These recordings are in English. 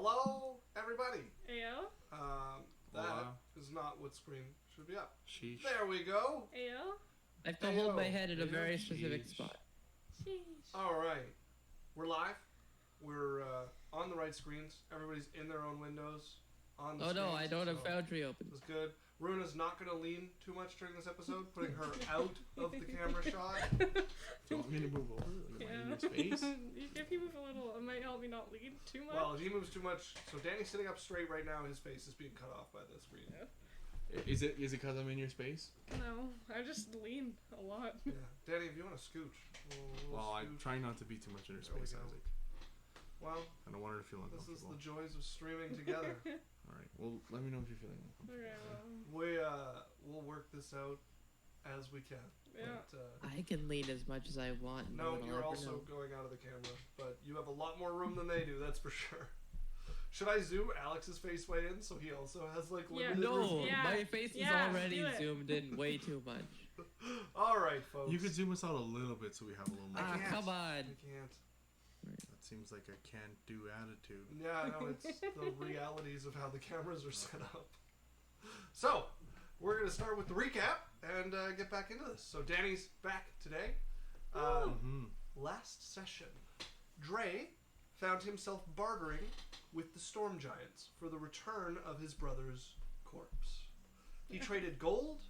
Hello, everybody. Ayo. That is not what screen should be up. Sheesh. There we go. Ayo. I have to hold my Ayo. head in a very Sheesh. specific spot. Sheesh. All right. We're live. We're on the right screens. Everybody's in their own windows. On the Oh no, screens, I don't have so Foundry open. It's good. Runa's not going to lean too much during this episode, putting her out of the camera shot. Do you want me to move over? Like, am I in your space? If you move a little, it might help me not lean too much. Well, if he moves too much, so Danny's sitting up straight right now. His face is being cut off by the screen. Yeah. Is it because I'm in your space? No, I just lean a lot. Yeah, Danny, if you want to scooch, we'll Well, I'm scooch. trying not to be too much in her There we space, go. Isaac. Well, I don't want her to feel this is uncomfortable. the joys of streaming together. Alright, well, let me know if you're feeling uncomfortable. Okay, well, We'll work this out as we can. yeah. But, I can lean as much as I want. no, one will you're ever also know. going out of the camera, but you have a lot more room than they do. That's for sure. Should I zoom Alex's face way in so he also has like Yeah. limited room? No, Yeah. my face is Yeah, already do it. zoomed in way too much. All right, folks. You could zoom us out a little bit so we have a little more. I can't. Come on. I can't. That seems like a can't-do attitude. Yeah, no, it's the realities of how the cameras are set up. So, we're going to start with the recap and get back into this. So, Danny's back today. Last session, Dre found himself bartering with the Storm Giants for the return of his brother's corpse. He traded gold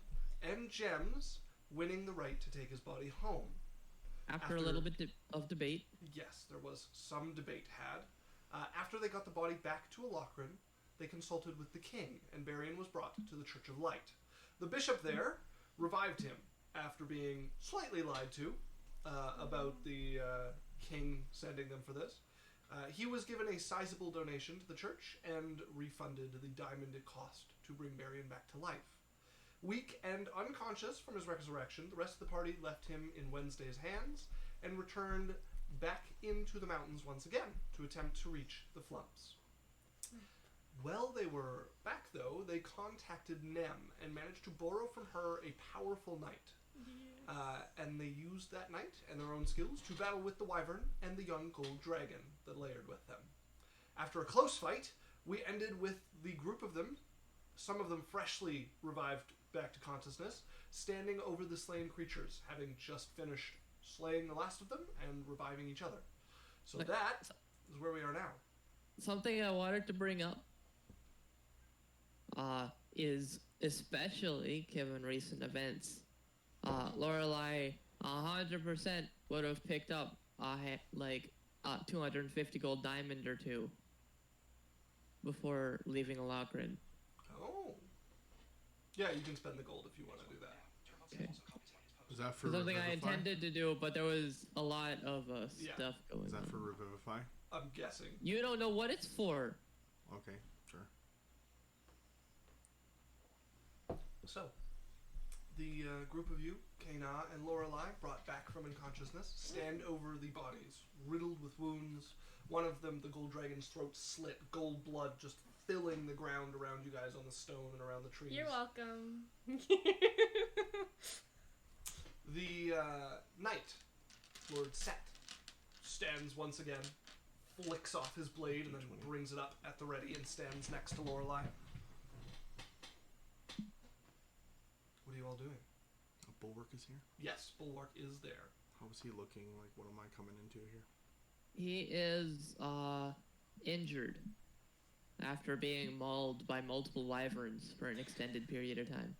and gems, winning the right to take his body home. After a little bit of debate. Yes, there was some debate had. After they got the body back to Alokrin, they consulted with the king, and Barian was brought to the Church of Light. The bishop there revived him after being slightly lied to about the king sending them for this. He was given a sizable donation to the church and refunded the diamond it cost to bring Barian back to life. Weak and unconscious from his resurrection, the rest of the party left him in Wednesday's hands and returned back into the mountains once again to attempt to reach the Flumps. While they were back, though, they contacted Nem and managed to borrow from her a powerful knight. And they used that knight and their own skills to battle with the wyvern and the young gold dragon that layered with them. After a close fight, we ended with the group of them, some of them freshly revived back to consciousness, standing over the slain creatures, having just finished slaying the last of them and reviving each other. So that is where we are now. Something I wanted to bring up is especially given recent events, Lorelei 100% would have picked up 250 gold diamond or two before leaving Alokrin. Oh. Yeah, you can spend the gold if you want to do that. Okay. Is that for Something I Revivify? intended to do, but there was a lot of Yeah. stuff going Is that on. for Revivify? I'm guessing. You don't know what it's for. Okay, sure. So, the group of you, Kana and Lorelei, brought back from unconsciousness, stand over the bodies, riddled with wounds. One of them, the gold dragon's throat slit, gold blood just filling the ground around you guys on the stone and around the trees. You're welcome. The knight, Lord Set, stands once again, flicks off his blade, and then brings it up at the ready and stands next to Lorelei. What are you all doing? A bulwark is here? Yes, Bulwark is there. How is he looking? Like, what am I coming into here? He is injured after being mauled by multiple wyverns for an extended period of time.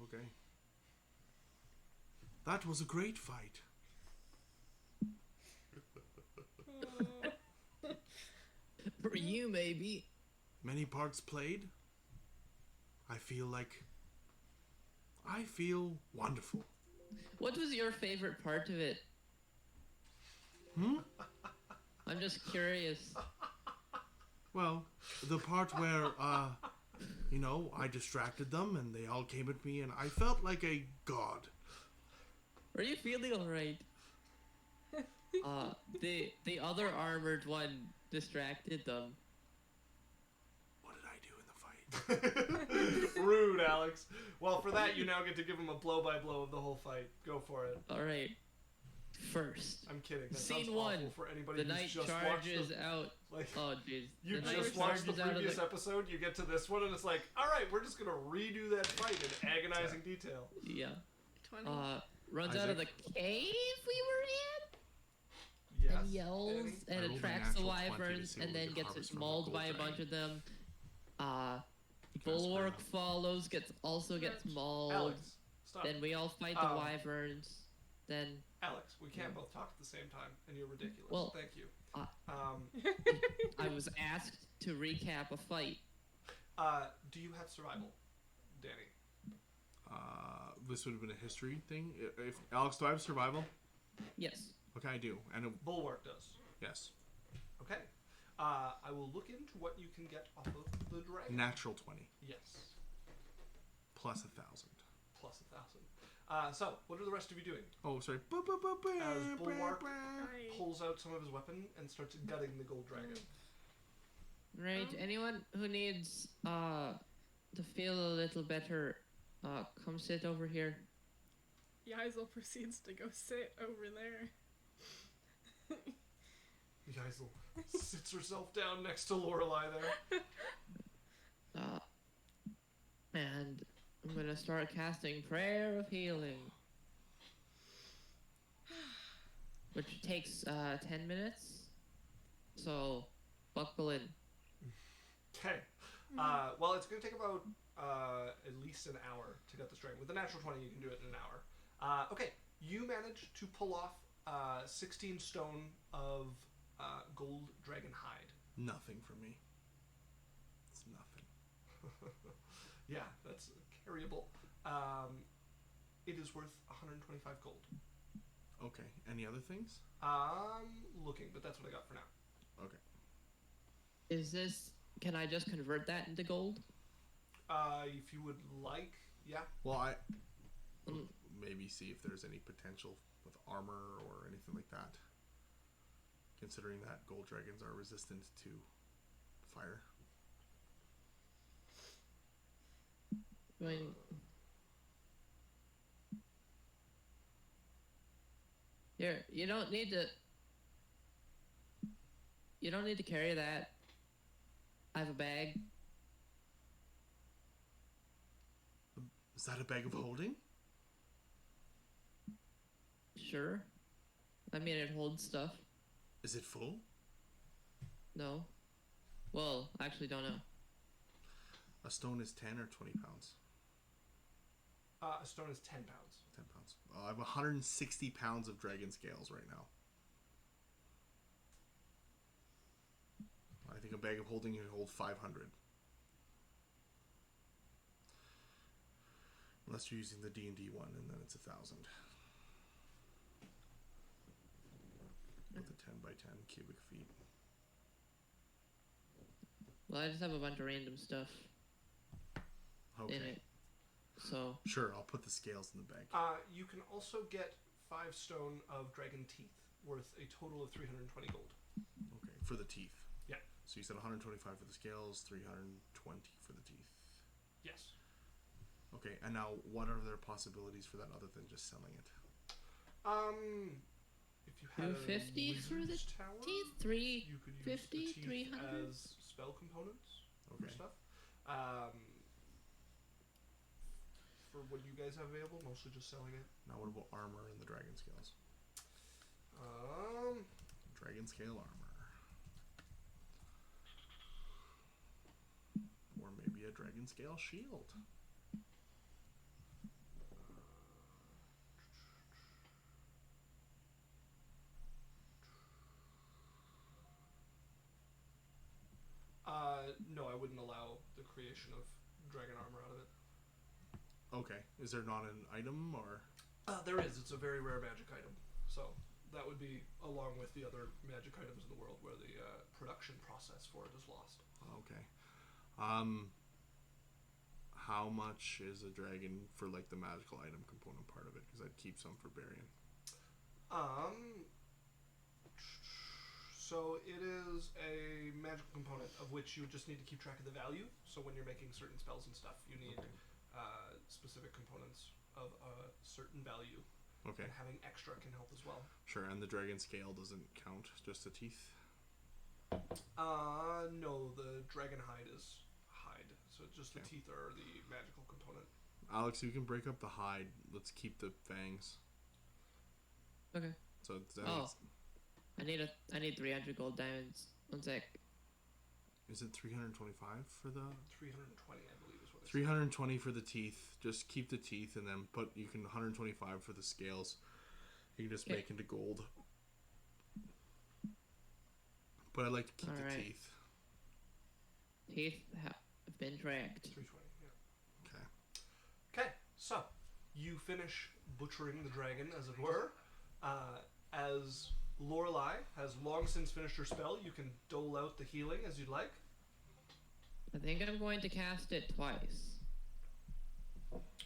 Okay. That was a great fight. For you, maybe. Many parts played. I feel wonderful. What was your favorite part of it? I'm just curious. Well, the part where, I distracted them and they all came at me and I felt like a god. Are you feeling alright? The other armored one distracted them. What did I do in the fight? Rude, Alex. Well, for that, you now get to give him a blow-by-blow of the whole fight. Go for it. Alright. first. I'm kidding. That Scene sounds one. awful for anybody The who's knight just charges watched out. like, Oh, jeez. you The knight just watched the charges out of previous episode, you get to this one, and it's like, all right, we're just gonna redo that fight in agonizing detail. Yeah. 20. Runs out of the cave we were in Yes. and yells Danny? I and rolled a attracts the natural 20 to wyverns see what and we then could gets harvest from the mauled gold by a dragon. bunch of them. That's Bulwark fair enough. follows, gets mauled. Alex, stop. Then we all fight the Um, wyverns. Then Alex, we can't both talk at the same time, and you're ridiculous. Well, Thank you. I was asked to recap a fight. Do you have survival, Danny? This would have been a history thing. If Alex, do I have survival? Yes. Okay, I do. And Bulwark does. yes, Okay. I will look into what you can get off of the dragon. natural 20 Yes. plus 1,000. Plus 1,000. So, what are the rest of you doing? Oh, sorry. As Bulwark I- pulls out some of his weapon and starts gutting the gold dragon. Right. Anyone who needs to feel a little better, come sit over here. Yaisel proceeds to go sit over there. Yaisel sits herself down next to Lorelei there. And I'm gonna start casting Prayer of Healing, which takes 10 minutes. So buckle in. Okay. Well, it's going to take about at least an hour to get this dragon. With the natural 20, you can do it in an hour. Okay. You manage to pull off 16 stone of gold dragon hide. Nothing for me. It's nothing. Yeah, that's carryable. It is worth 125 gold. Okay. Any other things? Looking, but that's what I got for now. Okay. Is this? Can I just convert that into gold? If you would like, yeah. Well, I Mm. maybe see if there's any potential with armor or anything like that. Considering that gold dragons are resistant to fire. I mean, here, you don't need to. You don't need to carry that. I have a bag. Is that a bag of holding? Sure. I mean, it holds stuff. Is it full? No. Well, actually, don't know. A stone is 10 or 20 pounds? A stone is 10 pounds. 10 pounds. I have 160 pounds of dragon scales right now. I think a bag of holding can hold 500. Unless you're using the D&D one, and then it's 1,000. With the 10 by 10 cubic feet. Well, I just have a bunch of random stuff Okay. in it. So, Sure, I'll put the scales in the bag. You can also get 5 stone of dragon teeth, worth a total of 320 gold. Okay, for the teeth. Yeah. So you said 125 for the scales, 320 for the teeth. Yes. Okay, and now what are their possibilities for that other than just selling it? If you had 250 a for the wizard's tower, teeth, you could use 350, the teeth 300? as spell components Okay. for stuff. For what you guys have available, mostly just selling it. Now what about armor and the dragon scales? Um, Dragon scale armor. Or maybe a dragon scale shield. no, I wouldn't allow the creation of dragon armor out of it. Okay, is there not an item or? There is. It's a very rare magic item. So that would be along with the other magic items in the world where the production process for it is lost. Okay. How much is a dragon for like the magical item component part of it? Because I'd keep some for Barian. So it is a magical component of which you just need to keep track of the value. So when you're making certain spells and stuff, you need Okay. specific components of a certain value. Okay. And having extra can help as well. Sure, and the dragon scale doesn't count, just the teeth? No, the dragon hide is hide. So just the Okay. teeth are the magical component. Alex, you can break up the hide. Let's keep the fangs. Okay. So Oh. I need 300 gold diamonds. 1 sec. Is it 325 for the 320, I believe, is what it 320 for the teeth? Just keep the teeth, and then you can 125 for the scales. You can just Okay. make into gold. But I'd like to keep the Alright. teeth. Teeth have been tracked. 320, yeah. Okay. Okay, so you finish butchering the dragon, as it were. As Lorelei has long since finished her spell, you can dole out the healing as you'd like. I think I'm going to cast it twice.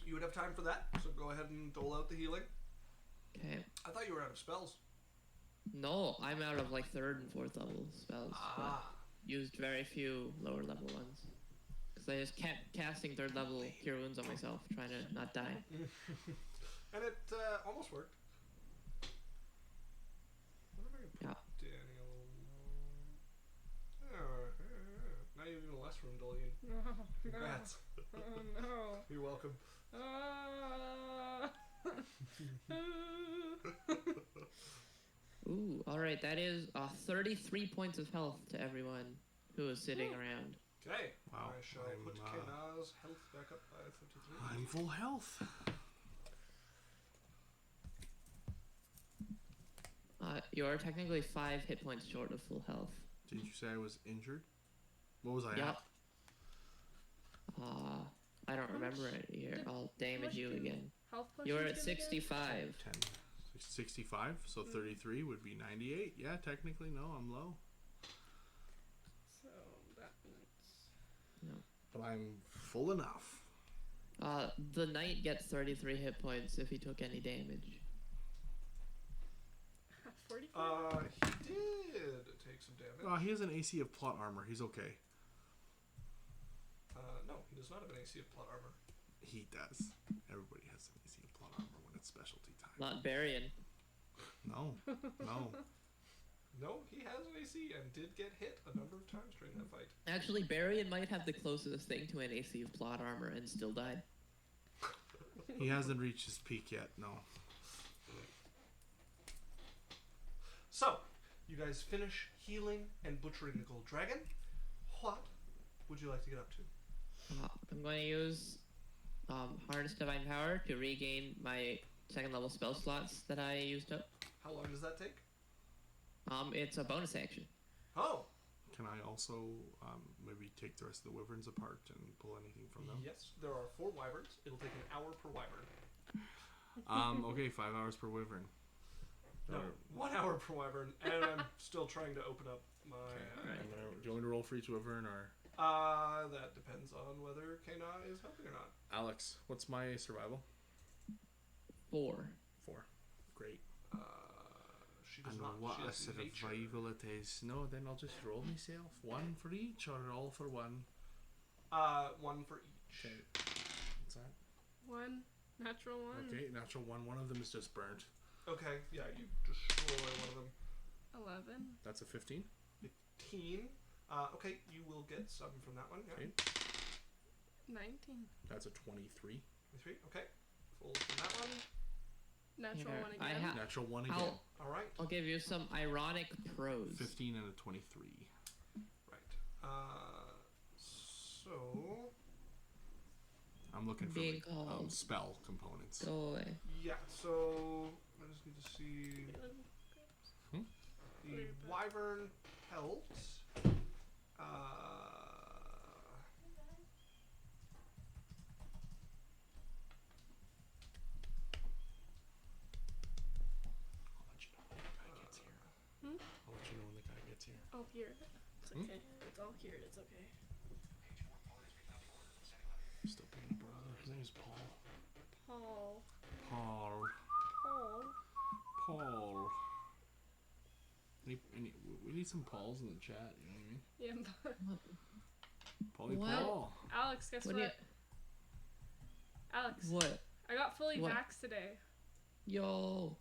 You would have time for that, so go ahead and dole out the healing. Okay. I thought you were out of spells. No, I'm out of like 3rd and 4th level spells. Ah. But used very few lower level ones. Because I just kept casting 3rd level cure wounds on myself, trying to not die. And it almost worked. What if I can put Yeah. Daniel? Now you have even less room, Dolian. No. Congrats. Oh no. You're welcome. Ah. Ooh, alright, that is 33 points of health to everyone who is sitting around. Okay. Wow, I shall I'm, put Kena's health back up by 33. I'm full health. You're technically 5 hit points short of full health. Did you say I was injured? What was I Yep. at? I don't How remember much it here. did- I'll damage much you do again. Health potions You're at give again? 65. 10. 65, so 33 would be 98. Yeah, technically, no, I'm low. So that means. But I'm full enough. The knight gets 33 hit points if he took any damage. 44? He did take some damage. He has an AC of plot armor. He's okay. No, he does not have an AC of plot armor. He does. Everybody has an AC of plot armor when it's specialty time. Not Barian. No. No. No, he has an AC and did get hit a number of times during that fight. Actually, Barian might have the closest thing to an AC of plot armor and still died. He hasn't reached his peak yet, no. So, you guys finish healing and butchering the gold dragon. What would you like to get up to? I'm going to use Harness Divine Power to regain my 2nd level spell slots that I used up. How long does that take? It's a bonus action. Oh, Can I also maybe take the rest of the wyverns apart and pull anything from them? yes. There are 4 wyverns. It'll take an hour per wyvern. Okay, 5 hours per wyvern. No, 1 hour per wyvern, and I'm still trying to open up my. Okay. Do you want me to roll for each wyvern, or That depends on whether Kena is helping or not. Alex? What's my survival? 4. 4. Great. She does And not. what She a has nature. survival it is. No, then I'll just roll myself. 1 for each, or all for 1. 1 for each. Okay. What's that? 1. Natural 1. Okay, natural 1. One of them is just burnt. Okay, yeah, you destroy one of them. 11. That's a 15. 15. Okay, you will get some from that one. Yeah. Okay. 19. That's a 23. 23. Okay. Full from that one. Natural Here, 1 I again. have- Natural 1 again. All right. I'll give you some ironic prose. 15 and a 23. Right. So. I'm looking for Being like, called. spell components. Go away. Yeah. So I just need to see the wyvern pelt. I'll let you know when the guy gets here. Oh, here. It's okay. It's all here. It's okay. Still picking up brother. His name's Paul. Paul. Paul. Paul. Paul. We need some Pauls in the chat, you know what I mean? Yeah, but Paulie What? Paul. Alex, guess What what? do you- Alex, What? I got fully What? vaxxed today. Yo,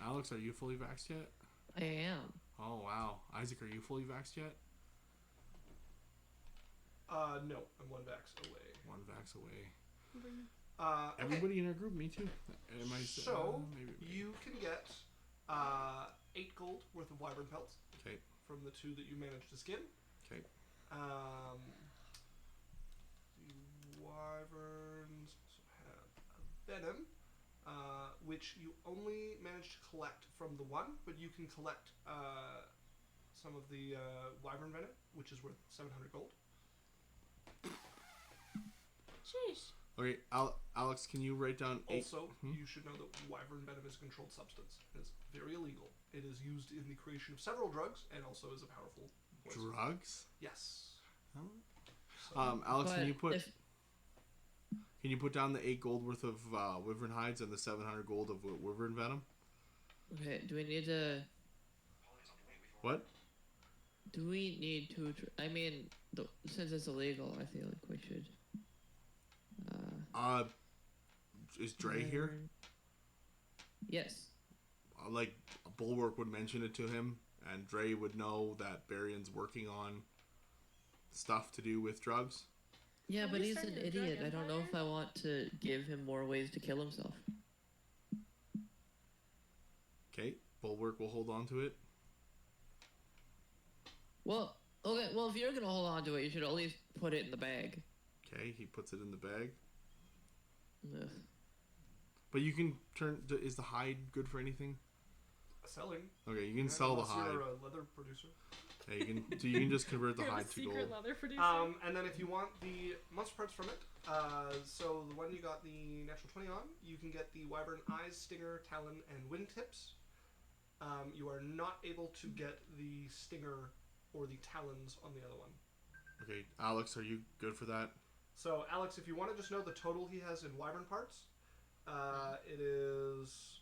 Alex, are you fully vaxxed yet? I am. Oh, wow. Isaac, are you fully vaxxed yet? No, I'm 1 vax away. 1 vax away. Okay. Everybody in our group, me too. Am I maybe. You can get 8 gold worth of wyvern pelts. Okay. From the 2 that you managed to skin. Okay. The wyverns also have a venom, which you only managed to collect from the 1, but you can collect some of the wyvern venom, which is worth 700 gold. Sheesh. Okay, Alex, can you write down 8? Also, you should know that wyvern venom is a controlled substance. It is very illegal. It is used in the creation of several drugs and also is a powerful poison. Drugs? Yes. Huh? So, Alex, But can you put down the 8 gold worth of wyvern hides and the 700 gold of wyvern venom? Okay, do we need to... What? Do we need to... I mean, since it's illegal, I feel like we should... Is Dre here? Yes. Like, Bulwark would mention it to him, and Dre would know that Barion's working on stuff to do with drugs. Yeah, Have but you he's an started a drug idiot. I don't know if empire? I want to give him more ways to kill himself. Okay, Bulwark will hold on to it. Well, okay, well, if you're gonna hold on to it, you should at least put it in the bag. Okay, he puts it in the bag. Ugh. But you can turn... Is the hide good for anything? selling. Okay, you can sell the Unless hide. You're a leather producer. Yeah, you can just convert the You're hide the to secret gold. leather producer. And then if you want the monster parts from it, so the one you got the natural 20 on, you can get the wyvern eyes, stinger, talon, and wingtips. You are not able to get the stinger or the talons on the other one. Okay, Alex, are you good for that? So, Alex, if you want to just know the total he has in wyvern parts, it is...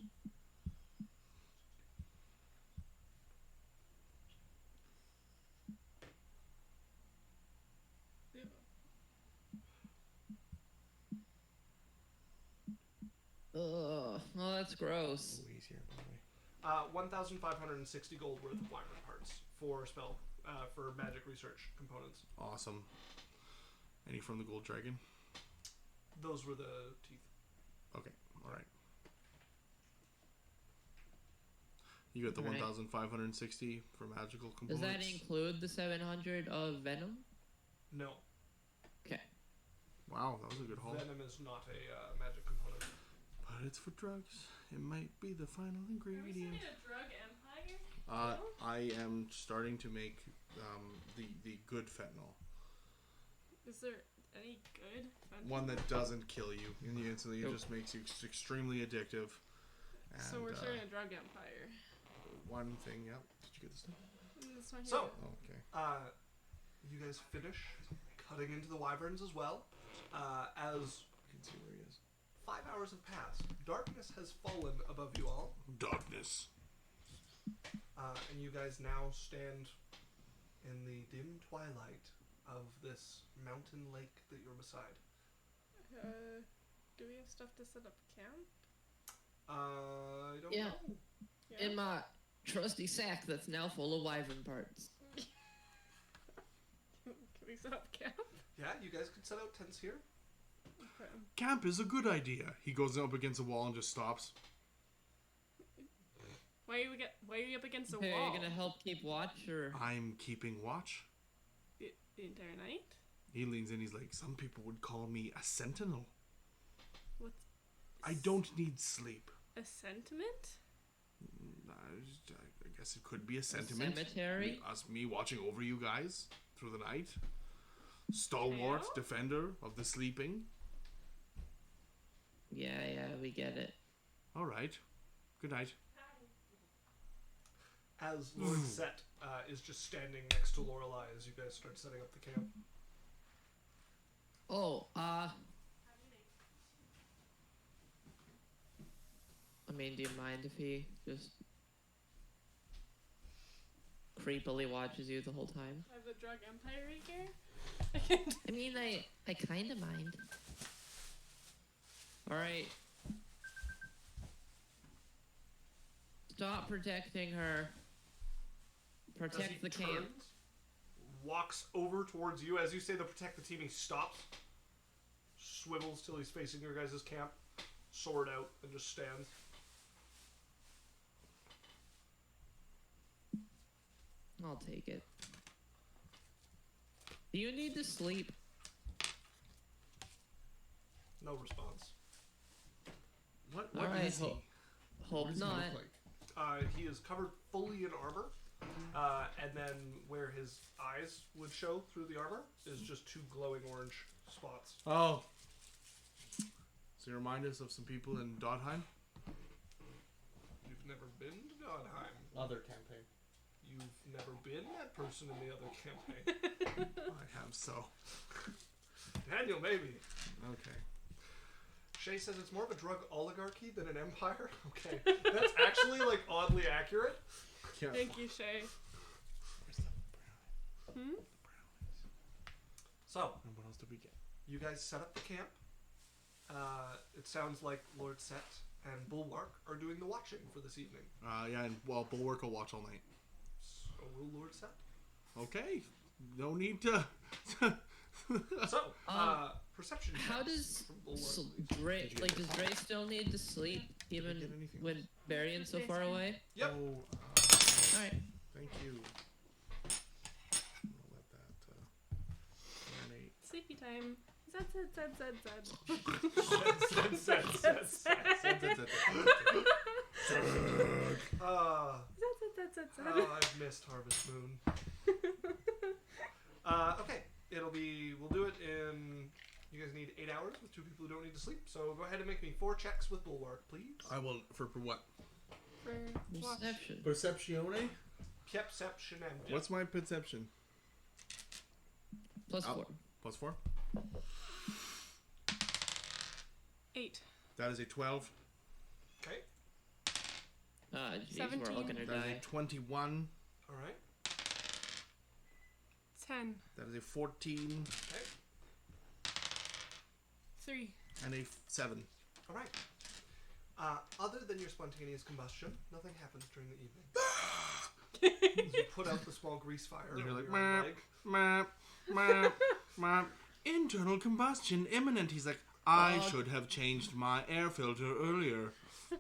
Ugh, well, that's gross. Louise here, by the way. 1,560 gold worth of wyvern parts for for magic research components. Awesome. Any from the gold dragon? Those were the teeth. Okay, alright. You got the Alright. 1,560 for magical Does components. that include the 700 of venom? No, Okay. Wow, that was a good haul. venom is not a magic component. But it's for drugs. It might be the final Are we ingredient. starting a drug empire? I am starting to make the good fentanyl. Is there any good fentanyl? One that doesn't kill you in the instantly. It Nope. just makes you extremely addictive. And, So we're starting a drug empire. one thing, yep. Did you get this stuff? That's not So, Oh, okay. you guys finish cutting into the wyverns as well. As I can see where he is. 5 hours have passed, darkness has fallen above you all, Darkness. and you guys now stand in the dim twilight of this mountain lake that you're beside. Do we have stuff to set up camp? I don't Yeah. know. Yeah. In my trusty sack that's now full of wyvern parts. Can we set up camp? Yeah, you guys could set out tents here. Okay. Camp is a good idea. He goes up against a wall and just stops. Why are you up against a Okay, wall? are you gonna help keep watch, or... I'm keeping watch. The entire night? He leans in. He's like, some people would call me a sentinel. What's I don't need sleep. a sentiment? I guess it could be a sentiment. cemetery? Me watching over you guys through the night. Stalwart Tail? defender of the sleeping. Yeah, we get it. All right. Good night. As Lord Set is just standing next to Lorelei as you guys start setting up the camp. Oh, I mean, do you mind if he just creepily watches you the whole time? I have a drug empire right here? I mean, I kind of mind. Alright. Stop protecting her. As he Protect the camp. turns, walks over towards you. As you say the protect the team, he stops, swivels till he's facing your guys' camp, sword out, and just stands. I'll take it. Do you need to sleep? No response. What Alright, is he? hope What does he not. look like? He is covered fully in armor, and then where his eyes would show through the armor is just two glowing orange spots. Oh. So you remind us of some people in Dodheim? You've never been to Godheim. Other campaign. You've never been that person in the other campaign. I have so. Daniel, maybe. Okay. Shay says it's more of a drug oligarchy than an empire. Okay, that's actually like oddly accurate. Yeah. Thank you, Shay. Where's the brownies? Hmm? So, And what else did we get? you guys set up the camp. It sounds like Lord Set and Bulwark are doing the watching for this evening. Yeah, and well, Bulwark will watch all night. So will Lord Set. Okay. No need to. So, perception. How checks does from Bulwark, so please. Dre, like, does Dre still need to sleep even get anything when Barion's so far away? Yep. Oh, Alright. thank you. I'll let that marinate. Sleepy time. Zed, zed, zed, zed, Set. zed. I've missed Harvest Moon. Okay, we'll do it in, you guys need 8 hours with two people who don't need to sleep, so go ahead and make me 4 checks with Bulwark, please. I will, for what? For watch. Perception. Perceptione? Perception and What's my perception? Plus 4. Plus 4? 8. That is a 12. Okay, Jeez, 17. we're all gonna That is die. a 21. alright, 10. That is a 14. okay, 3. And a 7. alright. Other than your spontaneous combustion, nothing happens during the evening. You put out the small grease fire You're over like, your own "Meh." leg. Internal combustion imminent. He's like, I Oh. should have changed my air filter earlier.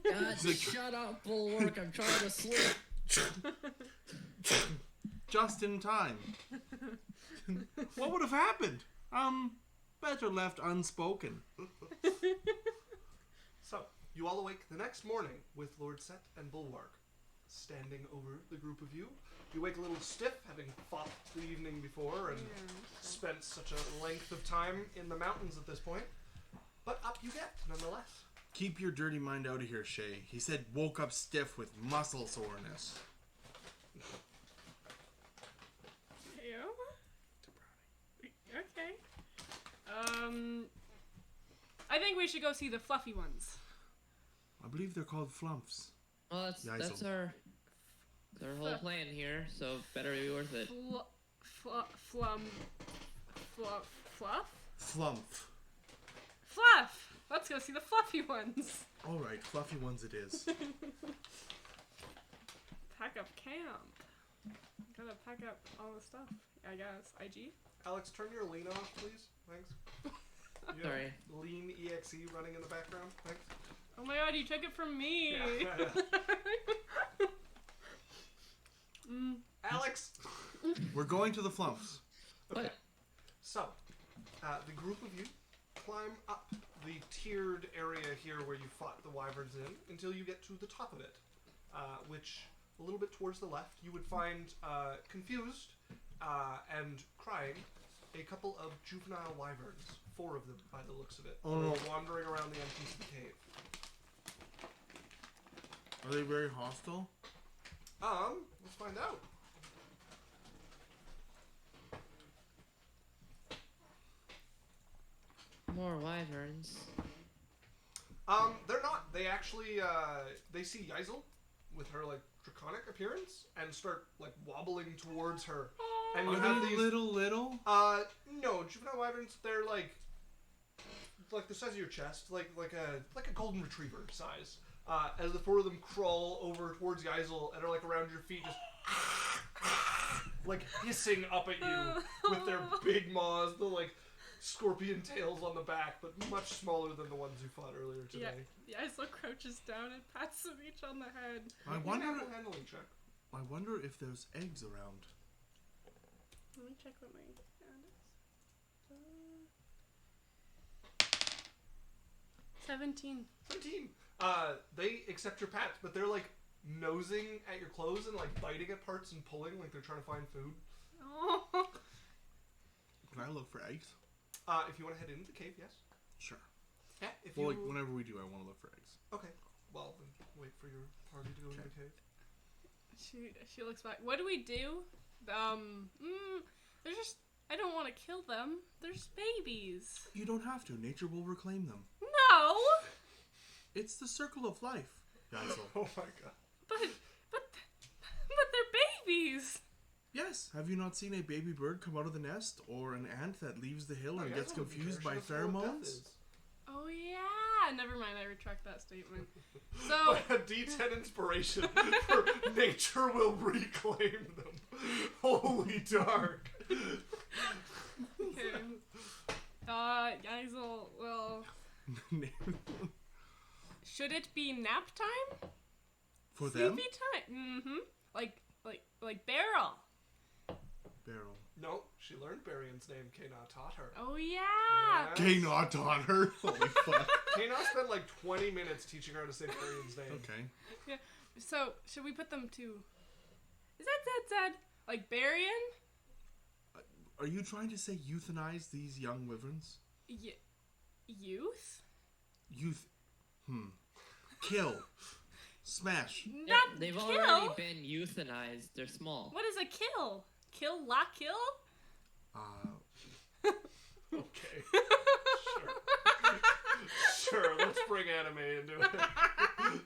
God, like- shut up, Bulwark. I'm trying to sleep. Just in time. What would have happened? Better left unspoken. So, you all awake the next morning with Lord Set and Bulwark standing over the group of you. You wake a little stiff, having fought the evening before and spent such a length of time in the mountains at this point. But up you get, nonetheless. Keep your dirty mind out of here, Shay. He said woke up stiff with muscle soreness. Heyo. Okay. I think we should go see the fluffy ones. I believe they're called flumps. Well, that's Yaisel. our whole plan here, so better be worth it. Fluff? Flumph. Fluff! Let's go see the fluffy ones. Alright, fluffy ones it is. Pack up camp. Gotta pack up all the stuff, I guess. IG? Alex, turn your lean off, please. Thanks. You have Sorry. Lean EXE running in the background. Thanks. Oh my god, you took it from me! Yeah. Alex! We're going to the flumps. Okay. What? So, the group of you climb up the tiered area here where you fought the wyverns in until you get to the top of it, which a little bit towards the left you would find confused and crying a couple of juvenile wyverns, 4 of them by the looks of it, Oh, no. wandering around the entrance of the cave. Are they very hostile? Let's find out. More wyverns. They're not. They actually, they see Yaisel with her, like, draconic appearance and start, like, wobbling towards her. And you Are have they these... little? No, juvenile wyverns, they're, like the size of your chest, like a golden retriever size. as the four of them crawl over towards Geisel and are like around your feet, just like hissing up at you with their big maws, the like scorpion tails on the back, but much smaller than the ones you fought earlier today. Yeah, Isla crouches down and pats them each on the head. I wonder. Handling check. I wonder if there's eggs around. Let me check what my hand is. 17. 17. They accept your pats, but they're like nosing at your clothes and like biting at parts and pulling like they're trying to find food. Oh. Can I look for eggs? If you want to head into the cave, yes. Sure. Yeah. If Well, you like, whenever we do, I want to look for eggs. okay. Well, then wait for your party to go into the cave. She looks back. What do we do? They're just. I don't want to kill them. They're just babies. You don't have to. Nature will reclaim them. No. It's the circle of life, Geisel. Oh my god. But they're babies. Yes. Have you not seen a baby bird come out of the nest, or an ant that leaves the hill and yeah, gets I don't confused care. by She doesn't know what death pheromones? is. Oh yeah. Never mind. I retract that statement. So A D10 inspiration for nature will reclaim them. Holy dark. okay. Geisel. Well, should it be nap time? For them? Sleepy time. Mm-hmm. Like Beryl. Beryl. No, she learned Barion's name. Kena taught her. Oh yeah. Kena taught her. Holy fuck. Kena spent like 20 minutes teaching her how to say Barion's name. Okay. Yeah. So should we put them to? Is that like Barion? Are you trying to say euthanize these young wyverns? Youth? Youth. Kill. Smash. Yeah, Not they've kill. already been euthanized. They're small. What is a kill? Kill la kill? Okay. Sure, let's bring anime into it.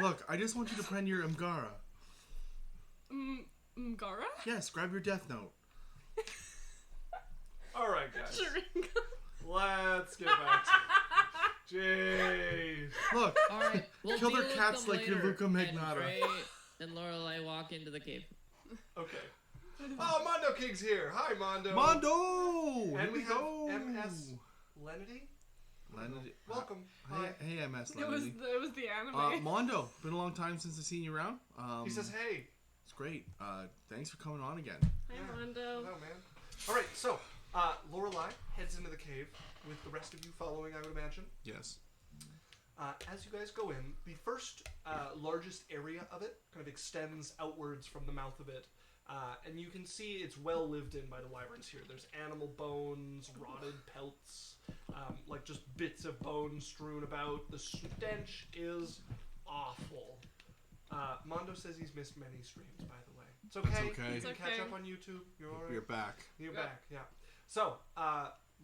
Look, I just want you to pen your Mgara. Mgara? Yes, grab your death note. Alright, guys. Sharingan. Let's get back to Jeez. Look, All right, we'll Kill their deal with cats them like your later. Luca Magnotta. And Gray and Lorelai walk into the cave. Okay. Oh, Mondo King's here. Hi, Mondo. Mondo! And Here we we have go. MS Lenity. Lenity. Welcome. Hi. Hey, MS It was Lenity. the anime. Mondo, been a long time since I've seen you around. He says, hey. It's great. Thanks for coming on again. Hi, Yeah. Mondo. Hello, man. Alright, so, Lorelai heads into the cave with the rest of you following, I would imagine. Yes. As you guys go in, the first largest area of it kind of extends outwards from the mouth of it. And you can see it's well lived in by the wyverns here. There's animal bones, rotted pelts, like just bits of bone strewn about. The stench is awful. Mondo says he's missed many streams, by the way. It's okay. It's okay. You can It's catch okay. up on YouTube. You're alright. You're back. You're Yeah. back, yeah. So,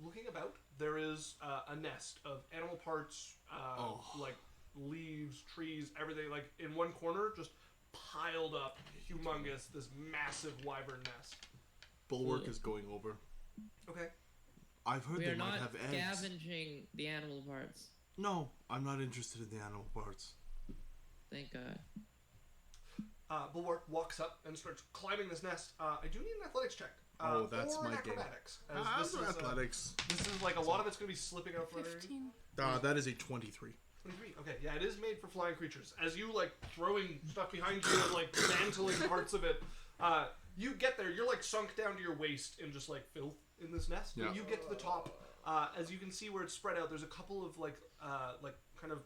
looking about, there is a nest of animal parts, like leaves, trees, everything. Like in one corner, just piled up, humongous, this massive wyvern nest. Bulwark is going over. Okay. I've heard We they are might not have eggs. scavenging the animal parts. No, I'm not interested in the animal parts. Thank God. Bulwark walks up and starts climbing this nest. I do need an athletics check. That's or my an game. acrobatics. As Ah, this is, athletics. this is like a lot of it's going to be slipping out from under you. 15. That is a 23. 23. Okay, yeah, it is made for flying creatures. As you like throwing stuff behind you and like mantling parts of it, you get there. You're like sunk down to your waist in just like filth in this nest. Yeah. But you get to the top. As you can see where it's spread out, there's a couple of like kind of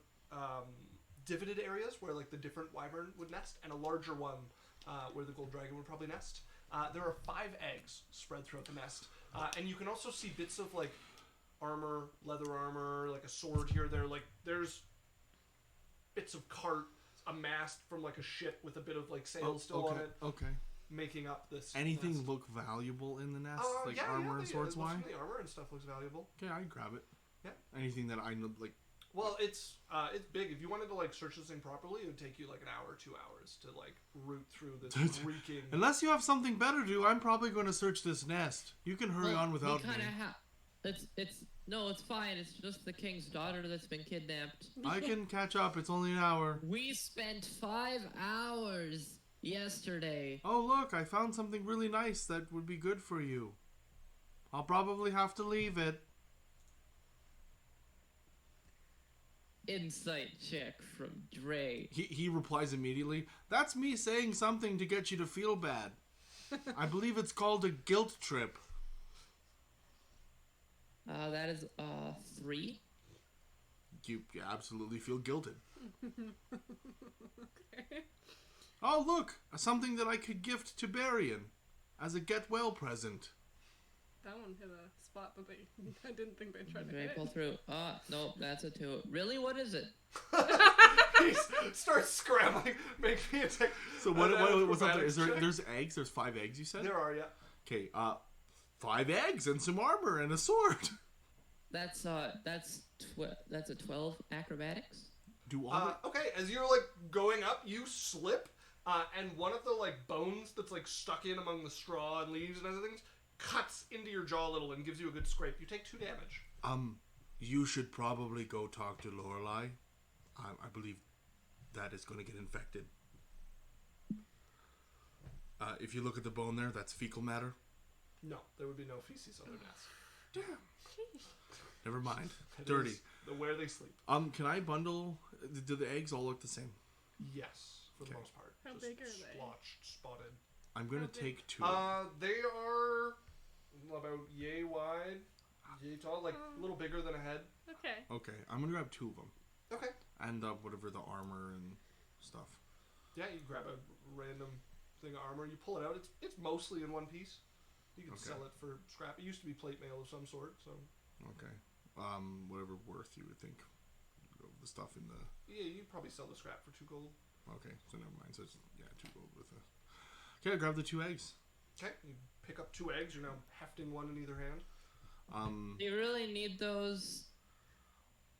divoted areas where like the different wyvern would nest, and a larger one where the gold dragon would probably nest. There are 5 eggs spread throughout the nest, and you can also see bits of like armor, leather armor, like a sword here or there. Like there's bits of cart amassed from like a ship with a bit of like sail still okay. on it, Okay. making up this Anything nest. look valuable in the nest? Like yeah, armor yeah, and swords most wise? of the armor and stuff looks valuable. Okay, I'd grab it. Yeah. Anything that I know, like. Well, it's big. If you wanted to like search this thing properly, it would take you like an hour, 2 hours to like root through this reeking. Unless you have something better to do, I'm probably going to search this nest. You can hurry on without we me. kind of have. It's fine. It's just the king's daughter that's been kidnapped. I can catch up. It's only an hour. We spent 5 hours yesterday. Oh, look, I found something really nice that would be good for you. I'll probably have to leave it. Insight check from Dre. He replies immediately, that's me saying something to get you to feel bad. I believe it's called a guilt trip. That is 3. You absolutely feel guilted. Okay. Oh, look, something that I could gift to Barian as a get well present. That one hit a spot that I didn't think they'd try to Dre, hit. pull through. No, that's a 2. Really? What is it? He starts scrambling. Make me attack. So what's up there? There's eggs? There's 5 eggs, you said? There are, yeah. Okay, 5 eggs and some armor and a sword. That's a 12 acrobatics. Do all Okay, as you're like going up, you slip, and one of the like bones that's like stuck in among the straw and leaves and other things cuts into your jaw a little and gives you a good scrape. You take 2 damage. You should probably go talk to Lorelei. I believe that is going to get infected. If you look at the bone there, that's fecal matter. No, there would be no feces on their nest. Damn. Never mind. It Dirty. is where they sleep. Can I bundle? Do the eggs all look the same? Yes, for the most part. How Just big are they? splotched, spotted. I'm gonna How big? take 2. They are about yay wide, yay tall, like a little bigger than a head. Okay. Okay, I'm gonna grab 2 of them, Okay. and whatever the armor and stuff. Yeah, you grab a random thing of armor, you pull it out. It's mostly in one piece. You can Okay. sell it for scrap. It used to be plate mail of some sort, so Okay. Whatever worth you would think of the stuff in the. yeah, you probably sell the scrap for 2 gold. Okay, so never mind. So it's 2 gold with a. Okay, I grab the 2 eggs. Okay, you pick up 2 eggs. You're now hefting one in either hand. Do you really need those?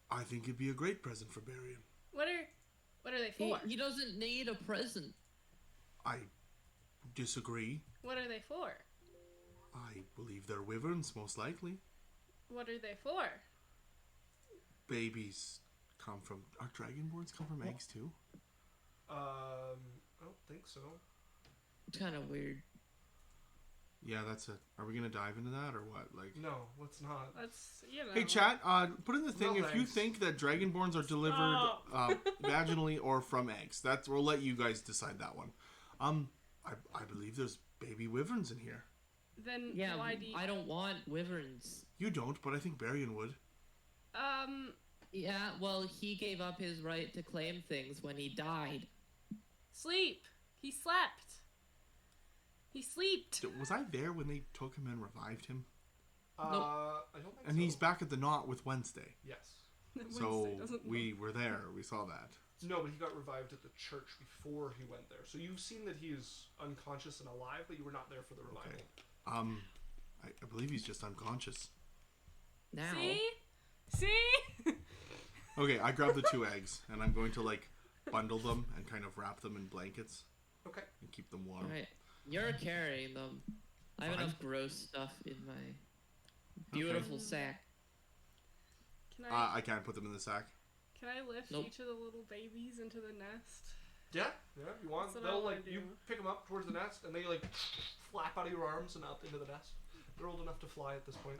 I think it'd be a great present for Barian. What are they for? He doesn't need a present. I disagree. What are they for? I believe they're wyverns, most likely. What are they for? Babies come from. Are dragonborns come from eggs too? I don't think so. It's kind of weird. Yeah, that's it. Are we gonna dive into that or what? Like. No, let's not. That's Hey chat, put in the thing No, if you thanks. think that dragonborns are delivered vaginally or from eggs. We'll let you guys decide that one. I believe there's baby wyverns in here. Then Yeah, why do you... I don't want wyverns. You don't, but I think Barian would. Yeah, well, he gave up his right to claim things when he died. Sleep. He slept. He slept. Was I there when they took him and revived him? I don't think And so. he's back at the knot with Wednesday. Yes. So Wednesday doesn't we were there. We saw that. No, but he got revived at the church before he went there. So you've seen that he is unconscious and alive, but you were not there for the revival. Okay. I believe he's just unconscious. Now. See? Okay, I grabbed the 2 eggs and I'm going to like bundle them and kind of wrap them in blankets Okay. and keep them warm. Alright, you're carrying them. I have Fine. enough gross stuff in my beautiful sack. Can I I can't put them in the sack. can I lift Nope. each of the little babies into the nest? Yeah, if you want. That's what I They'll wanna like do. you pick them up towards the nest, and they like flap out of your arms and up into the nest. They're old enough to fly at this point.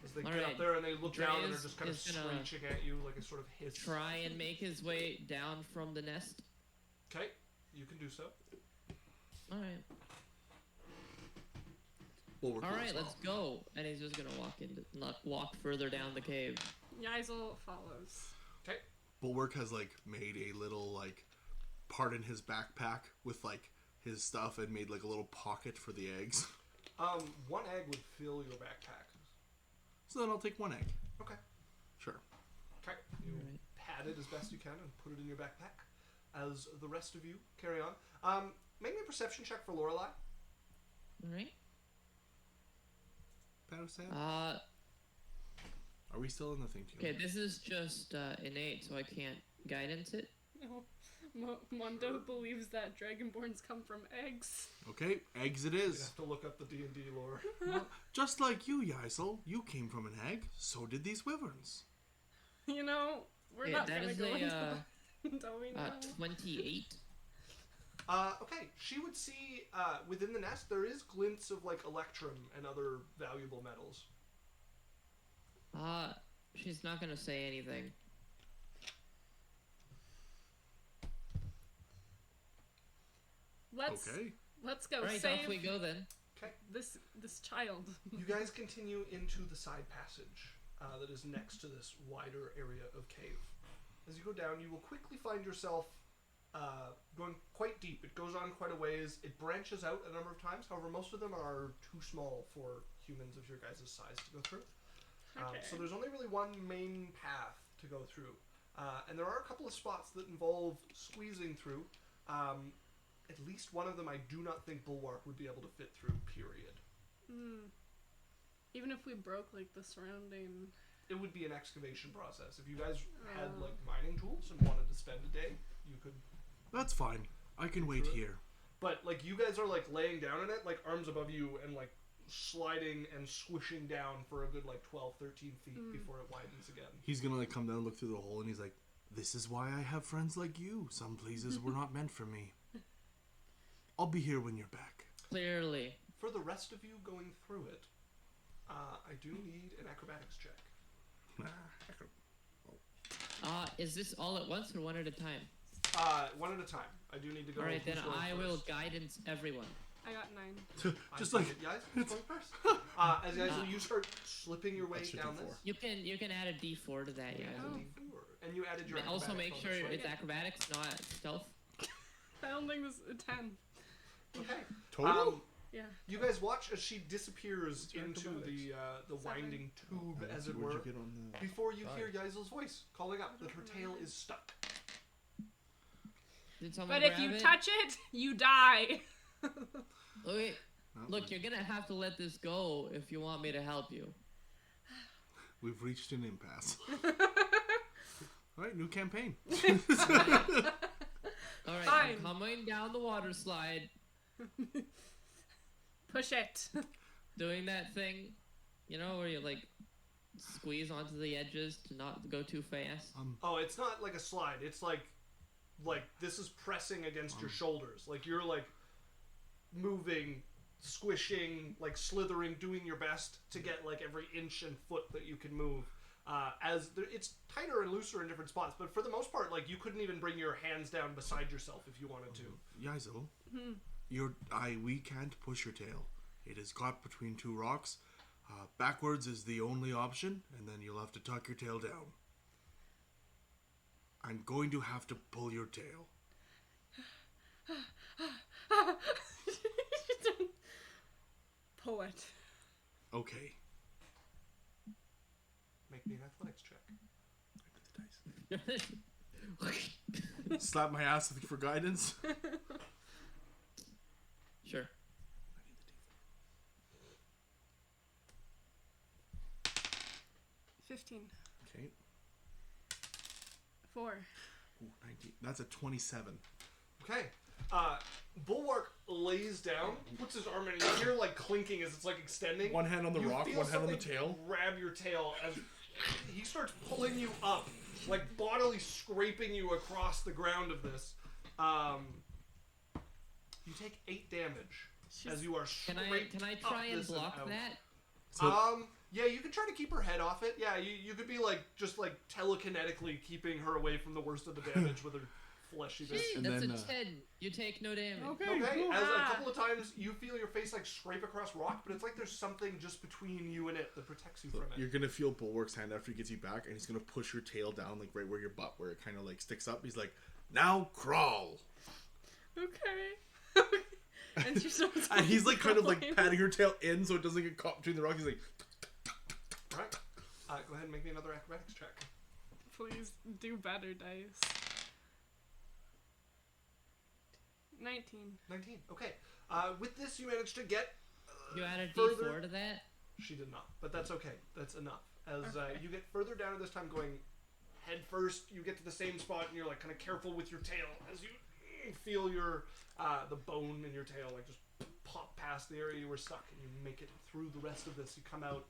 As they get up Alright. there and they look Dre down and they're is- just kind of is gonna screeching at you like a sort of hiss. Try and make his way down from the nest. Okay, you can do so. Alright. Bulwark will Alright, as well. let's go. And he's just gonna walk further down the cave. Yaisel follows. Okay. Bulwark has like made a little like part in his backpack with like his stuff and made like a little pocket for the eggs. 1 egg would fill your backpack. So then I'll take 1 egg. Okay. Sure. Okay. You Alright. pad it as best you can and put it in your backpack. As the rest of you carry on. Make me a perception check for Lorelei. Alright. Pat-o-sad? Uh, Are we still in the thing together? okay, this is just innate, so I can't guidance it. No. Mondo believes that dragonborns come from eggs. Okay, eggs it You is. have to look up the D&D lore. Well, just like you, Yaisel, you came from an egg. So did these wyverns. You know, we're Yeah, not that gonna is go a, into until we know. 28. Okay, she would see within the nest there is glints of like electrum and other valuable metals. She's not gonna say anything. Let's go Alright, save off we go then. Okay. this child. You guys continue into the side passage that is next to this wider area of cave. As you go down, you will quickly find yourself going quite deep. It goes on quite a ways. It branches out a number of times. However, most of them are too small for humans of your guys' size to go through. Okay. So there's only really one main path to go through. And there are a couple of spots that involve squeezing through. At least one of them I do not think Bulwark would be able to fit through, period. Even if we broke, like, the surrounding... It would be an excavation process. If you guys had, like, mining tools and wanted to spend a day, you could... That's fine. I can wait here. But, like, you guys are, like, laying down in it, like, arms above you and, like, sliding and squishing down for a good, like, 12, 13 feet before it widens again. He's gonna, like, come down, look through the hole, and he's like, this is why I have friends like you. Some places were not meant for me. I'll be here when you're back. Clearly. For the rest of you going through it, I do need an acrobatics check. Is this all at once or one at a time? One at a time. I do need to go. Alright, then who's going I first. will guidance everyone. I got 9. Just I like think Yaisel is going first. As Yaisel, you start slipping your way Extra down D4. this. You can add a D4 to that, yeah. Add a D4. And you added your Also acrobatics make sure bonus, right? it's acrobatics, not stealth. I don't think this is a 10. Okay. total. Yeah. You guys watch as she disappears your into the Seven. winding tube, as it Where'd were, you get on the before you side? hear Yaisel's voice calling up that her tail is stuck. Did someone But if grab you it? touch it, you die. Okay, No, look, you're gonna have to let this go if you want me to help you. We've reached an impasse. All right, new campaign. Alright, Fine. I'm coming down the water slide, Push it. doing that thing, you know, where you like squeeze onto the edges to not go too fast. Oh, it's not like a slide. It's like this is pressing against your shoulders. Like you're like moving, squishing, like slithering, doing your best to get like every inch and foot that you can move. It's tighter and looser in different spots, but for the most part, like you couldn't even bring your hands down beside yourself if you wanted to. Yaisel, we can't push your tail. It is caught between two rocks. Backwards is the only option, and then you'll have to tuck your tail down. I'm going to have to pull your tail. Pull it. Okay. Make me an athletics check. Slap my ass for guidance. Sure. 15. Okay. 4. Ooh, 19. That's a 27. Okay. Bulwark lays down, puts his arm in, and you hear like clinking as it's like extending. One hand on the You rock, feel one hand on the something tail. Grab your tail as he starts pulling you up, like bodily scraping you across the ground of this. You take 8 damage as you are Can scraped I up try and this block out. that? Yeah, you can try to keep her head off it. Yeah, you could be like just like telekinetically keeping her away from the worst of the damage with her fleshy bits. Hey, And that's then, a 10. You take no damage. Okay, cool. as a Ah. couple of times you feel your face like scrape across rock, but it's like there's something just between you and it that protects you from it. You're gonna feel Bulwark's hand after he gets you back, and he's gonna push your tail down, like right where your butt, where it kind of like sticks up. He's like, "Now crawl." Okay. And she starts And he's like kind of like crawling. patting her tail in so it doesn't get caught between the rocks. He's like, Alright. Go ahead and make me another acrobatics check. Please do better, dice. 19. 19. Okay. With this, you managed to get. You added further- D4 to that? She did not, but that's okay. That's enough. As you get further down at this time, going head first. You get to the same spot, and you're like kind of careful with your tail as you feel your the bone in your tail like just pop past the area you were stuck, and you make it through the rest of this. You come out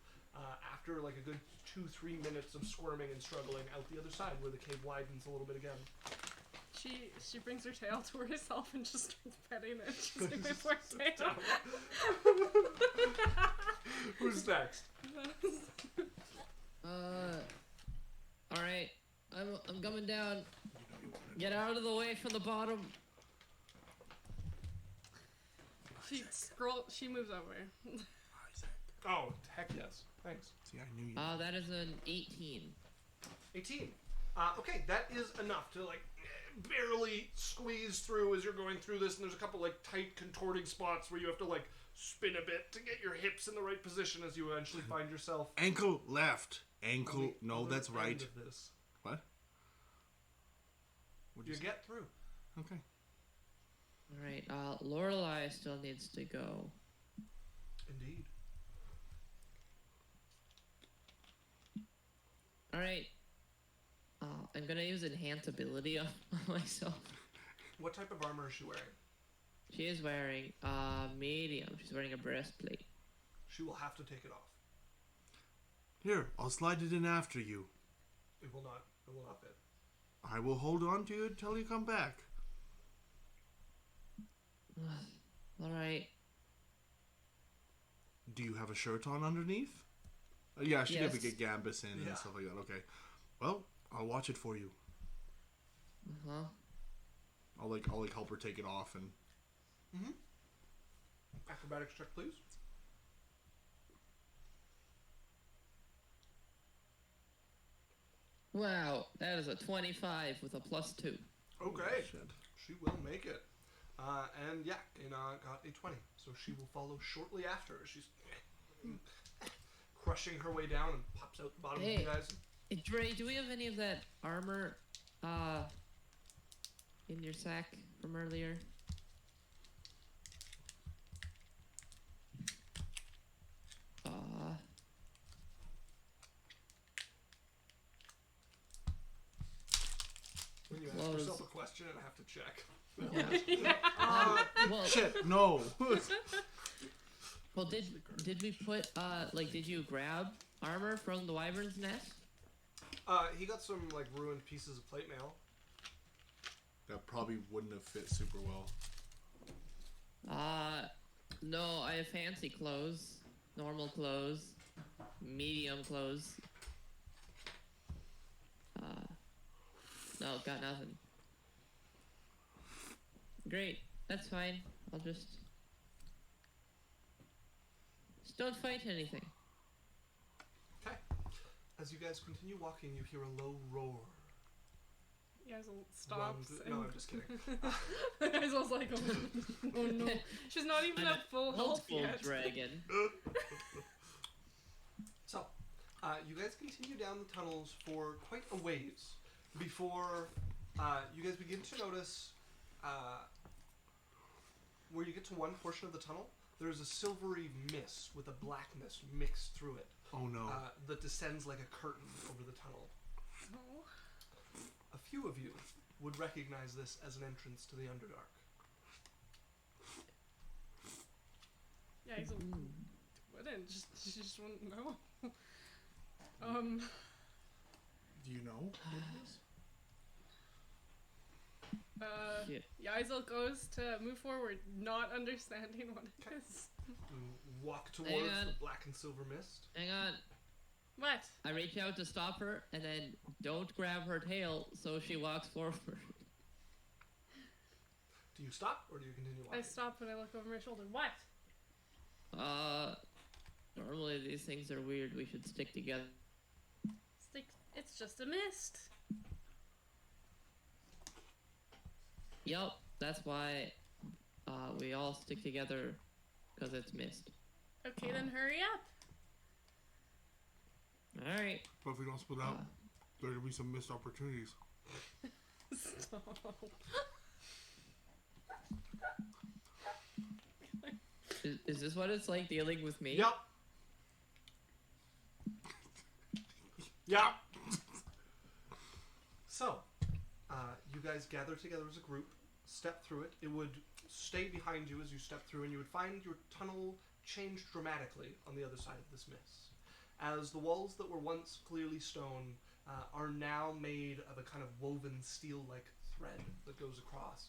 after like a good 2-3 minutes of squirming and struggling out the other side where the cave widens a little bit again. She brings her tail to herself and just starts petting it. She's like my poor tail. Who's next? Alright. I'm coming down. Get out of the way from the bottom. She moves over. Oh, heck yes. Thanks. See, I knew you. That is an 18. 18. Okay, that is enough to like barely squeeze through as you're going through this, and there's a couple like tight contorting spots where you have to like spin a bit to get your hips in the right position as you eventually find yourself. Ankle left. Ankle. on the No, other that's right. end of this. What? What'd You say? get through. Okay. Alright, Lorelei still needs to go. Indeed. Alright. I'm gonna use enhance ability on myself. What type of armor is she wearing? She is wearing medium. She's wearing a breastplate. She will have to take it off. Here, I'll slide it in after you. It will not. It will not fit. I will hold on to you until you come back. Alright. Do you have a shirt on underneath? Yeah, she Yes. did get Gambus in Yeah. and stuff like that. Okay. Well, I'll watch it for you. Uh-huh. I'll help her take it off and. Acrobatics check, please. Wow, that is a 25 with a +2. Okay. Shit. She will make it. And yeah, got a 20. So she will follow shortly after. She's crushing her way down and pops out the bottom of Hey. you guys. Hey, Dre, do we have any of that armor in your sack from earlier? When you ask Close. yourself a question and have to check. Well, Shit, no. well, did we put did you grab armor from the wyvern's nest? He got some like ruined pieces of plate mail. That probably wouldn't have fit super well. No, I have fancy clothes, normal clothes, medium clothes. No, got nothing. Great, that's fine. I'll just don't fight anything. Okay. As you guys continue walking, you hear a low roar. Yazel stops. No, I'm just kidding. Yazel's like, oh no. She's not even at full health Multiple yet. dragon. So, you guys continue down the tunnels for quite a ways before you guys begin to notice where you get to one portion of the tunnel, there's a silvery mist with a blackness mixed through it Oh no. that descends like a curtain over the tunnel. Oh. A few of you would recognize this as an entrance to the Underdark. Yeah, Yazel wouldn't. She just wouldn't know. Do you know what it is? Shit. Yazel goes to move forward, not understanding what it is. You walk towards Hang on. the black and silver mist. Hang on. What? I reach out to stop her, and then don't grab her tail so she walks forward. Do you stop or do you continue walking? I stop and I look over my shoulder. What? Normally these things are weird. We should stick together. It's just a mist. Yup, that's why we all stick together, because it's mist. Okay, then hurry up. Alright. But if we don't split out, there could be some missed opportunities. Stop. Is this what it's like dealing with me? Yep. Yep. So, you guys gather together as a group, step through it. It would stay behind you as you step through, and you would find your tunnel change dramatically on the other side of this mist. As the walls that were once clearly stone are now made of a kind of woven steel-like thread that goes across.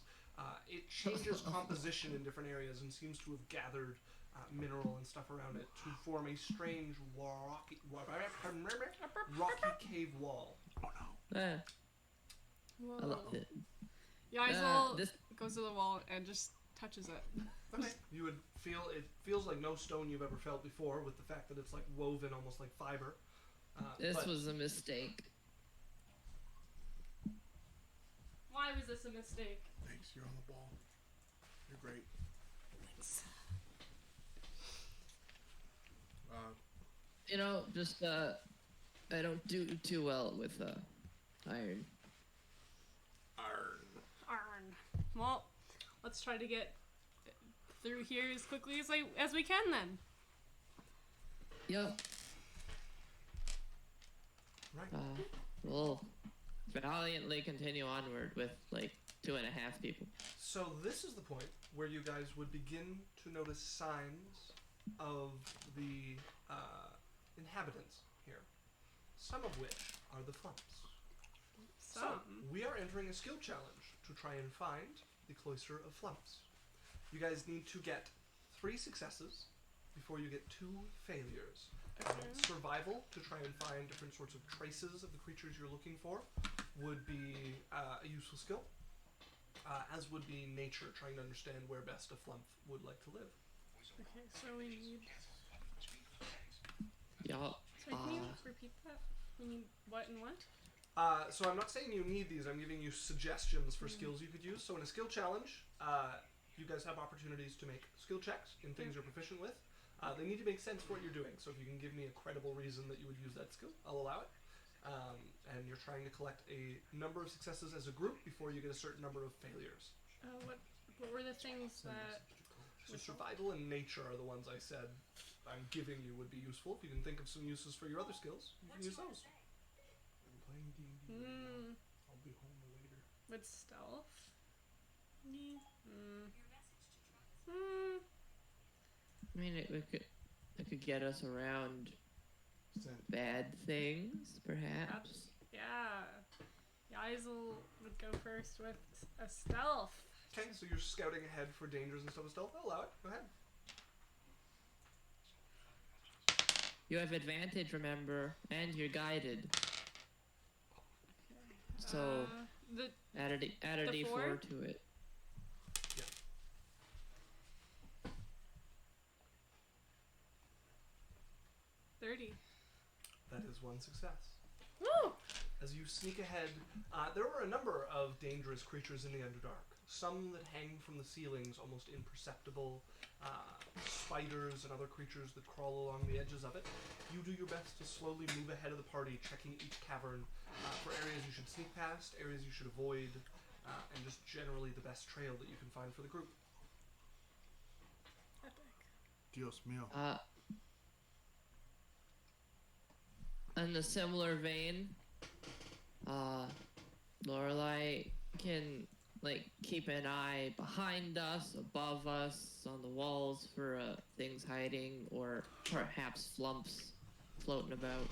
It changes composition in different areas and seems to have gathered mineral and stuff around it to form a strange rocky cave wall. Oh no. Whoa. I love it. Yaisel This goes to the wall and just touches it. Okay. You would feel it feels like no stone you've ever felt before, with the fact that it's like woven almost like fiber. this was a mistake. Why was this a mistake? Thanks, you're on the ball. You're great. Thanks. You know, just I don't do too well with iron. Arn. Well, let's try to get through here as quickly as we can then. Yep. Right. We'll valiantly continue onward with like 2.5 people. So this is the point where you guys would begin to notice signs of the inhabitants here, some of which are the flumps. So we are entering a skill challenge to try and find the Cloister of Flumps. You guys need to get 3 successes before you get 2 failures. Survival, to try and find different sorts of traces of the creatures you're looking for, would be a useful skill, as would be nature, trying to understand where best a flump would like to live. Okay, so we need... Yup. Sorry, can you repeat that? We need what and what? So I'm not saying you need these, I'm giving you suggestions for skills you could use. So in a skill challenge, you guys have opportunities to make skill checks in things you're proficient with. They need to make sense for what you're doing, so if you can give me a credible reason that you would use that skill, I'll allow it. And you're trying to collect a number of successes as a group before you get a certain number of failures. What were the things that... So survival and nature are the ones I said I'm giving you would be useful. If you can think of some uses for your other skills, you can use those. I'm playing D&D right now. I'll be home later. With stealth? I mean, it could get us around bad things, perhaps. Yeah. Yaisel would go first with a stealth. Okay, so you're scouting ahead for dangers and stuff with stealth. I'll allow it. Go ahead. You have advantage, remember, and you're guided. So add a the D4 4? to it. Yeah. 30. That is one success. Woo! As you sneak ahead, there were a number of dangerous creatures in the Underdark. Some that hang from the ceilings, almost imperceptible. Spiders and other creatures that crawl along the edges of it. You do your best to slowly move ahead of the party, checking each cavern for areas you should sneak past, areas you should avoid, and just generally the best trail that you can find for the group. Epic. Dios mío. In a similar vein, Lorelai can keep an eye behind us, above us, on the walls for things hiding, or perhaps flumps floating about,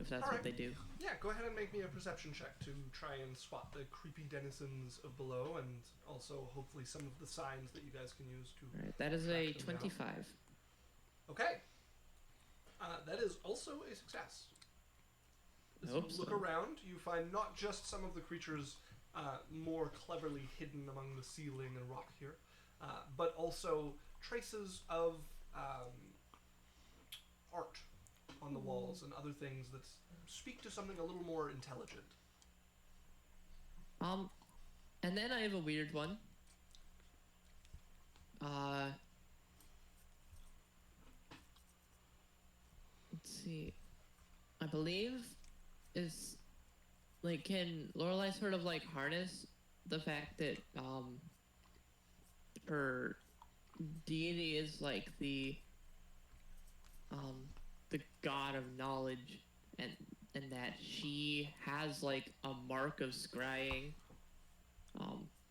if that's what they do. Yeah, go ahead and make me a perception check to try and spot the creepy denizens of below, and also hopefully some of the signs that you guys can use to... Alright, that is a track them 25. down. Okay. That is also a success. As you look around, you find not just some of the creatures more cleverly hidden among the ceiling and rock here, but also traces of art on the walls and other things that speak to something a little more intelligent. And then I have a weird one. Let's see. I believe is can Lorelai sort of harness the fact that her deity is the god of knowledge and and that she has like a mark of scrying,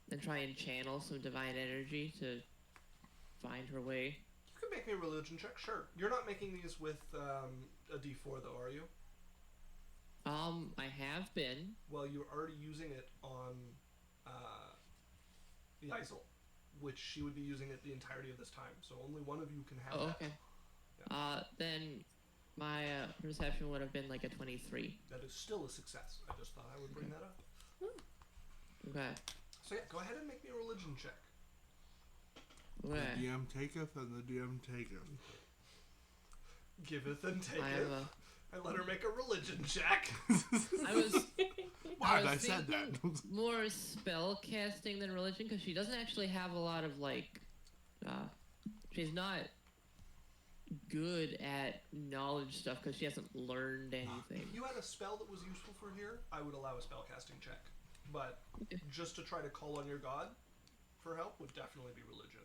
and try and channel some divine energy to find her way. You can make me a religion check, sure. You're not making these with a D4 though, are you? I have been. Well, you're already using it on the Isle, which she would be using it the entirety of this time. So only one of you can have that. Okay. Yeah. Then my perception would have been like a 23. That is still a success. I just thought I would bring that up. Okay. So yeah, go ahead and make me a religion check. Okay. The DM taketh and the DM taketh. Giveth and taketh. I I let her make a religion check. was Why was I said that? more spell casting than religion because she doesn't actually have a lot of like. She's not good at knowledge stuff because she hasn't learned anything. If you had a spell that was useful for here, I would allow a spell casting check. But just to try to call on your god for help would definitely be religion.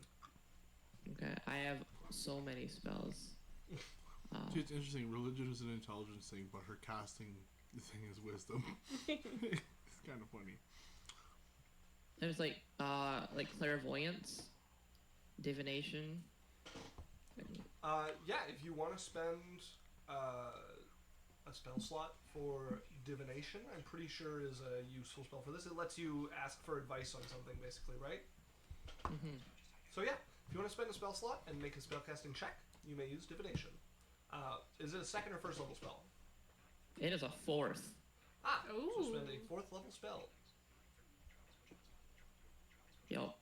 Okay, I have so many spells. See, it's interesting. Religion is an intelligence thing, but her casting thing is wisdom. It's kind of funny. There's like clairvoyance, divination. Yeah, if you want to spend a spell slot for divination, I'm pretty sure is a useful spell for this. It lets you ask for advice on something, basically, right? Mm-hmm. So yeah, if you want to spend a spell slot and make a spellcasting check, you may use divination. Is it a second or first level spell? It is a 4th. Ah, so Ooh. spend a 4th level spell. Yup.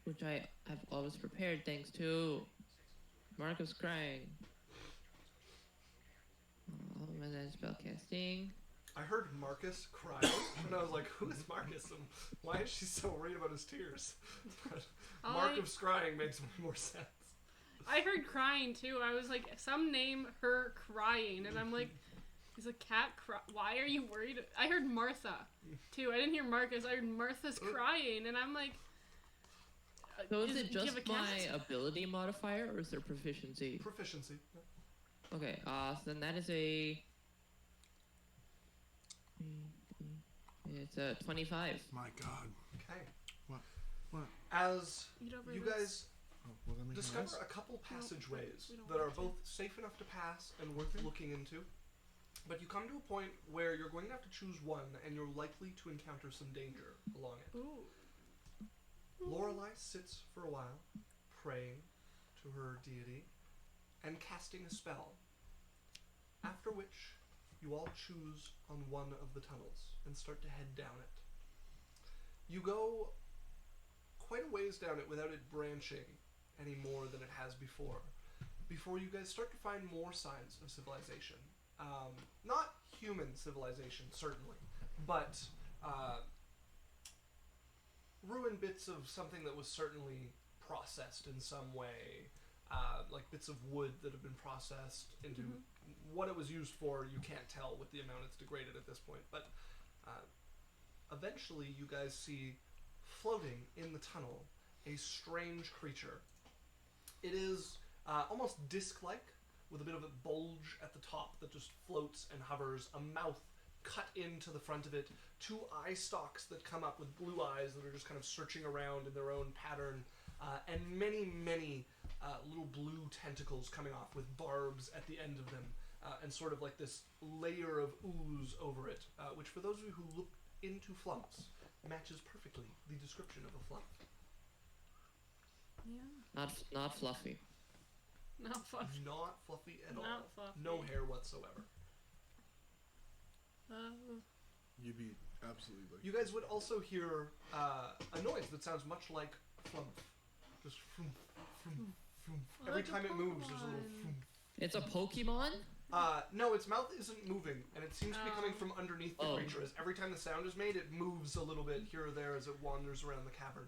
Which I have always prepared thanks to Marcus crying. And then spellcasting. I heard Marcus crying, and I was like, who is Marcus, and why is she so worried about his tears? But Marcus crying makes more sense. I heard crying too. I was like, some name her crying, and I'm like, is a cat cry? Why are you worried? I heard Martha too. I didn't hear Marcus. I heard Martha's crying, and I'm like, So is it do you just have a cat? my ability modifier or is there proficiency? Proficiency. Okay, so then that is a... It's a 25. My God. Okay. What? As Eat over you this. guys Oh, will that make a discover mess? a couple passageways we don't that are want to. both safe enough to pass and worth looking into, but you come to a point where you're going to have to choose one, and you're likely to encounter some danger along it. Ooh. Lorelei sits for a while, praying to her deity, and casting a spell. After which, you all choose on one of the tunnels and start to head down it. You go quite a ways down it without it branching any more than it has before you guys start to find more signs of civilization. Not human civilization, certainly, but ruined bits of something that was certainly processed in some way, like bits of wood that have been processed into what it was used for. You can't tell with the amount it's degraded at this point, but eventually you guys see floating in the tunnel a strange creature. It is almost disc-like, with a bit of a bulge at the top that just floats and hovers, a mouth cut into the front of it, 2 eye stalks that come up with blue eyes that are just kind of searching around in their own pattern, and many, many little blue tentacles coming off with barbs at the end of them, and sort of like this layer of ooze over it, which for those of you who look into flumps, matches perfectly the description of a flump. Yeah. Not fluffy. Not fluffy. Not fluffy at all. Not fluffy. No hair whatsoever. You'd be absolutely like... You guys would also hear a noise that sounds much like flump. Just flump, flump, flump. Every Like a time it moves, there's a little Pokemon. flump. It's a Pokemon? No, its mouth isn't moving, and it seems to be coming Oh. from underneath the Oh. creature. As every time the sound is made, it moves a little bit here or there as it wanders around the cavern.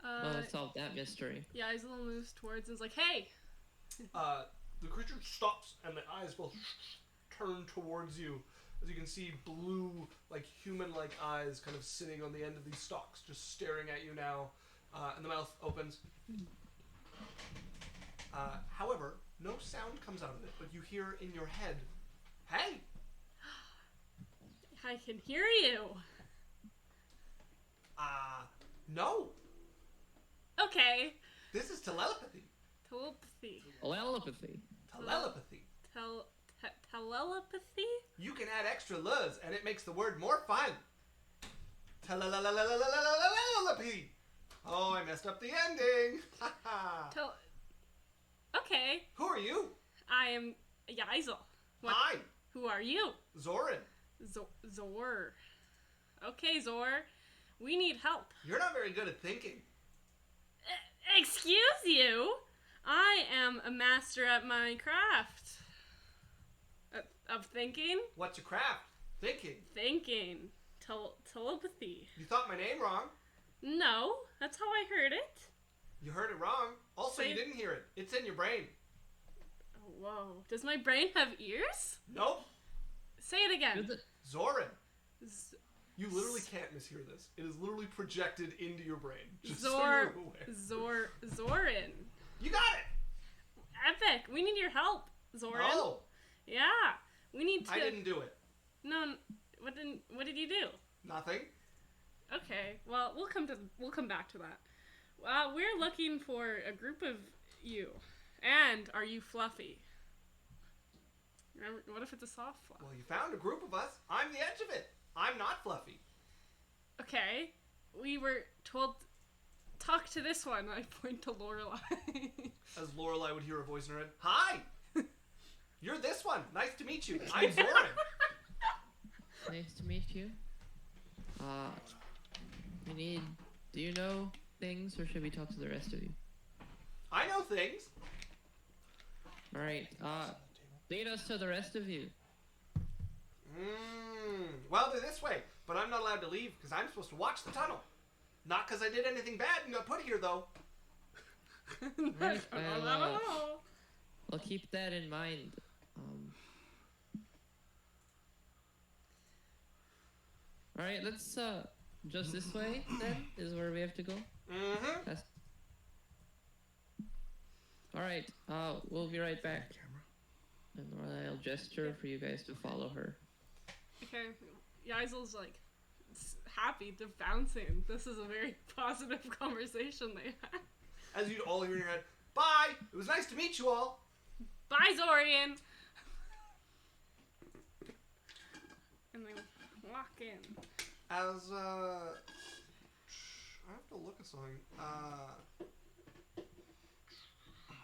Well, let's solve that mystery. Yeah, Isla moves towards and is like, hey! The creature stops, and the eyes both turn towards you. As you can see, blue, like human-like eyes kind of sitting on the end of these stalks, just staring at you now. And the mouth opens. However, no sound comes out of it, but you hear in your head, "Hey!" I can hear you. No. Okay. This is telepathy. Telepathy. Telepathy. Telepathy. Telepathy? You can add extra l's, and it makes the word more fun. Telepathy. Oh, I messed up the ending. Okay. Who are you? I am Yaisel. Hi. Who are you? Zoran. Zor. Okay, Zor. We need help. You're not very good at thinking. Excuse you? I am a master at my craft. Of thinking? What's your craft? Thinking. Thinking. Telepathy. You thought my name wrong. No, that's how I heard it. You heard it wrong. Also, Say you it- didn't hear it. It's in your brain. Oh, whoa. Does my brain have ears? Nope. Say it again. Zoran. Z- You literally can't mishear this. It is literally projected into your brain. Just so Zor. you're aware. Zorin. You got it. Epic. We need your help, Zorin. Oh, Yeah. We need to. I didn't do it. No. What did you do? Nothing. Okay. Well, we'll come back to that. We're looking for a group of you. And are you fluffy? What if it's a soft fluff? Well, you found a group of us. I'm the edge of it. I'm not fluffy. Okay. We were told talk to this one. I point to Lorelai. As Lorelai would hear a voice in her head. Hi. You're this one. Nice to meet you. I'm Zoran. Nice to meet you. Do you know things, or should we talk to the rest of you? I know things. Alright, lead us to the rest of you. Well, they're this way, but I'm not allowed to leave because I'm supposed to watch the tunnel. Not because I did anything bad and got put here, though. Right, I don't know. I'll keep that in mind. Alright, let's, just this way, then, is where we have to go? Mm-hmm. Alright, we'll be right back. Camera. And I'll gesture for you guys to follow her. Okay. Yaisel's like happy. They're bouncing. This is a very positive conversation they had. As you'd all hear in your head, bye! It was nice to meet you all. Bye, Zorian! And they walk in. As, I have to look at something.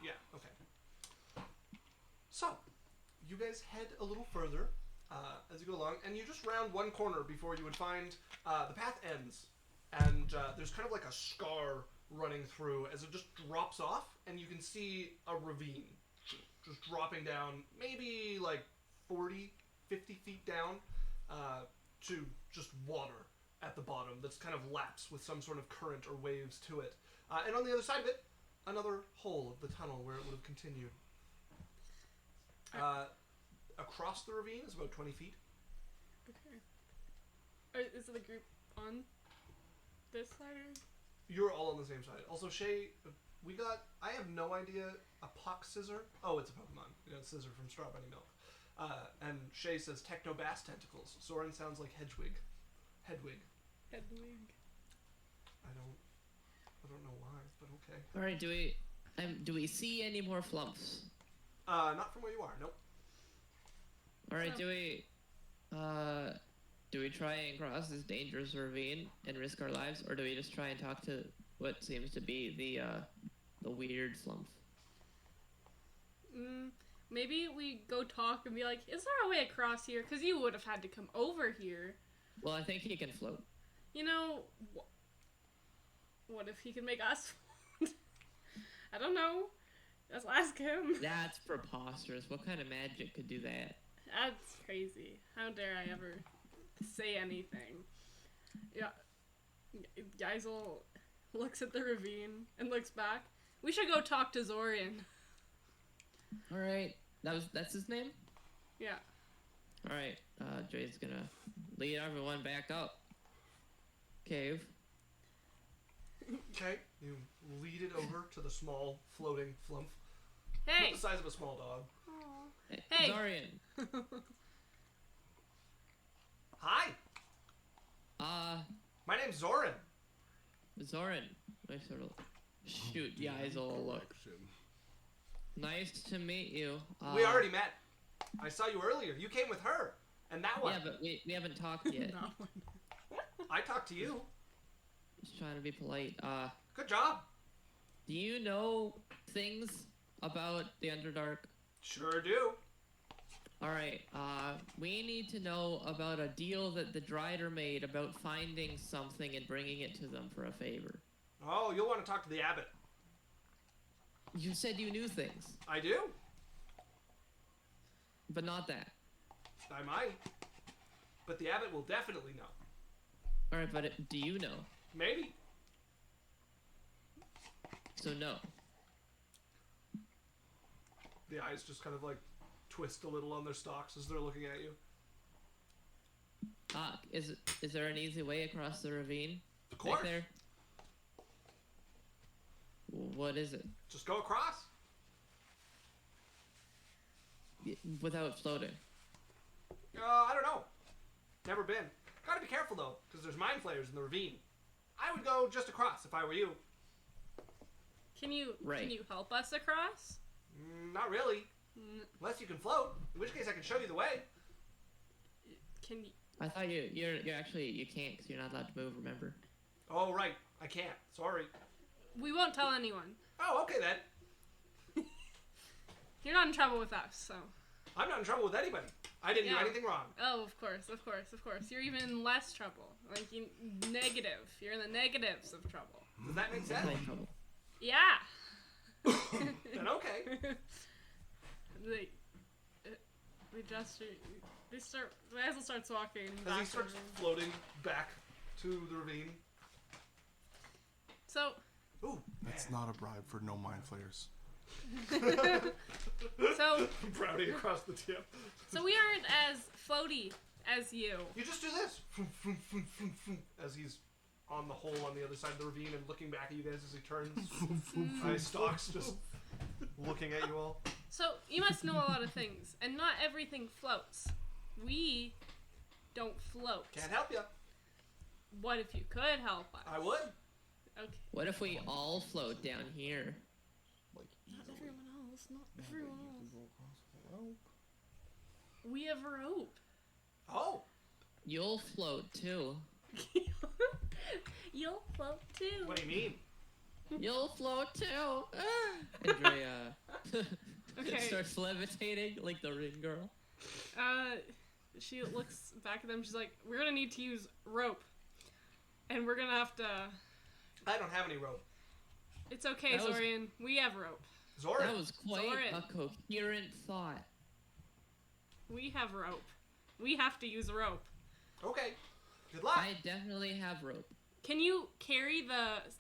Yeah, okay. So, you guys head a little further as you go along, and you just round one corner before you would find the path ends. And there's kind of like a scar running through as it just drops off, and you can see a ravine just dropping down, maybe like 40, 50 feet down to just water at the bottom that's kind of laps with some sort of current or waves to it. And on the other side of it, another hole of the tunnel where it would have continued. Across the ravine is about 20 feet. Okay. Is the group on this side or? You're all on the same side. Also, Shay, I have no idea, a pock scissor? Oh, it's a Pokemon. You know, scissor from Strawberry Milk. And Shay says techno bass tentacles. Soren sounds like Hedwig. Hedwig. I don't know why, but okay. Alright, do we see any more flumps? Not from where you are, nope. Alright, So- do we try and cross this dangerous ravine and risk our lives, or do we just try and talk to what seems to be the weird slump? Maybe we go talk and be like, is there a way across here? Because you would have had to come over here. Well, I think he can float. You know, what if he can make us float? I don't know. Let's ask him. That's preposterous. What kind of magic could do that? That's crazy. How dare I ever say anything? Yeah. Geisel looks at the ravine and looks back. We should go talk to Zorian. Alright, that's his name? Yeah. Alright, Jay's gonna lead everyone back up. Cave. Okay, you lead it over to the small floating flump. Hey. The size of a small dog. Hey. Zorian. Hi. My name's Zoran. Zoran. I sort of shoot the eyes all look. Nice to meet you. We already met. I saw you earlier. You came with her. And that one. Yeah, but we haven't talked yet. I talked to you. Just trying to be polite. Good job. Do you know things about the Underdark? Sure do. Alright, we need to know about a deal that the Drider made about finding something and bringing it to them for a favor. Oh, you'll want to talk to the abbot. You said you knew things, I do. but not that. I might. But the abbot will definitely know. Alright, but do you know? Maybe. So no. The eyes just kind of like twist a little on their stalks as they're looking at you. Is there an easy way across the ravine? Of course. Back there? What is it? Just go across. Without floating. I don't know. Never been. Gotta be careful though, because there's mind flayers in the ravine. I would go just across if I were you. Can you help us across? Not really. Unless you can float. In which case I can show you the way. Can you? I thought you're actually you can't because you're not allowed to move. Remember? Oh, right. I can't. Sorry. We won't tell anyone. Oh, okay then. You're not in trouble with us, so. I'm not in trouble with anybody. I didn't do Yeah. anything wrong. Oh, of course. You're even in less trouble. Like, negative. You're in the negatives of trouble. Does that make sense? No trouble. Yeah. Then okay. Basil starts walking As back he to starts the room. floating back to the ravine. So, Ooh, That's not a bribe for no mind flayers. so brownie across the tip. we aren't as floaty as you. You just do this. As he's on the hole on the other side of the ravine and looking back at you guys as he turns. Eye stalks just looking at you all. So, you must know a lot of things, and not everything floats. We don't float. Can't help you. What if you could help us? I would. Okay. What if we all float down here? Like Not everyone else. Not everyone else. We have rope. Oh. You'll float too. You'll float too. What do you mean? You'll float too. Andrea Okay. starts levitating like the ring girl. She looks back at them. She's like, "We're gonna need to use rope, and we're gonna have to." I don't have any rope. It's okay, That was- Zorian. We have rope. Zora. That was quite Zoran. a coherent thought. We have rope. We have to use rope. Okay. Good luck. I definitely have rope. Can you carry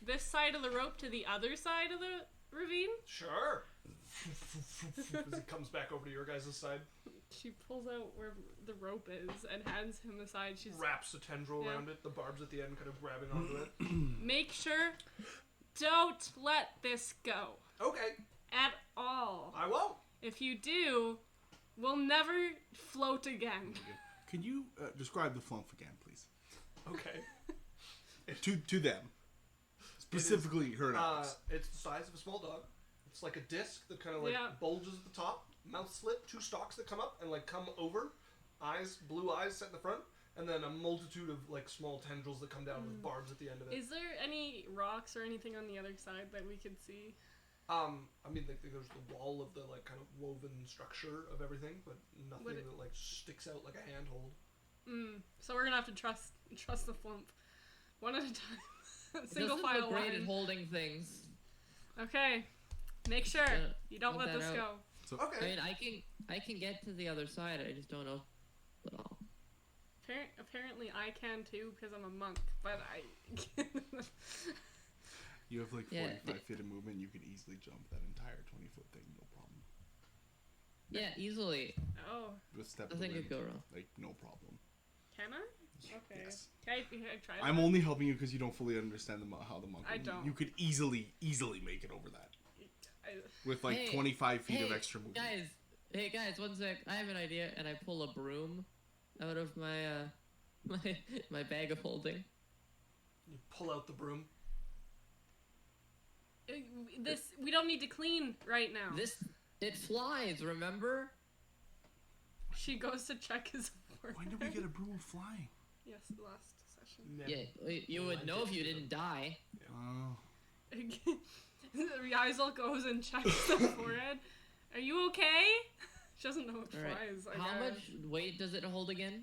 this side of the rope to the other side of the ravine? Sure. As he comes back over to your guys' side, She pulls out where the rope is and hands him the side. She's wraps a tendril Yeah. around it, the barbs at the end kind of grabbing onto it. make sure don't let this go Okay. at all. I won't. If you do, we'll never float again. Can you describe the flump again, please? Okay. To them. Specifically her eyes. It's the size of a small dog. It's like a disc that kind of like Yeah. bulges at the top, mouth slit, two stalks that come up and like come over, eyes, blue eyes set in the front, and then a multitude of like small tendrils that come down with barbs at the end of it. Is there any rocks or anything on the other side that we could see? I mean, like, there's the wall of the like kind of woven structure of everything, but nothing Would it- that like sticks out like a handhold. So we're gonna have to trust the flump, one at a time. Single Doesn't file look great at line. holding things. Okay, make sure Yeah, you don't want let that this out. go. So I Okay. mean, I can get to the other side. I just don't know at all. Apparently I can too because I'm a monk, but I. you have like Yeah, 45 feet of movement. You could easily jump that entire 20-foot thing, no problem. Yeah, easily. Oh, With step Nothing of the could go wind, wrong. Like no problem. can I? Okay. Yes. Can I try that? I'm only helping you because you don't fully understand how the monk. I don't. You could easily make it over that. with like Hey, 25 feet of hey, extra movement. Guys, one sec. I have an idea, and I pull a broom out of my my bag of holding. You pull out the broom. We don't need to clean right now. It flies. Remember? She goes to check his forehead. When did we get a broom flying? Yes, last session. Yeah, you would know if you didn't die. Oh. Rysel goes and checks the forehead. Are you okay? She doesn't know it All right. flies. I How guess. much weight does it hold again?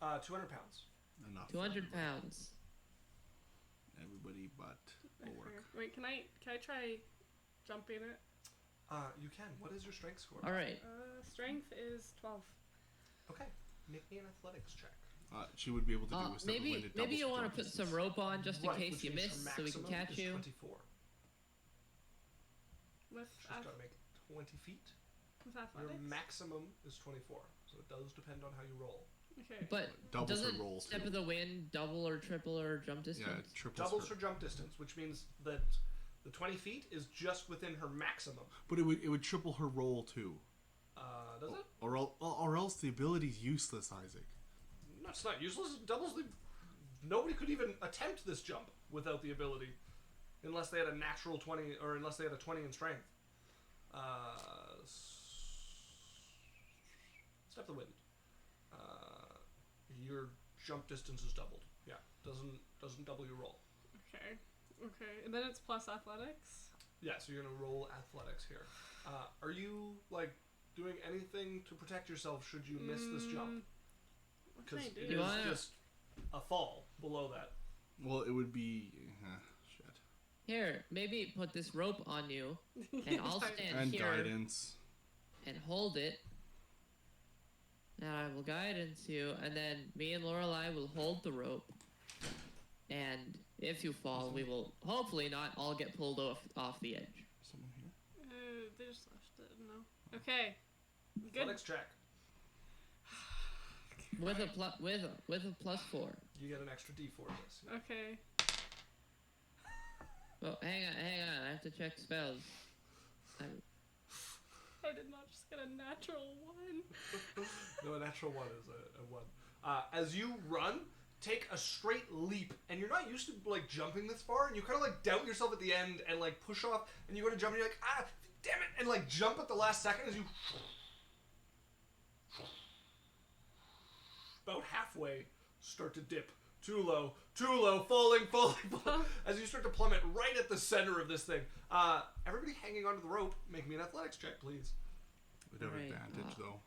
200 pounds. Enough. 200 pounds. Everybody but Bulwark. Wait, can I try jumping it? You can. What is your strength score? All right. Strength is 12. Okay. Make me an athletics check. She would be able to do a step of wind. Maybe you want to put some rope on just in Right, case which you means miss, her so we can maximum catch is you. 24. With She's got to make 20 feet. with Your athletics. maximum is 24, so it does depend on how you roll. Okay. But Doubles her doesn't rolls, step too. of the wind double or triple or jump Yeah, distance? triples Doubles her. her jump distance, which means that the 20 feet is just within her maximum. But it would triple her roll too. Does it? Or else the ability's useless, Isaac. No, it's not useless. It doubles the. Nobody could even attempt this jump without the ability, unless they had a natural 20, or unless they had a 20 in strength. Step the wind. Your jump distance is doubled. Yeah, doesn't double your roll. Okay. And then it's plus athletics. Yeah, so you're gonna roll athletics here. Are you like doing anything to protect yourself should you miss this jump? What can I Because do? it You is wanna- just a fall below that. Well, it would be shit. Here, maybe put this rope on you, and I'll stand And here guidance. and hold it. And I will guidance you, and then me and Lorelai will hold the rope. And if you fall, we will hopefully not all get pulled off the edge. Someone here? They just left it. No. Okay. Good. Athletics check. With a +4. You get an extra D for this. Yeah. Okay. Oh, hang on. I have to check spells. I did not just get a natural 1. No, a natural 1 is a 1. As you run, take a straight leap, and you're not used to like jumping this far, and you kind of like doubt yourself at the end and like push off, and you go to jump, and you're like, damn it, and like jump at the last second as you about halfway start to dip. Too low, falling. As you start to plummet right at the center of this thing. Everybody hanging onto the rope, make me an athletics check, please. We'd have Right, advantage though.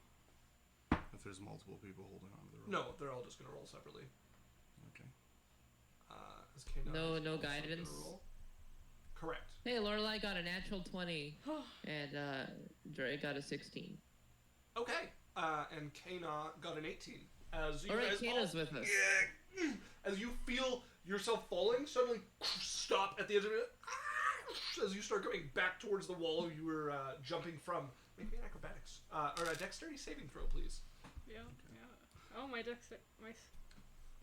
If there's multiple people holding onto the rope. No, they're all just going to roll separately. Okay. Is K9 No also gonna guidance? roll? Correct. Hey, Lorelai got a natural 20, and Dre got a 16. Okay. And Kana got an 18. As you All right, guys Kana's with us. As you feel yourself falling, suddenly stop at the edge of it. As you start going back towards the wall you were jumping from. Make me an acrobatics. Or a dexterity saving throw, please. Yeah. Oh, my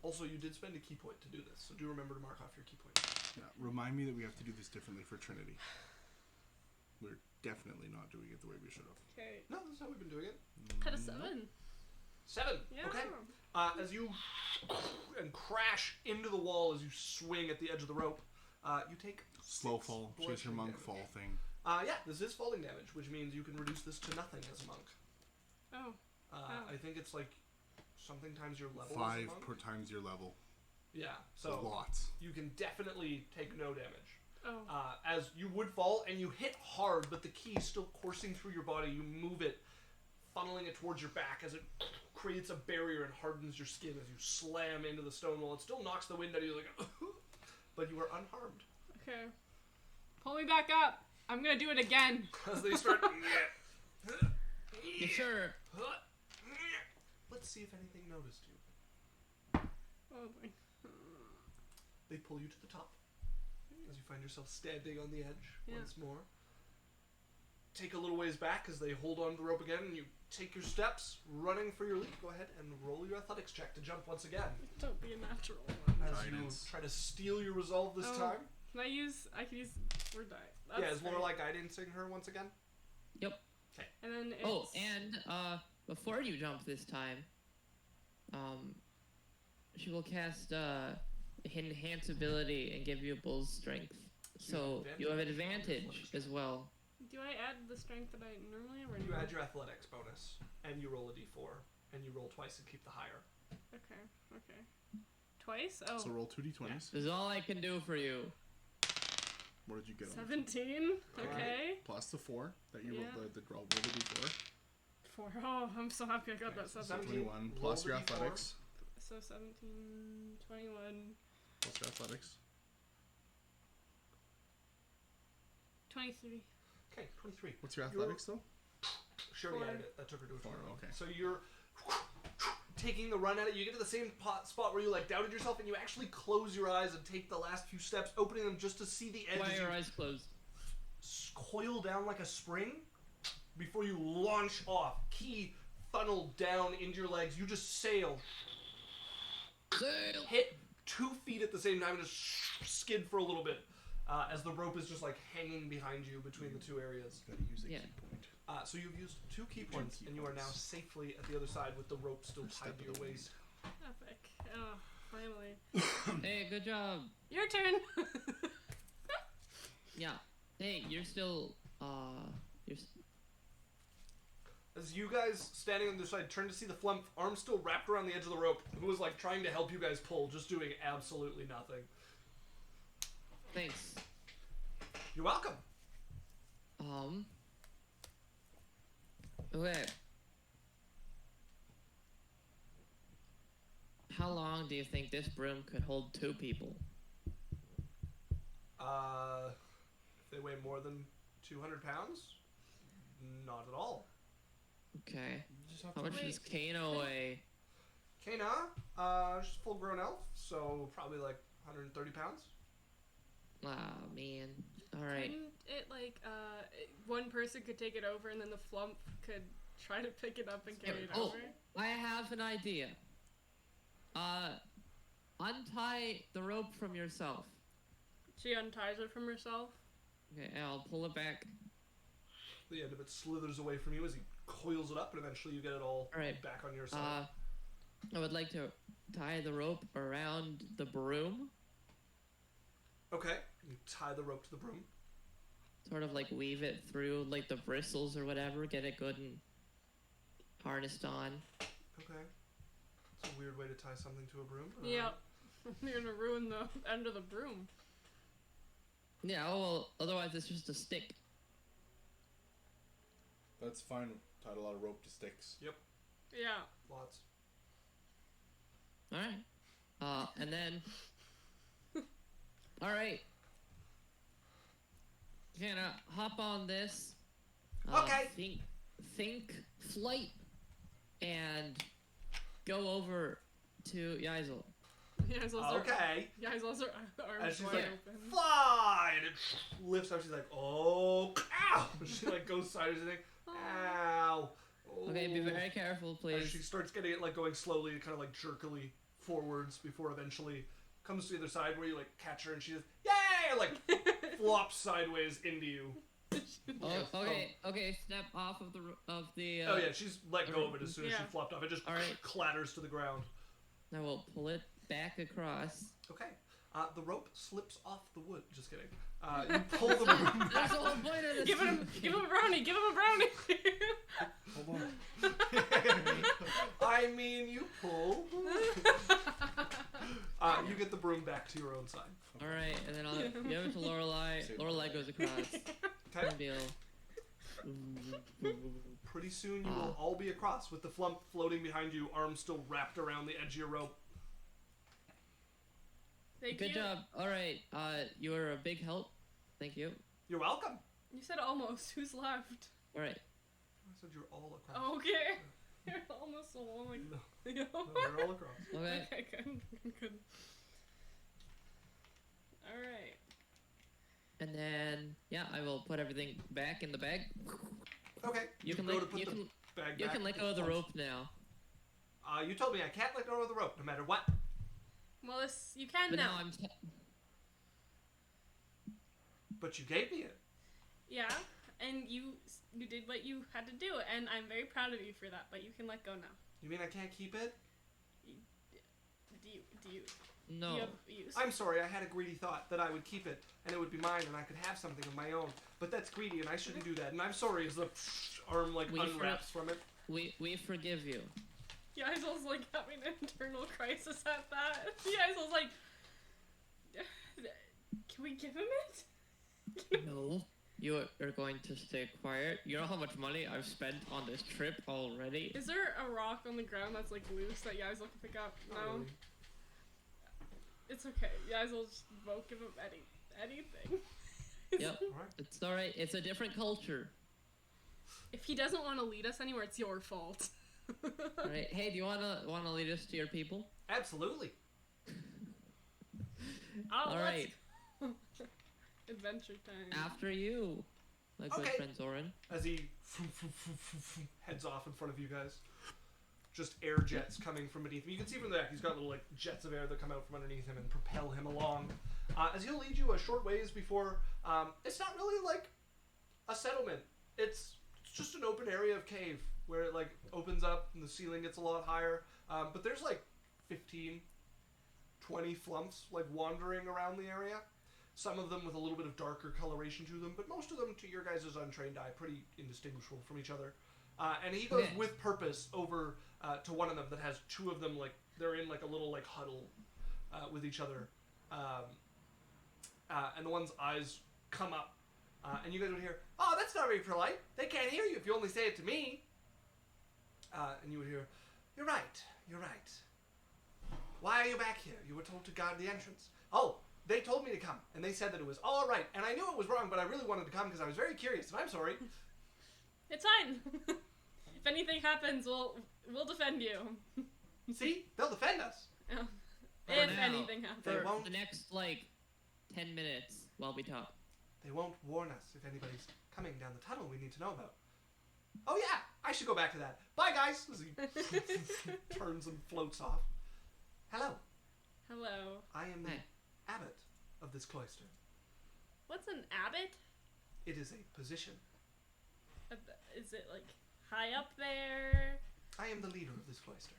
Also, you did spend a key point to do this, so do remember to mark off your key point. Yeah. Remind me that we have to do this differently for Trinity. We're definitely not doing it the way we should have. Okay. No, this is how we've been doing it. Had a 7. 7. Yeah. Okay. As you and crash into the wall as you swing at the edge of the rope, you take Slow 6 fall, chaser bludgeoning monk damage. fall thing. Yeah, this is falling damage, which means you can reduce this to nothing as a monk. Oh. I think it's like something times your level. as a 5 monk. per times your level. Yeah, So so lots. you can definitely take no damage. Oh. As you would fall, and you hit hard, but the key still coursing through your body. You move it, funneling it towards your back as it creates a barrier and hardens your skin as you slam into the stone wall. It still knocks the wind out of you, like, but you are unharmed. Okay. Pull me back up. I'm gonna do it again. As they start. You sure? Let's see if anything noticed you. Oh boy. They pull you to the top as you find yourself standing on the edge Yeah. once more. Take a little ways back as they hold on to the rope again, and you take your steps, running for your leap. Go ahead and roll your athletics check to jump once again. Don't be a natural. As Guidance. you try to steal your resolve this Oh. time. Can I use? I can use 4 die. Yeah, is great. Lorelai guiding her once again? Yep. Okay. And then it's... Oh, and before you jump this time, she will cast enhance ability and give you bull's strength. So you have advantage as well. Do I add the strength that I normally have? Or You no? add your athletics bonus, and you roll a d4, and you roll twice and keep the higher. Okay. Twice? Oh. So roll 2d20s. This is all I can do for you. What did you get? 17. Okay. Alright. Plus the 4 that you Yeah. rolled the roll the d4. 4. Oh, I'm so happy I got that 17. 21 plus roll your the d4. athletics. So 17, 21, Plus your athletics. 23. Okay, 23. What's your athletics though? Sure, Four. yeah, that took her to a 4. 20. Okay. So you're taking the run at it. You get to the same spot where you like doubted yourself, and you actually close your eyes and take the last few steps, opening them just to see the edge. Why as are your you eyes closed? coil down like a spring before you launch off. Key funneled down into your legs. You just sail, Sail! hit 2 feet at the same time, and just skid for a little bit as the rope is just like hanging behind you between the two areas. Gotta use a Yeah. key point. So you've used 2 key points, key and you are now points. safely at the other side with the rope still First tied step to of your the waist. Epic. Oh, finally. Hey, good job. Your turn. Yeah. Hey, you're still As you guys standing on the other side turn to see the flump, arm still wrapped around the edge of the rope, who was like trying to help you guys pull, just doing absolutely nothing. Thanks. You're welcome. Okay. How long do you think this broom could hold 2 people? If they weigh more than 200 pounds? Not at all. Okay. You just have How to much Wait. does Kano weigh? Kana, she's a full grown elf, so probably like 130 pounds. Ah, man. Alright. Couldn't it one person could take it over and then the flump could try to pick it up and carry it Oh, over? I have an idea. Untie the rope from yourself. She unties it from herself. Okay, and I'll pull it back. The end of it slithers away from you as he coils it up, and eventually you get it all Alright. back on your side. I would like to tie the rope around the broom. Okay, you tie the rope to the broom. Sort of like weave it through like the bristles or whatever, get it good and harnessed on. Okay. It's a weird way to tie something to a broom. Yeah. You're gonna ruin the end of the broom. Yeah, well, otherwise it's just a stick. That's fine. Tied a lot of rope to sticks. Yeah. Lots. Alright. And then... Alright. Gonna hop on this. Okay. Think flight. And go over to Yaisel. Yazel's Okay. Yazel's And arms she's wide like, open. fly! And it lifts up. She's like, oh, ow! She like goes sideways and like, ow. Okay, be Oh. very careful, As please. she starts getting it like going slowly, kind of like jerkily forwards before eventually comes to the other side where you like catch her and she just, yay! Like flops sideways into you. Oh, okay, step off of the. Oh yeah, she's let go of it as soon as she Yeah. flopped off. It just Alright. clatters to the ground. I will pull it back across. Okay. The rope slips off the wood. Just kidding. You pull the rope That's the whole point of this. Give him a brownie. Give him a brownie. Hold on. I mean, you pull. You get the broom back to your own side. All right, and then I'll give it to Lorelai. Save Lorelai goes across. Okay. And Bill. Pretty soon you will all be across with the flump floating behind you, arms still wrapped around the edge of your rope. Thank Good you. job. All right, you were a big help. Thank you. You're welcome. You said almost. Who's left? All right. I said you're all across. Okay. You're almost alone. Like, No, you know? you're all across. Okay. Okay, good. All right. And then I will put everything back in the bag. Okay. You can go let to put you the can bag you back. can let go of the rope now. You told me I can't let go of the rope no matter what. Well, you can But now. now I'm But you gave me it. did what you had to do, and I'm very proud of you for that. But you can let go now. You mean I can't keep it? Do you? No. Do you have use? I'm sorry, I had a greedy thought that I would keep it and it would be mine and I could have something of my own. But that's greedy and I shouldn't do that. And I'm sorry as the arm like unwraps from it. We forgive you. Yaizel's like having an internal crisis at that. Yaizel's like, can we give him it? No. You are going to stay quiet. You know how much money I've spent on this trip already? Is there a rock on the ground that's like loose that Yaizel can pick up? Not No. really. It's okay. Yaizel just won't give him anything. Yep. Alright. It's alright. It's a different culture. If he doesn't want to lead us anywhere, it's your fault. Right. Hey, do you wanna lead us to your people? Absolutely. Oh, Alright. Adventure time. After you. My good Okay. friend Zoran. As he heads off in front of you guys. Just air jets coming from beneath him. You can see from the back, he's got little like jets of air that come out from underneath him and propel him along. As he'll lead you a short ways before, it's not really like a settlement. It's just an open area of cave where it like opens up and the ceiling gets a lot higher. But there's like 15, 20 flumps like wandering around the area. Some of them with a little bit of darker coloration to them, but most of them, to your guys' untrained eye, pretty indistinguishable from each other. And he goes Okay. with purpose over to one of them that has two of them, like, they're in like a little like huddle with each other. And the one's eyes come up. And you guys would hear, "Oh, that's not very polite. They can't hear you if you only say it to me." And you would hear, you're right. Why are you back here? You were told to guard the entrance." "Oh, they told me to come, and they said that it was all right, and I knew it was wrong, but I really wanted to come because I was very curious, and I'm sorry." It's fine. If anything happens, we'll defend you. See? They'll defend us. If now. anything happens. They For won't. the next, 10 minutes while we talk. They won't warn us if anybody's coming down the tunnel we need to know about. Oh yeah, I should go back to that. Bye guys! As he turns and floats off. Hello, Hello. I am the Hi. abbot of this cloister. What's an abbot? It is a position. Is it like high up there? I am the leader of this cloister.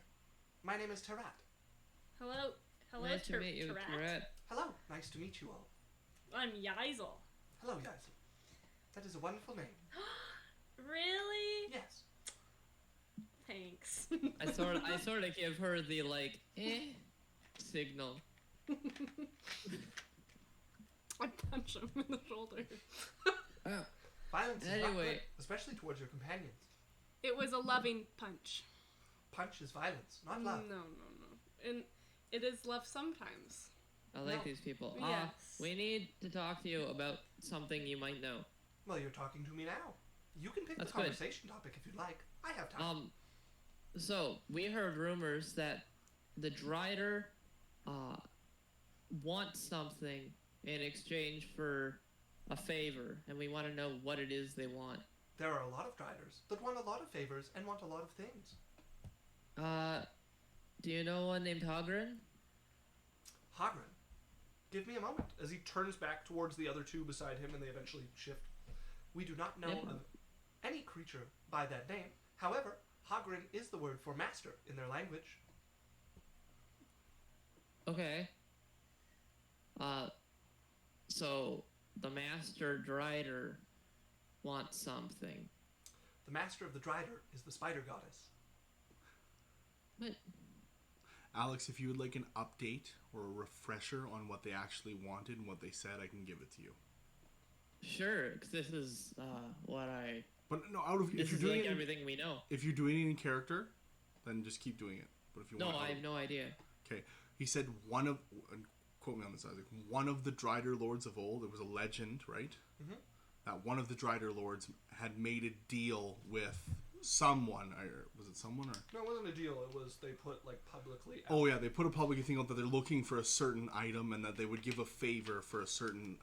My name is Tarat. Hello, Nice to meet you, Tarat. Tourette. Hello, nice to meet you all. I'm Yaizel. Hello, Yazel. That is a wonderful name. Really? Yes. Thanks. I sort of give her the signal. I punch him in the shoulder. Violence is not Anyway. good, especially towards your companions. It was a loving punch. Punch is violence, not love. No. And it is love sometimes. I like No. these people. Yes. We need to talk to you about something you might know. Well, you're talking to me now. You can pick That's the good. conversation topic if you'd like. I have time. So we heard rumors that the Drider wants something in exchange for a favor, and we want to know what it is they want. There are a lot of Driders that want a lot of favors and want a lot of things. Do you know one named Hogren? Hagrid, give me a moment. As he turns back towards the other two beside him and they eventually shift. We do not know Yep. of any creature by that name. However, Hagrid is the word for master in their language. Okay. So the Master Drider wants something. The master of the Drider is the spider goddess. But Alex, if you would like an update or a refresher on what they actually wanted and what they said, I can give it to you. sure, 'cause this is what I. But no, This if you're is doing like it, everything we know. if you're doing it in character, then just keep doing it. But if you No, want, I have no idea. Okay, he said one of, and quote me on this, Isaac. One of the Drider lords of old. It was a legend, right? Mhm. That one of the Drider lords had made a deal with someone. Or was it someone? Or No, it wasn't a deal. It was they put like publicly. oh yeah, they put a public thing out that they're looking for a certain item and that they would give a favor for a certain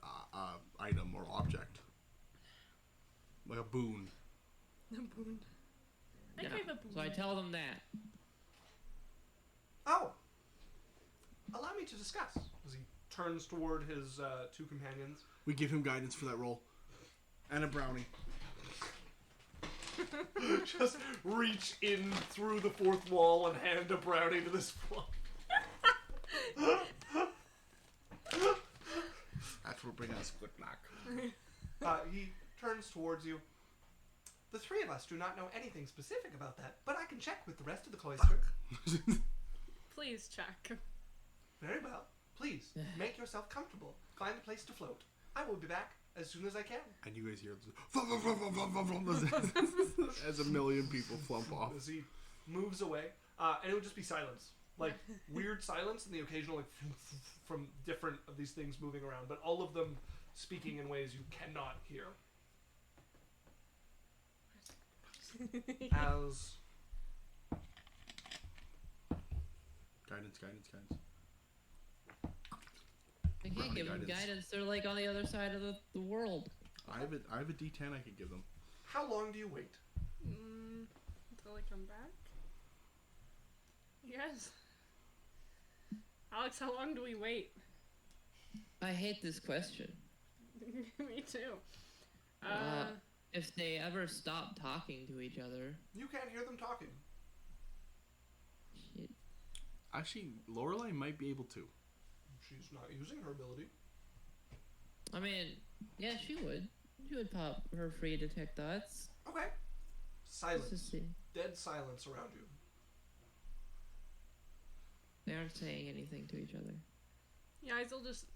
item or object, like a boon. A boon. I Yeah. crave a boon. So I tell them that. Oh! Allow me to discuss. As he turns toward his two companions. We give him guidance for that role, and a brownie. Just reach in through the fourth wall and hand a brownie to this flump. That will bring us good luck. He turns towards you. The three of us do not know anything specific about that, but I can check with the rest of the cloister. Please check. Very well. Please, make yourself comfortable. Find a place to float. I will be back as soon as I can. And you guys hear as a million people flump off. As he moves away, and it would just be silence. Like, weird silence and the occasional, like, from different of these things moving around, but all of them speaking in ways you cannot hear. As... Guidance. I can't give them guidance. They're like on the other side of the world. I have a D10 I could give them. How long do you wait? Until I come back? Yes. Alex, how long do we wait? I hate this question. Me too. If they ever stop talking to each other. You can't hear them talking. Shit. Actually, Lorelei might be able to. She's not using her ability. I mean, yeah, she would. She would pop her free detect thoughts. Okay. Silence. Let's just see. Dead silence around you. They aren't saying anything to each other. Yaisel just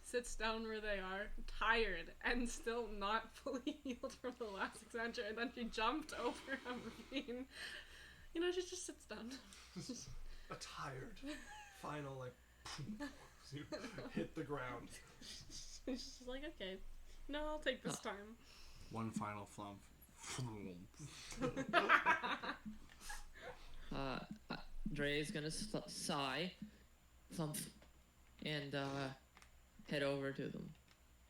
sits down where they are, tired, and still not fully healed from the last adventure, and then she jumped over a ravine. You know, she just sits down. A tired, final, like, you hit the ground. She's just like, okay, no, I'll take this time. One final flump. Dre's gonna sigh, thump, and head over to them.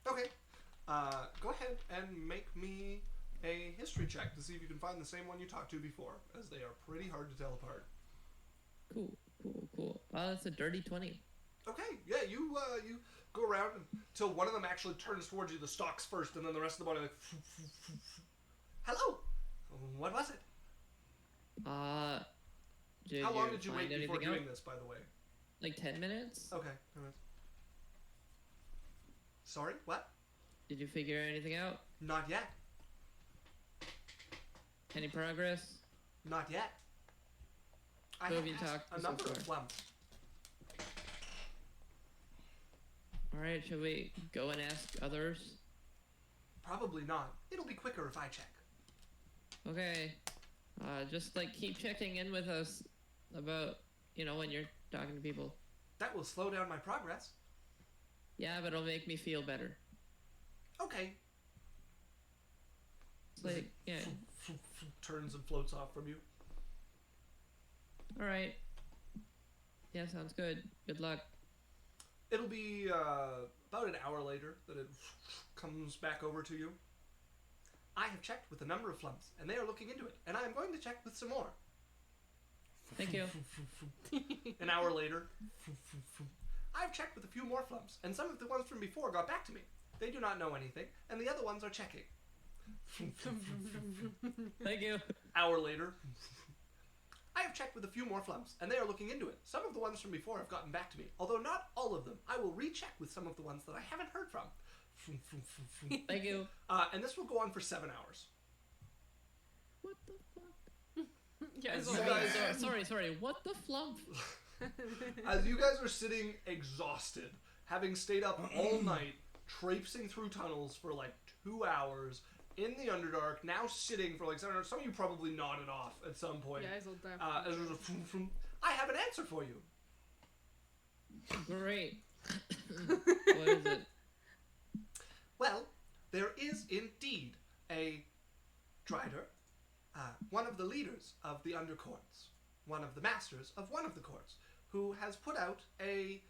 Okay. Go ahead and make me a history check to see if you can find the same one you talked to before, as they are pretty hard to tell apart. Cool. That's a dirty 20. Okay, yeah, you go around until one of them actually turns towards you, the stalks first, and then the rest of the body like... Hello! What was it? How How long did you wait before doing this, by the way? Like 10 minutes? Okay. Sorry, what? Did you figure anything out? Not yet. Any progress? Not yet. I Who have have you asked talked to a so number of far? flumps. Alright, shall we go and ask others? Probably not. It'll be quicker if I check. Okay. Just like keep checking in with us about, when you're talking to people. That will slow down my progress. Yeah, but it'll make me feel better. Okay. It's like, yeah. Turns and floats off from you. Alright. Yeah, sounds good. Good luck. It'll be about an hour later that it comes back over to you. I have checked with a number of flumps, and they are looking into it, and I am going to check with some more. Thank you. An hour later, I've checked with a few more flumps, and some of the ones from before got back to me. They do not know anything, and the other ones are checking. Thank you. Hour later, I have checked with a few more flumps, and they are looking into it. Some of the ones from before have gotten back to me, although not all of them. I will recheck with some of the ones that I haven't heard from. Thank you. And this will go on for 7 hours. What the fuck? Yes. You guys- Sorry. What the flump? As you guys are sitting exhausted, having stayed up all night, traipsing through tunnels for like 2 hours, in the Underdark, now sitting for like 7 hours. Some of you probably nodded off at some point. Yaisel definitely. As there's a I have an answer for you. Great. What is it? Well, there is indeed a Drider, one of the leaders of the Undercourts, one of the masters of one of the courts, who has put out a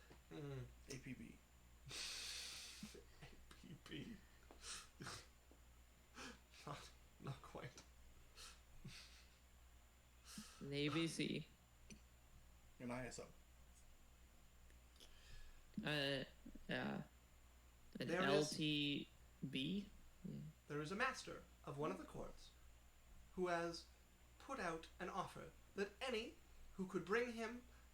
APB. APB. Not quite. An ABC. An ISO. Yeah. An There is- LTB? There is a master of one of the courts who has put out an offer that any who could bring him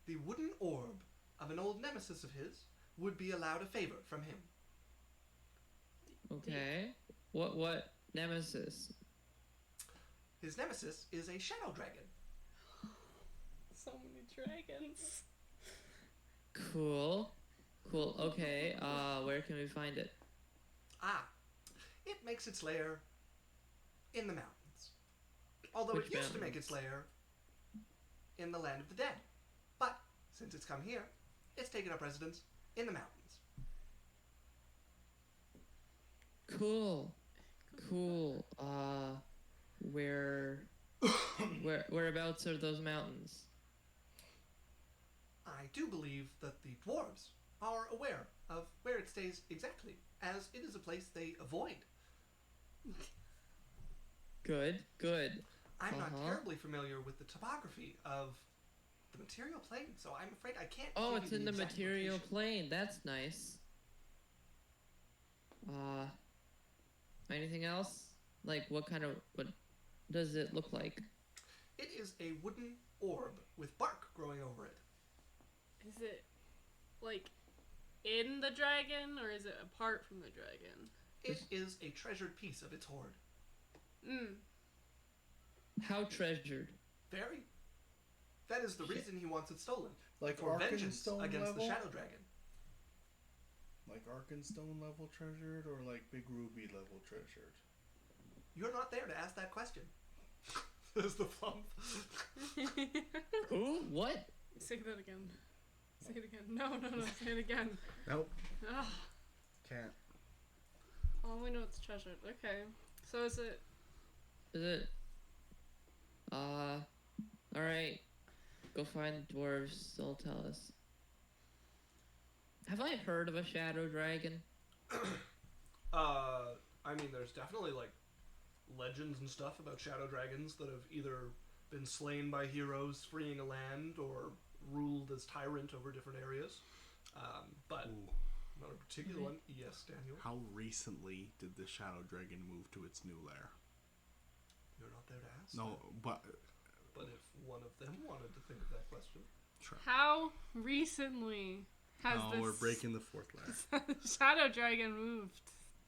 the wooden orb of an old nemesis of his would be allowed a favor from him. Okay. What nemesis? His nemesis is a shadow dragon. So many dragons. Cool. Okay. Where can we find it? It makes its lair in the mountains. Although Which it used to make mountains? its lair in the land of the dead. But since it's come here, it's taken up residence in the mountains. Cool. Whereabouts are those mountains? I do believe that the dwarves are aware of where it stays exactly, as it is a place they avoid. Good. I'm not Uh-huh. terribly familiar with the topography of the material plane, so I'm afraid I can't. Oh, give it's you in the exact material location. plane. That's nice. Anything else? Like, what does it look like? It is a wooden orb with bark growing over it. Is it like in the dragon or is it apart from the dragon? It is a treasured piece of its hoard. How treasured? Very. That is the reason he wants it stolen. Like For vengeance Arkenstone against the level? Shadow Dragon. Like Arkenstone level treasured, or like Big Ruby level treasured? You're not there to ask that question. There's the flump. Who? What? Say that again. Say it again. No. Say it again. Nope. Ugh. Can't. Oh, we know it's treasured. Okay. So is it? Is it? Alright. Go find the dwarves. They'll tell us. Have I heard of a shadow dragon? I mean, there's definitely like legends and stuff about shadow dragons that have either been slain by heroes freeing a land or ruled as tyrant over different areas. But Ooh. not a particular one. Yes, Daniel. How recently did the Shadow Dragon move to its new lair? You're not there to ask. No, but But if one of them wanted to think of that question. try. How recently has No, this we're breaking the fourth lair. shadow dragon moved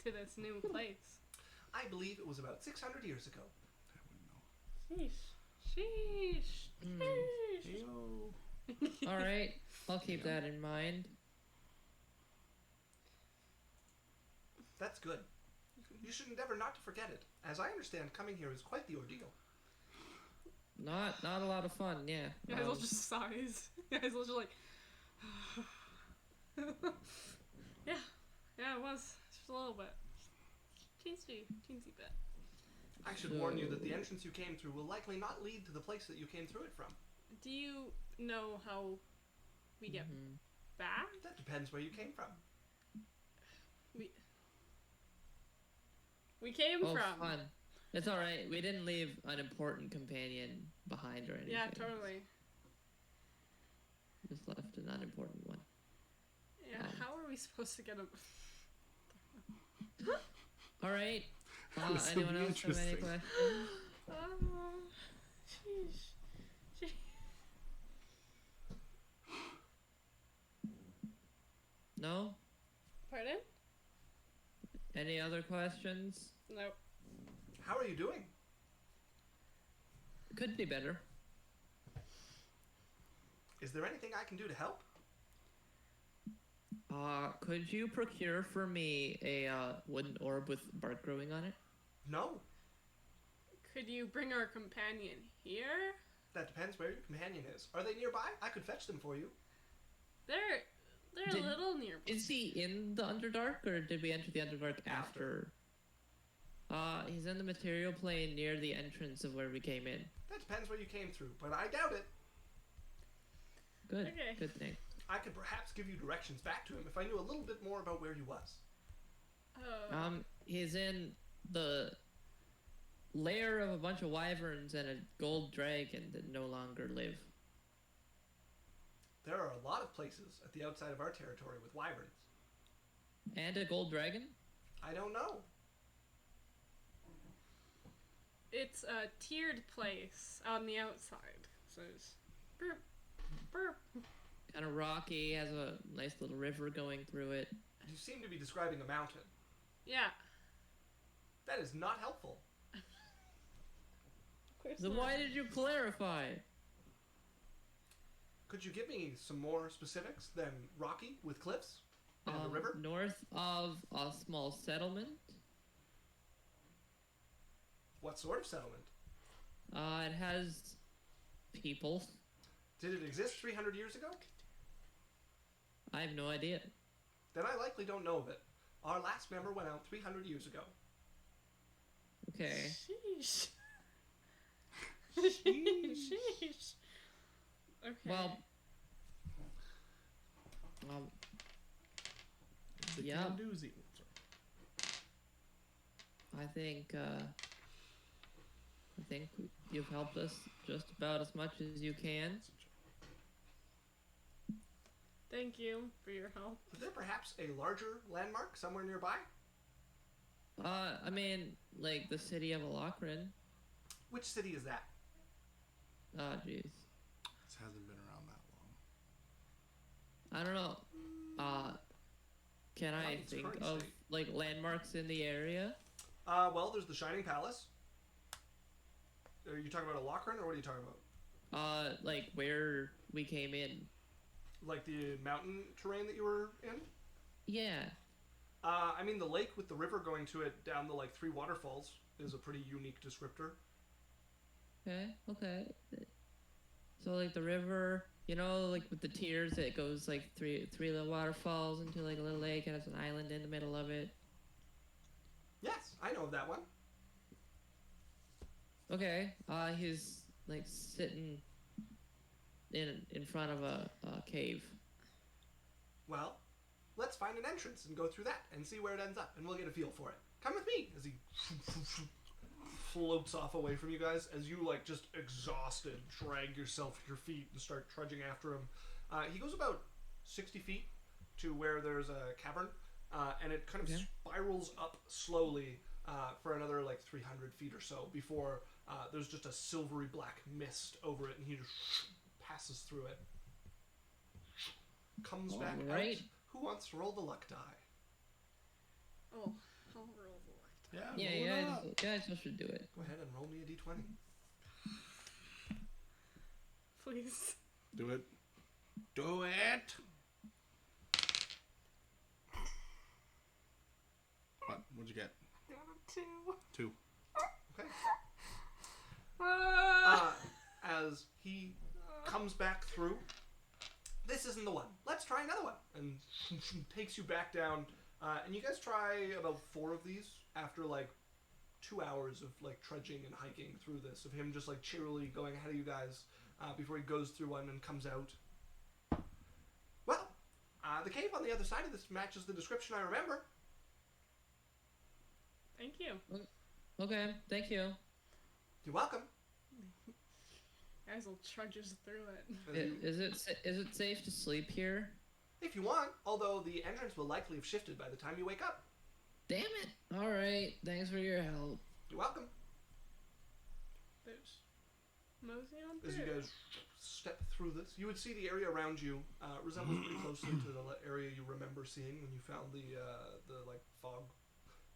to this new place? I believe it was about 600 years ago. I wouldn't know. Sheesh. Sheesh. Alright. I'll keep that in mind. That's good. You should endeavor not to forget it. As I understand, coming here is quite the ordeal. Not a lot of fun, yeah. You guys will just sighs. You guys will just like. yeah, it was just a little bit, teensy bit. I should warn you that the entrance you came through will likely not lead to the place that you came through it from. Do you know how we get Mhm. back? That depends where you came from. We came Oh, from. fun. It's alright. We didn't leave an important companion behind or anything. Yeah, totally. Just left an unimportant one. Yeah, how are we supposed to get him? Alright. This would Anyone be else have any interesting. questions? Sheesh. No? Pardon? Any other questions? Nope. How are you doing? Could be better. Is there anything I can do to help? Could you procure for me a wooden orb with bark growing on it? No. Could you bring our companion here? That depends where your companion is. Are they nearby? I could fetch them for you. They're a Did- little nearby. Is he in the Underdark, or did we enter the Underdark after? He's in the material plane near the entrance of where we came in. That depends where you came through, but I doubt it. Good. Okay. Good thing. I could perhaps give you directions back to him if I knew a little bit more about where he was. He's in the lair of a bunch of wyverns and a gold dragon that no longer live. There are a lot of places at the outside of our territory with wyverns. And a gold dragon? I don't know. it's a tiered place on the outside. So it's burp, burp. Kind of rocky, has a nice little river going through it. You seem to be describing a mountain. Yeah. That is not helpful. Of course Then not. why did you clarify? Could you give me some more specifics than rocky with cliffs and the river? North of a small settlement. What sort of settlement? It has people. Did it exist 300 years ago? I have no idea. Then I likely don't know of it. Our last member went out 300 years ago. Okay. Sheesh. Sheesh. Okay. Well, It's a Yeah. doozy. I think you've helped us just about as much as you can. Thank you for your help. Is there perhaps a larger landmark somewhere nearby? I mean, like the city of Alakran. Which city is that? Oh, jeez. This hasn't been around that long. I don't know. Can I It's think current of state. like landmarks in the area? Well, there's the Shining Palace. Are you talking about a Lochran, or what are you talking about? Like where we came in. Like the mountain terrain that you were in? Yeah. I mean, the lake with the river going to it down the, 3 waterfalls is a pretty unique descriptor. Okay. So like the river, like with the tiers, it goes like three little waterfalls into like a little lake, and has an island in the middle of it. Yes, I know of that one. Okay. He's like sitting in front of a cave. Well, let's find an entrance and go through that and see where it ends up, and we'll get a feel for it. Come with me, as he floats off away from you guys, as you, just exhausted, drag yourself to your feet and start trudging after him. He goes about 60 feet to where there's a cavern, and it kind of spirals up slowly for another, 300 feet or so before there's just a silvery black mist over it, and he just passes through it. Comes back Alright. out. Who wants to roll the luck die? Oh, I'll roll the luck. Yeah, Yeah, roll it you up. guys should do it. Go ahead and roll me a d20. Please. Do it. Do it. What'd you get? Down to 2. 2. Okay. Ah! As he comes back through, this isn't the one. Let's try another one. And takes you back down. And you guys try about 4 of these after 2 hours of trudging and hiking through this, of him just cheerily going ahead of you guys before he goes through one and comes out. Well, the cave on the other side of this matches the description I remember. Thank you. Okay, thank you. You're welcome. Basil trudges through it. As you- Is it safe to sleep here? if you want, although the entrance will likely have shifted by the time you wake up. Damn it! All right, thanks for your help. You're welcome. There's mosey on As you through. guys step through this, you would see the area around you resembles pretty closely to the area you remember seeing when you found the fog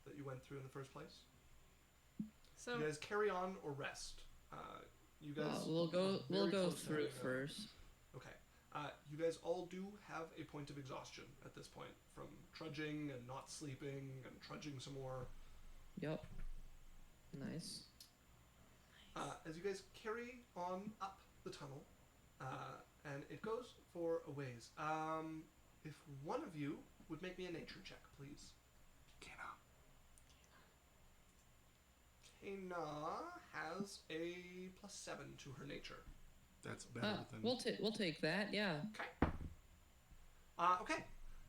that you went through in the first place. So You guys carry on or rest. You guys. We'll go very close to through having it a- first. Okay. You guys all do have a point of exhaustion at this point from trudging and not sleeping and trudging some more. Yep. Nice. As you guys carry on up the tunnel, and it goes for a ways. If one of you would make me a nature check, please. Kena has a +7 to her nature. That's better than. We'll take that. Yeah. Okay. Okay.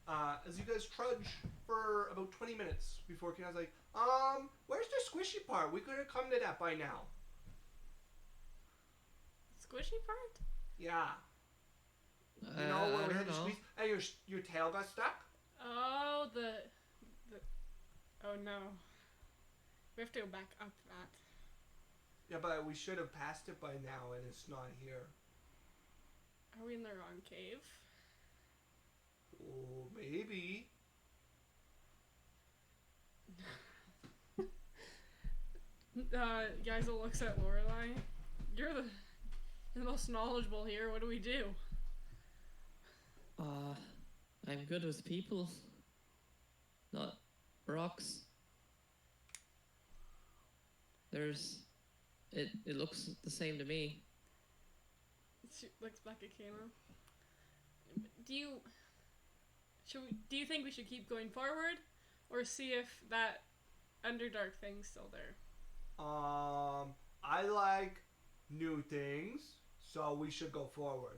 As you guys trudge for about 20 minutes before Kena's like, where's the squishy part? We could have come to that by now. squishy part? Yeah. You know where I we don't had to know. squeeze and your tail got stuck? Oh, the. Oh no. We have to go back up that. Yeah, but we should have passed it by now, and it's not here. Are we in the wrong cave? Oh, maybe. Geisel looks at Lorelai. You're the most knowledgeable here. What do we do? I'm good with people, not rocks. It looks the same to me. She looks back at Kana. Do you think we should keep going forward, or see if that underdark thing's still there? I like new things, so we should go forward.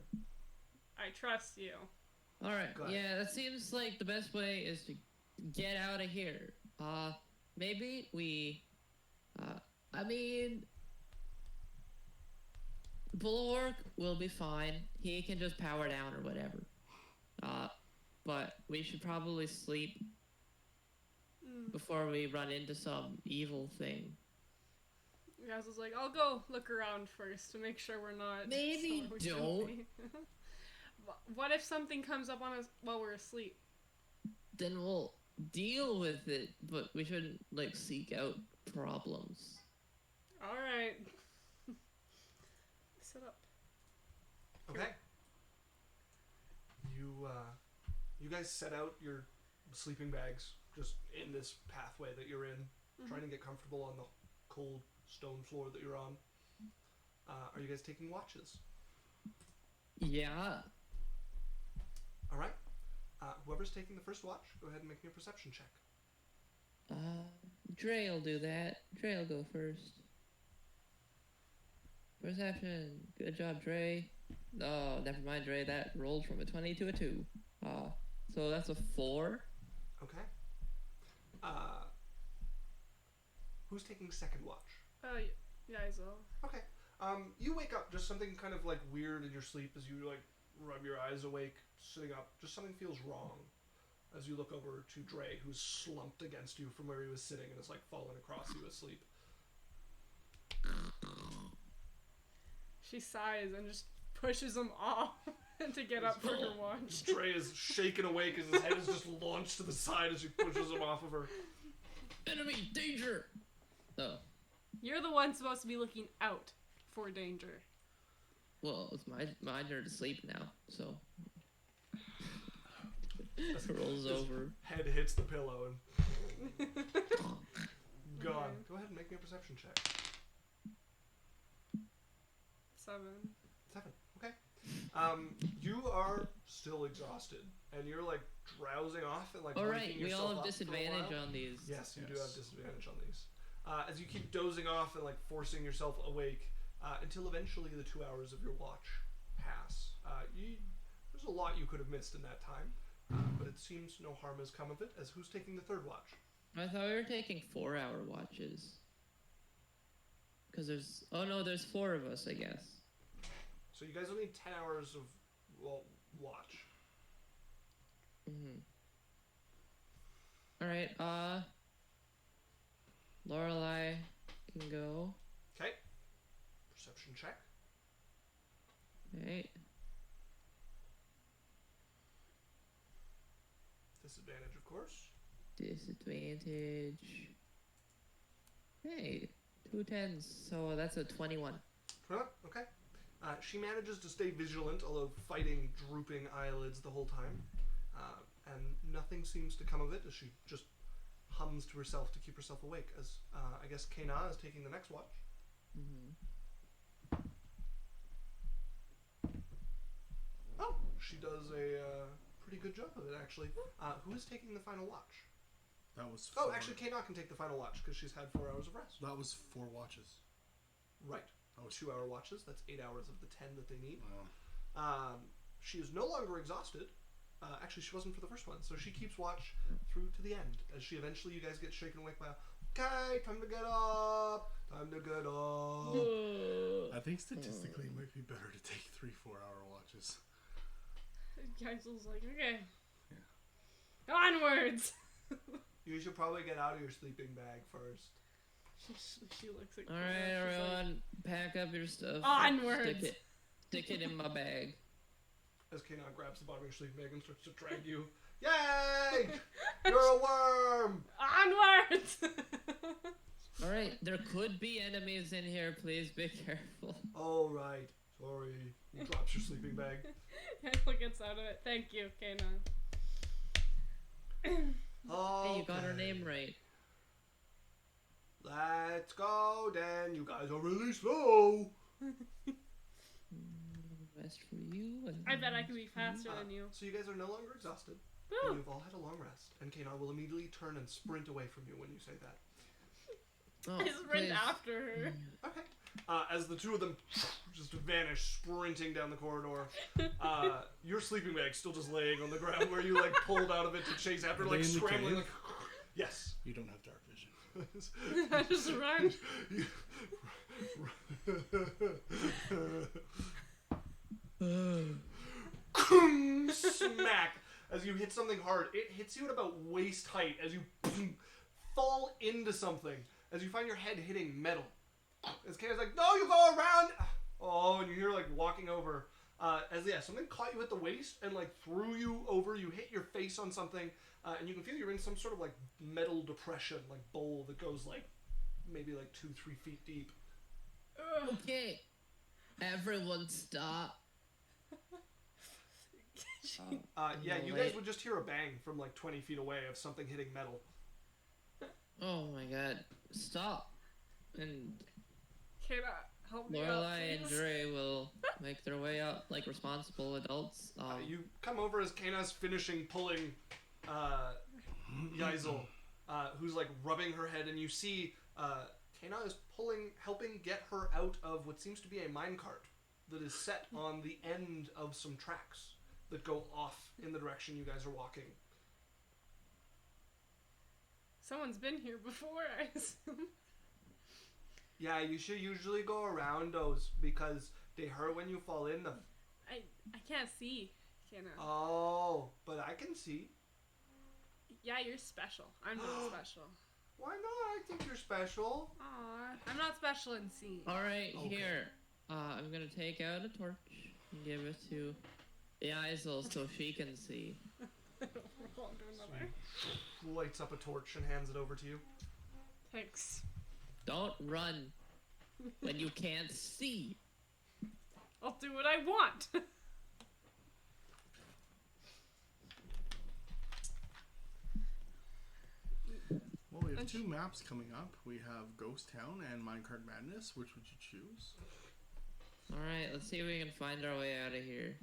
I trust you. Alright, Go ahead. yeah, that seems like the best way is to get out of here. Maybe we, I mean, Bulwark will be fine. He can just power down or whatever. But we should probably sleep before we run into some evil thing. Geisel's like, I'll go look around first to make sure we're not. Maybe somewhere we shouldn't don't. be. What if something comes up on us while we're asleep? Then we'll deal with it, but we shouldn't, like, seek out problems. Alright. Sit up. Okay. You guys set out your sleeping bags just in this pathway that you're in, trying to get comfortable on the cold stone floor that you're on. Are you guys taking watches? Yeah. All right. Whoever's taking the first watch, go ahead and make me a perception check. Dre will do that. Dre will go first. Perception. Good job, Dre. Oh, never mind, Dre. That rolled from a 20 to a 2. So that's a 4. Okay. Who's taking second watch? Geisel. Okay. You wake up, just something kind of like weird in your sleep as you like rub your eyes awake, sitting up. Just something feels wrong as you look over to Dre, who's slumped against you from where he was sitting and is like fallen across you asleep. She sighs and just pushes him off to get up for her watch. Dre is shaken awake as his head is just launched to the side as she pushes him off of her. Enemy danger. Oh, You're the one supposed to be looking out for danger. well, it's my turn to sleep now. So rolls over. Head hits the pillow and gone. Go ahead and make me a perception check. 7. 7. Okay. You are still exhausted, and you're like drowsing off and like. All right, waking we yourself all up have for a disadvantage while. on these. Yes, you do have disadvantage on these. As you keep dozing off and like forcing yourself awake, until eventually the 2 hours of your watch pass. There's a lot you could have missed in that time, but it seems no harm has come of it. As who's taking the third watch? I thought we were taking 4-hour watches. Cause there's 4 of us, I guess. So you guys will need 10 hours of watch. All right. Lorelai can go. Okay. Perception check. Right. Disadvantage, of course. Disadvantage. Hey, 2 10s, so that's a 21. Okay. She manages to stay vigilant, although fighting drooping eyelids the whole time. And nothing seems to come of it as she just hums to herself to keep herself awake. As I guess Kana is taking the next watch. Oh, she does a pretty good job of it, actually. Who is taking the final watch? That was. Oh, actually, Kana can take the final watch because she's had 4 hours of rest. That was 4 watches. Right. That was 2 hour watches. That's 8 hours of the 10 that they need. Wow. She is no longer exhausted. Actually, she wasn't for the first one, so she keeps watch through to the end. As she eventually, you guys get shaken awake by, okay, time to get up, time to get up. I think statistically it might be better to take 3 4-hour watches. Geisel's like, okay. Yeah. Onwards! You should probably get out of your sleeping bag first. She looks at All right, She's everyone. pack up your stuff. Onwards. Stick it in my bag. As Kanon grabs the bottom of your sleeping bag and starts to drag you. Yay! You're a worm! Onwards! Oh. Alright, there could be enemies in here. Please be careful. All right. Sorry. He drops your sleeping bag. Angela gets out of it. Thank you, Kanon. Hey, you got her name right. Let's go, Dan. You guys are really slow. Rest for you. And I bet I can be faster than you. So you guys are no longer exhausted. Woo. And you've all had a long rest. And Kanon will immediately turn and sprint away from you when you say that. Oh, I sprint please. after her. Okay. As the two of them just vanish, sprinting down the corridor, your sleeping bag's still just laying on the ground where you like pulled out of it to chase after, Are like they in the scrambling. cave? Like, yes. You don't have dark vision. I just run. Smack! As you hit something hard, it hits you at about waist height as you fall into something. As you find your head hitting metal. As Kayla's like, no, you go around! Oh, and you hear like walking over. Something caught you at the waist and like threw you over. You hit your face on something, and you can feel you're in some sort of like metal depression, like bowl that goes like maybe like 2-3 feet deep. Okay. Everyone stop. You guys would just hear a bang from like 20 feet away of something hitting metal. Oh my god. Stop. And Kayla, help me out, Lorelai and please. Dre will make their way up like responsible adults. You come over as Kana's finishing pulling Yaisel, who's like rubbing her head, and you see Kana is helping get her out of what seems to be a minecart that is set on the end of some tracks that go off in the direction you guys are walking. Someone's been here before, I assume. Yeah, you should usually go around those because they hurt when you fall in them. I can't see, Kayla. Oh, but I can see. Yeah, you're special. I'm not special. Why not? I think you're special. Aw, I'm not special in seeing. Alright, Okay. here. I'm gonna take out a torch and give it to Yaisel so she can see. I'll do another. Lights up a torch and hands it over to you. Thanks. Don't run when you can't see. I'll do what I want. Well, we have two maps coming up. We have Ghost Town and Minecart Madness. Which would you choose? Alright, let's see if we can find our way out of here.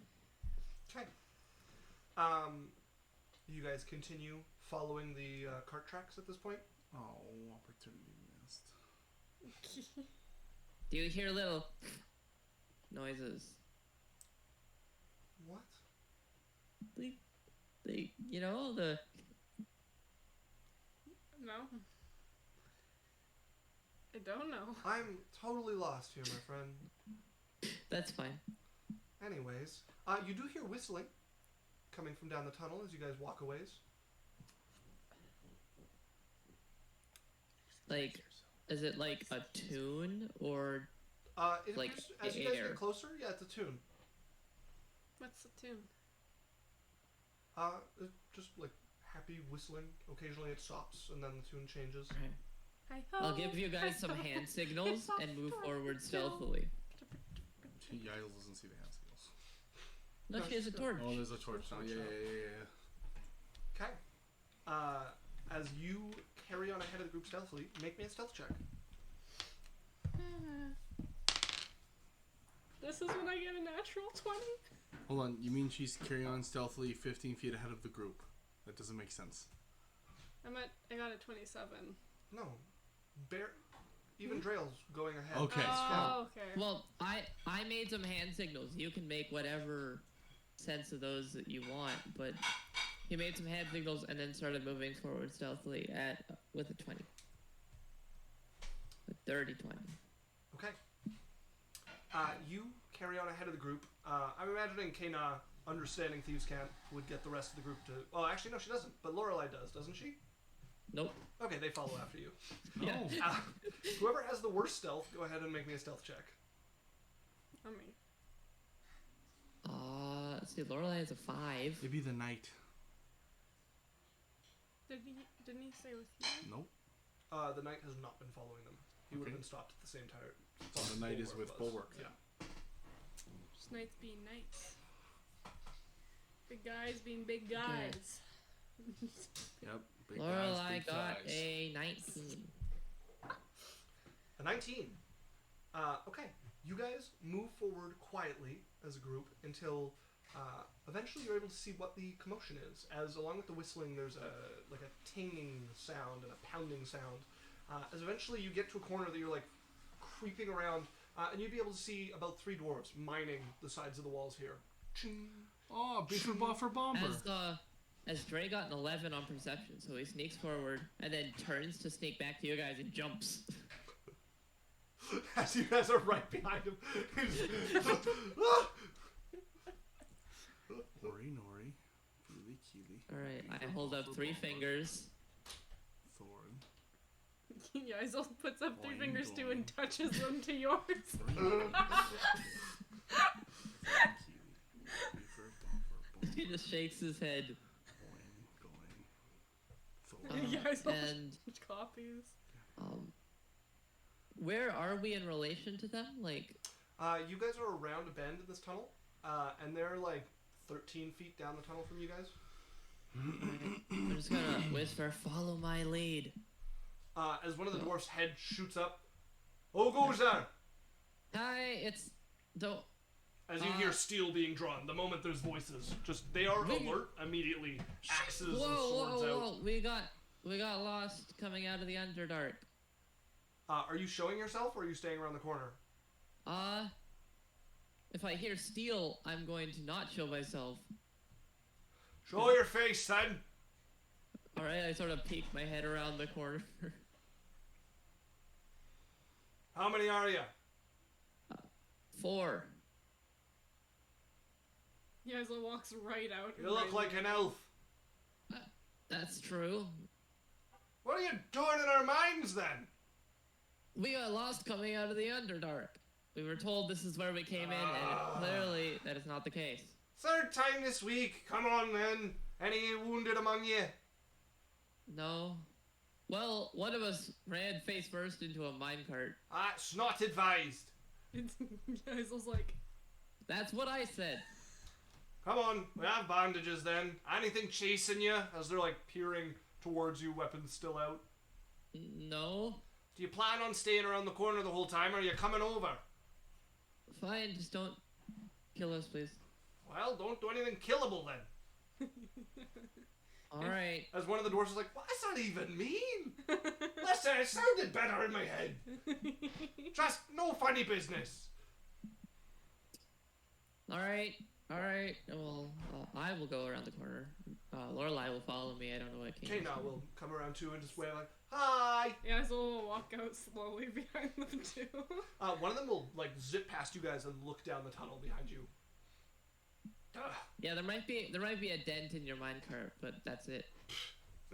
Okay. You guys continue following the cart tracks at this point? Oh, opportunity missed. Do you hear little noises? What? They, you know, the... No. I don't know. I'm totally lost here, my friend. That's fine. Anyways, you do hear whistling coming from down the tunnel as you guys walk a ways. Like, is it like a tune or... It Like appears, as you guys air. get closer, yeah, it's a tune. What's the tune? It's just like happy whistling. Occasionally it stops and then the tune changes. I I'll give you guys some hand signals and move forward stealthily. Yael doesn't see the hand signals. No, she has a torch. Oh, there's a torch now. Yeah. Okay. As you carry on ahead of the group stealthily, make me a stealth check. This is when I get a natural 20? Hold on, you mean she's carrying on stealthily 15 feet ahead of the group? That doesn't make sense. I got a 27. No. Even Drail's going ahead. Okay. Oh, okay. Well, I made some hand signals. You can make whatever sense of those that you want, but he made some hand signals and then started moving forward stealthily with a 20. A dirty 20. Okay. You carry on ahead of the group. I'm imagining Kana, understanding Thieves Camp, would get the rest of the group to... Oh, actually, no, she doesn't. But Lorelai does, doesn't she? Nope. Okay, they follow after you. Yeah. Whoever has the worst stealth, go ahead and make me a stealth check. I mean, Let's see. Lorelei has a 5. Maybe the knight. didn't he say with you? Nope. The knight has not been following them. He would have Okay. been stopped at the same time. So the knight is with Bulwark. Yeah. Just knights being knights. Big guys being big guys. Yep. Big Lorelei guys, big got thighs. a 19. A 19. Okay. You guys move forward quietly as a group until eventually you're able to see what the commotion is. As along with the whistling, there's a tinging sound and a pounding sound. As eventually you get to a corner that you're like creeping around, and you'd be able to see about 3 dwarves mining the sides of the walls here. Ching. Oh, beaver buffer bomber. As Dre got an 11 on perception, so he sneaks forward and then turns to sneak back to you guys and jumps. As you guys are right behind him. Nori, Nori. Keely, Keely. Alright, I hold up 3 fingers. Thorn. Yeah, Isil puts up 3 Boing, fingers too boing. and touches them to yours. Keely. Beaver buffer He just shakes his head. bomber. Going. Thorn. Yeah, Isil And copies. where are we in relation to them? Like, You guys are around a bend in this tunnel, and they're like 13 feet down the tunnel from you guys. I'm just gonna whisper, "Follow my lead." As one of the dwarfs' head shoots up, "Who goes there?" Hi, it's don't. As you hear steel being drawn, the moment there's voices, just they are alert immediately. Axes and swords out. We got lost coming out of the underdark. Are you showing yourself, or are you staying around the corner? If I hear steel, I'm going to not show myself. Show your face, then. All right, I sort of peek my head around the corner. How many are you? 4. Yeah, Isil walks right out. You look like an elf. That's true. What are you doing in our mines, then? We got lost coming out of the underdark. We were told this is where we came in, and clearly that is not the case. 3rd time this week. Come on, then. Any wounded among you? No. Well, one of us ran face first into a minecart. That's not advised. Yeah, Isil's like, That's what I said. Come on, we have bandages then. Anything chasing you? As they're like peering towards you, weapons still out. No. Do you plan on staying around the corner the whole time, or are you coming over? Fine, just don't kill us, please. Well, don't do anything killable then. Alright. As one of the dwarves is like, what does that even mean? Listen, it sounded better in my head. Just no funny business. Alright. Well, I will go around the corner. Lorelei will follow me. I don't know what came. Okay, now we'll come around too and just wave like, hi. yeah, Isil will walk out slowly behind them too. One of them will like zip past you guys and look down the tunnel behind you. Yeah, there might be a dent in your minecart, but that's it.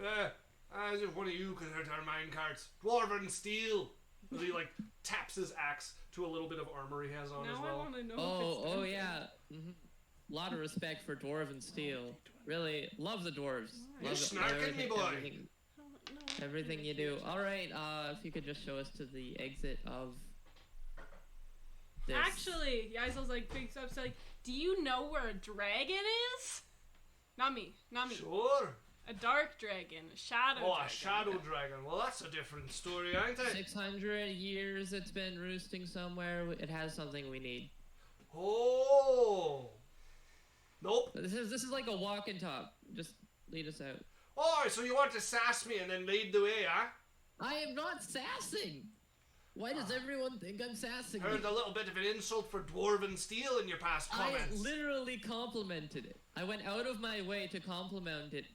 As if one of you could hurt our minecarts. Dwarven steel. As he like taps his axe to a little bit of armor he has on Now as I well. want to know. Oh yeah. Lot of respect for dwarven steel. Really love the dwarves. You Love snarking me, boy. Everything you do. All right. If you could just show us to the exit of this. Actually, Isil's like picks up, like, do you know where a dragon is? Not me. Sure. A dark dragon, a shadow dragon. Oh, a shadow dragon. Well, that's a different story, ain't it? 600 years it's been roosting somewhere. It has something we need. Oh. Nope. This is like a walk and talk. Just lead us out. Oh, so you want to sass me and then lead the way, huh? I am not sassing. Why does everyone think I'm sassing? Heard a little bit of an insult for dwarven steel in your past comments. I literally complimented it. I went out of my way to compliment it.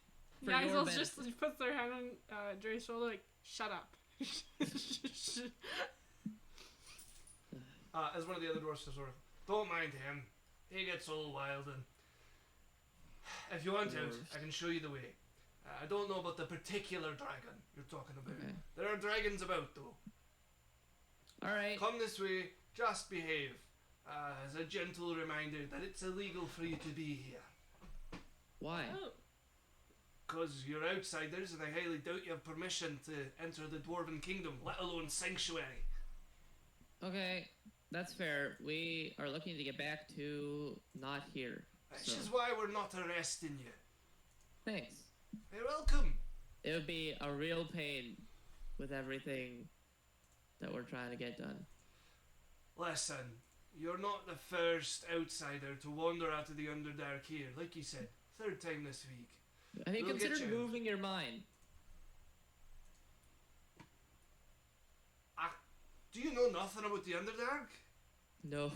For Yeah, your Isil benefit. just puts their hand on Dre's shoulder, like, shut up. As one of the other dwarves says, sort of, don't mind him. He gets all wild and... If you want out, I can show you the way. I don't know about the particular dragon you're talking about. Okay. There are dragons about, though. All right. Come this way, just behave. As a gentle reminder that it's illegal for you to be here. Why? Oh. Because you're outsiders, and I highly doubt you have permission to enter the Dwarven Kingdom, let alone Sanctuary. Okay, that's fair. We are looking to get back to not here. Which is why we're not arresting you. Thanks. You're welcome. It would be a real pain with everything that we're trying to get done. Listen, you're not the first outsider to wander out of the Underdark here. Like you said, third time this week. Have you We'll get considered you. moving your mind? Do you know nothing about the Underdark? No.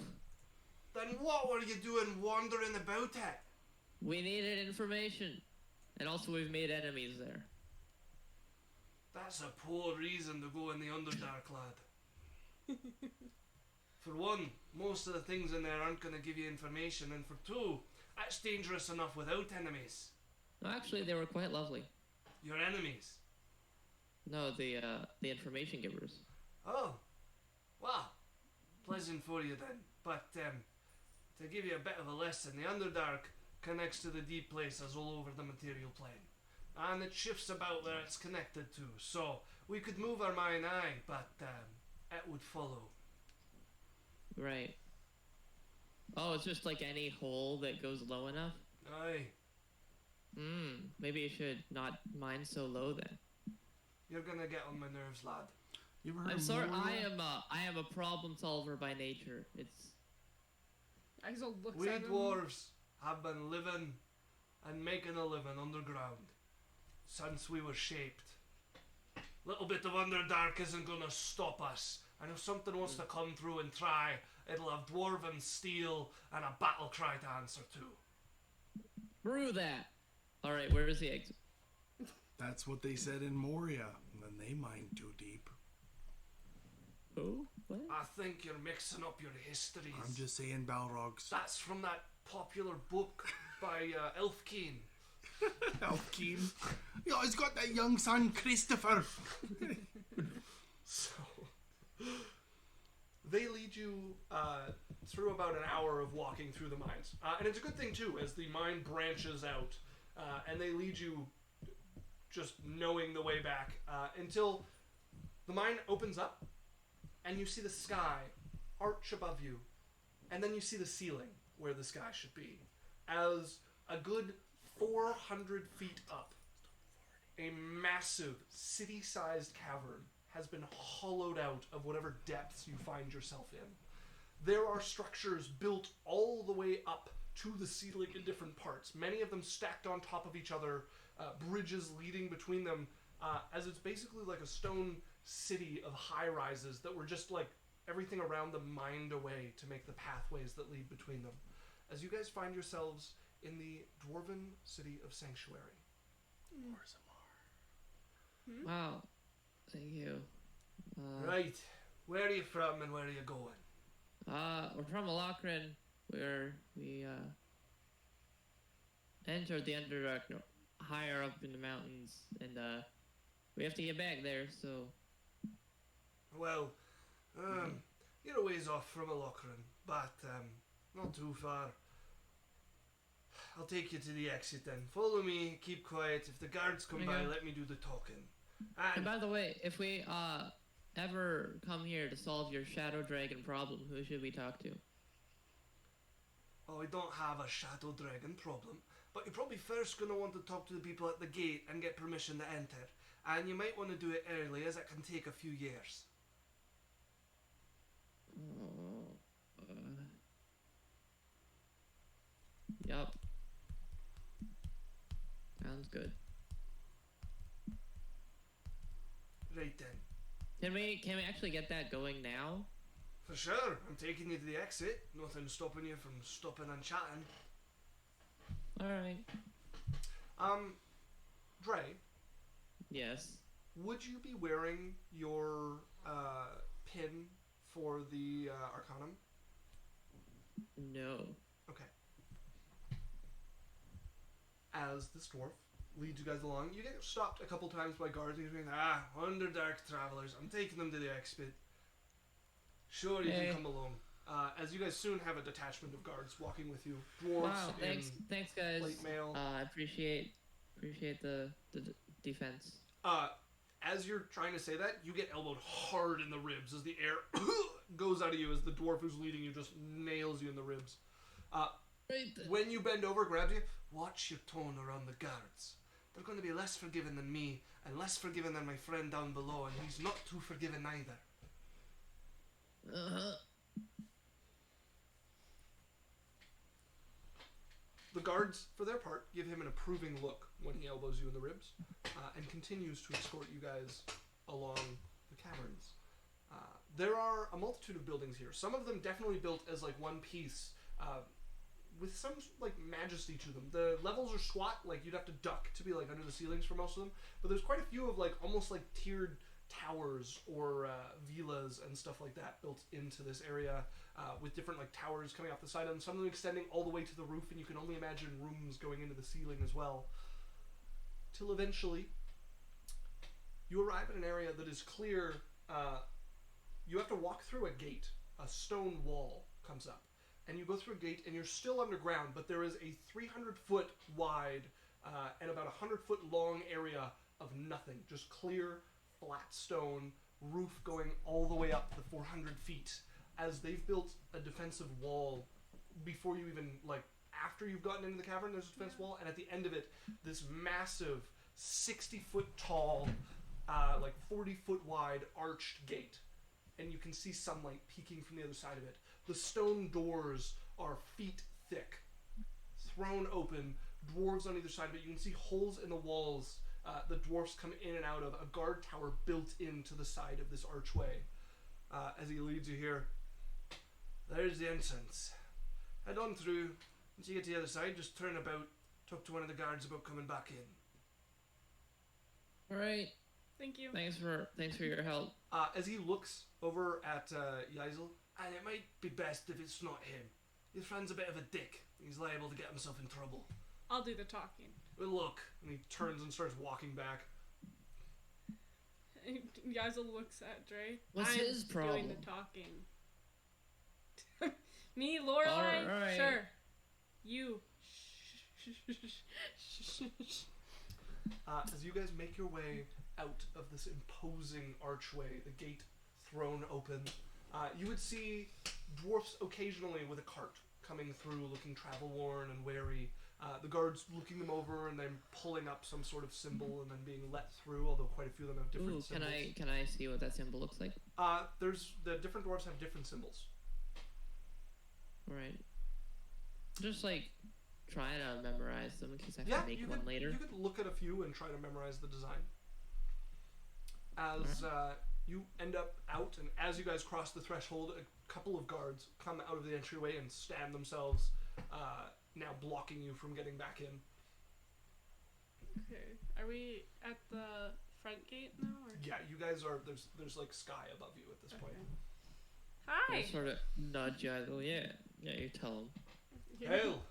Then what were you doing wandering about it? We needed information. And also we've made enemies there. That's a poor reason to go in the Underdark, lad. For one, most of the things in there aren't going to give you information, and for two, that's dangerous enough without enemies. No, actually, they were quite lovely. Your enemies. No, the information givers. Oh, well, pleasant for you then. But to give you a bit of a lesson, the Underdark connects to the deep places all over the material plane, and it shifts about where it's connected to. So we could move our mine, aye, but it would follow. Right. Oh, it's just like any hole that goes low enough? Aye, Maybe you should not mine so low then. you're gonna get on my nerves, lad. You ever heard I'm of sorry, Moria? I am a problem solver by nature. It's Axel looks We at him. dwarves have been living and making a living underground since we were shaped. Little bit of Underdark isn't gonna stop us. And if something wants to come through and try, it'll have dwarven steel and a battle cry to answer to. brew that. All right, where is the exit? That's what they said in Moria. And then they mined too deep. Who? What? I think you're mixing up your histories. I'm just saying Balrogs. That's from that popular book by Elfkeen. Elfkeen. Yeah, he's got that young son, Christopher. So they lead you through about an hour of walking through the mines, and it's a good thing too, as the mine branches out, and they lead you just knowing the way back until the mine opens up, and you see the sky arch above you, and then you see the ceiling where the sky should be, as a good 400 feet up, a massive city-sized cavern has been hollowed out of whatever depths you find yourself in. There are structures built all the way up to the ceiling in different parts, many of them stacked on top of each other, bridges leading between them, as it's basically like a stone city of high-rises that were just like everything around them mined away to make the pathways that lead between them. As you guys find yourselves in the dwarven city of Sanctuary. Wow. Thank you. Right. Where are you from and where are you going? We're from Malakran, where we entered the Underdark higher up in the mountains, and we have to get back there. So Well, you're a ways off from Alokran, but not too far. I'll take you to the exit then. Follow me, keep quiet. If the guards come by, Okay. let me do the talking. And And by the way, if we ever come here to solve your shadow dragon problem, who should we talk to? oh, I don't have a shadow dragon problem, but you're probably first going to want to talk to the people at the gate and get permission to enter. And you might want to do it early, as it can take a few years. Yup. Sounds good. Right then. Can we actually get that going now? For sure, I'm taking you to the exit. Nothing stopping you from stopping and chatting. All right. Dre, Yes. would you be wearing your pin for the Arcanum? No. Okay. As this dwarf leads you guys along. You get stopped a couple times by guards. He's saying, underdark travelers. I'm taking them to the exit. Sure, you can come along. As you guys soon have a detachment of guards walking with you. Dwarves Wow, thanks guys. plate mail. I appreciate the defense. As you're trying to say that, you get elbowed hard in the ribs as the air goes out of you as the dwarf who's leading you just nails you in the ribs. When you bend over, grabs you, watch your tone around the guards. They're going to be less forgiving than me, and less forgiving than my friend down below, and he's not too forgiving either. The guards, for their part, give him an approving look when he elbows you in the ribs, and continues to escort you guys along the caverns. There are a multitude of buildings here. Some of them definitely built as like one piece, with some like majesty to them. The levels are squat, like you'd have to duck to be like under the ceilings for most of them. But there's quite a few of like almost like tiered towers or villas and stuff like that built into this area, with different like towers coming off the side of them. Some of them extending all the way to the roof, and you can only imagine rooms going into the ceiling as well. Till eventually, you arrive at an area that is clear. You have to walk through a gate. A stone wall comes up. And you go through a gate, and you're still underground, but there is a 300-foot wide and about 100-foot long area of nothing. Just clear, flat stone, roof going all the way up the 400 feet. As they've built a defensive wall before you even, like, after you've gotten into the cavern, there's a defense wall, and at the end of it, this massive 60-foot tall, like 40-foot wide arched gate. And you can see sunlight peeking from the other side of it. The stone doors are feet thick, thrown open, dwarves on either side of it. You can see holes in the walls the dwarves come in and out of, a guard tower built into the side of this archway. As he leads you here, there's the entrance. Head on through. Once you get to the other side, just turn about, talk to one of the guards about coming back in. Alright. Thank you. Thanks for your help. As he looks over at Yaisel, and it might be best if it's not him. Your friend's a bit of a dick. He's liable to get himself in trouble. I'll do the talking. Well, look. And he turns and starts walking back. Yazel looks at Dre. What's his problem? Doing the talking. Me, Lorelai? Alright. Sure. You. As you guys make your way out of this imposing archway, the gate thrown open, you would see dwarfs occasionally with a cart coming through, looking travel-worn and wary. The guards looking them over and then pulling up some sort of symbol and then being let through, although quite a few of them have different symbols. Can I see what that symbol looks like? There's the different dwarves have different symbols. Right. Just like try to memorize them in case I have to make one later. You could look at a few and try to memorize the design. As you end up out, and as you guys cross the threshold, a couple of guards come out of the entryway and stand themselves, now blocking you from getting back in. Okay. Are we at the front gate now? Or? Yeah, you guys are. There's like sky above you at this point. Hi. I sort of nudge you. I go, yeah, you tell them. Hail.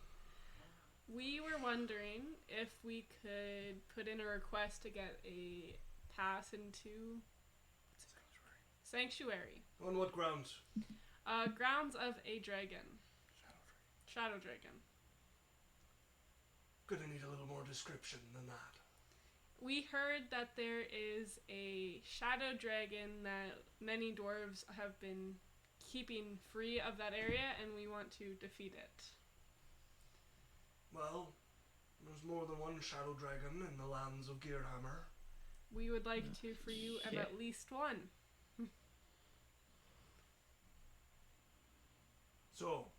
We were wondering if we could put in a request to get a pass into Sanctuary. On what grounds? Grounds of a dragon. Shadow dragon. Gonna need a little more description than that. We heard that there is a shadow dragon that many dwarves have been keeping free of that area, and we want to defeat it. Well, there's more than one shadow dragon in the lands of Gearhammer. We would like to for you of at least one. So,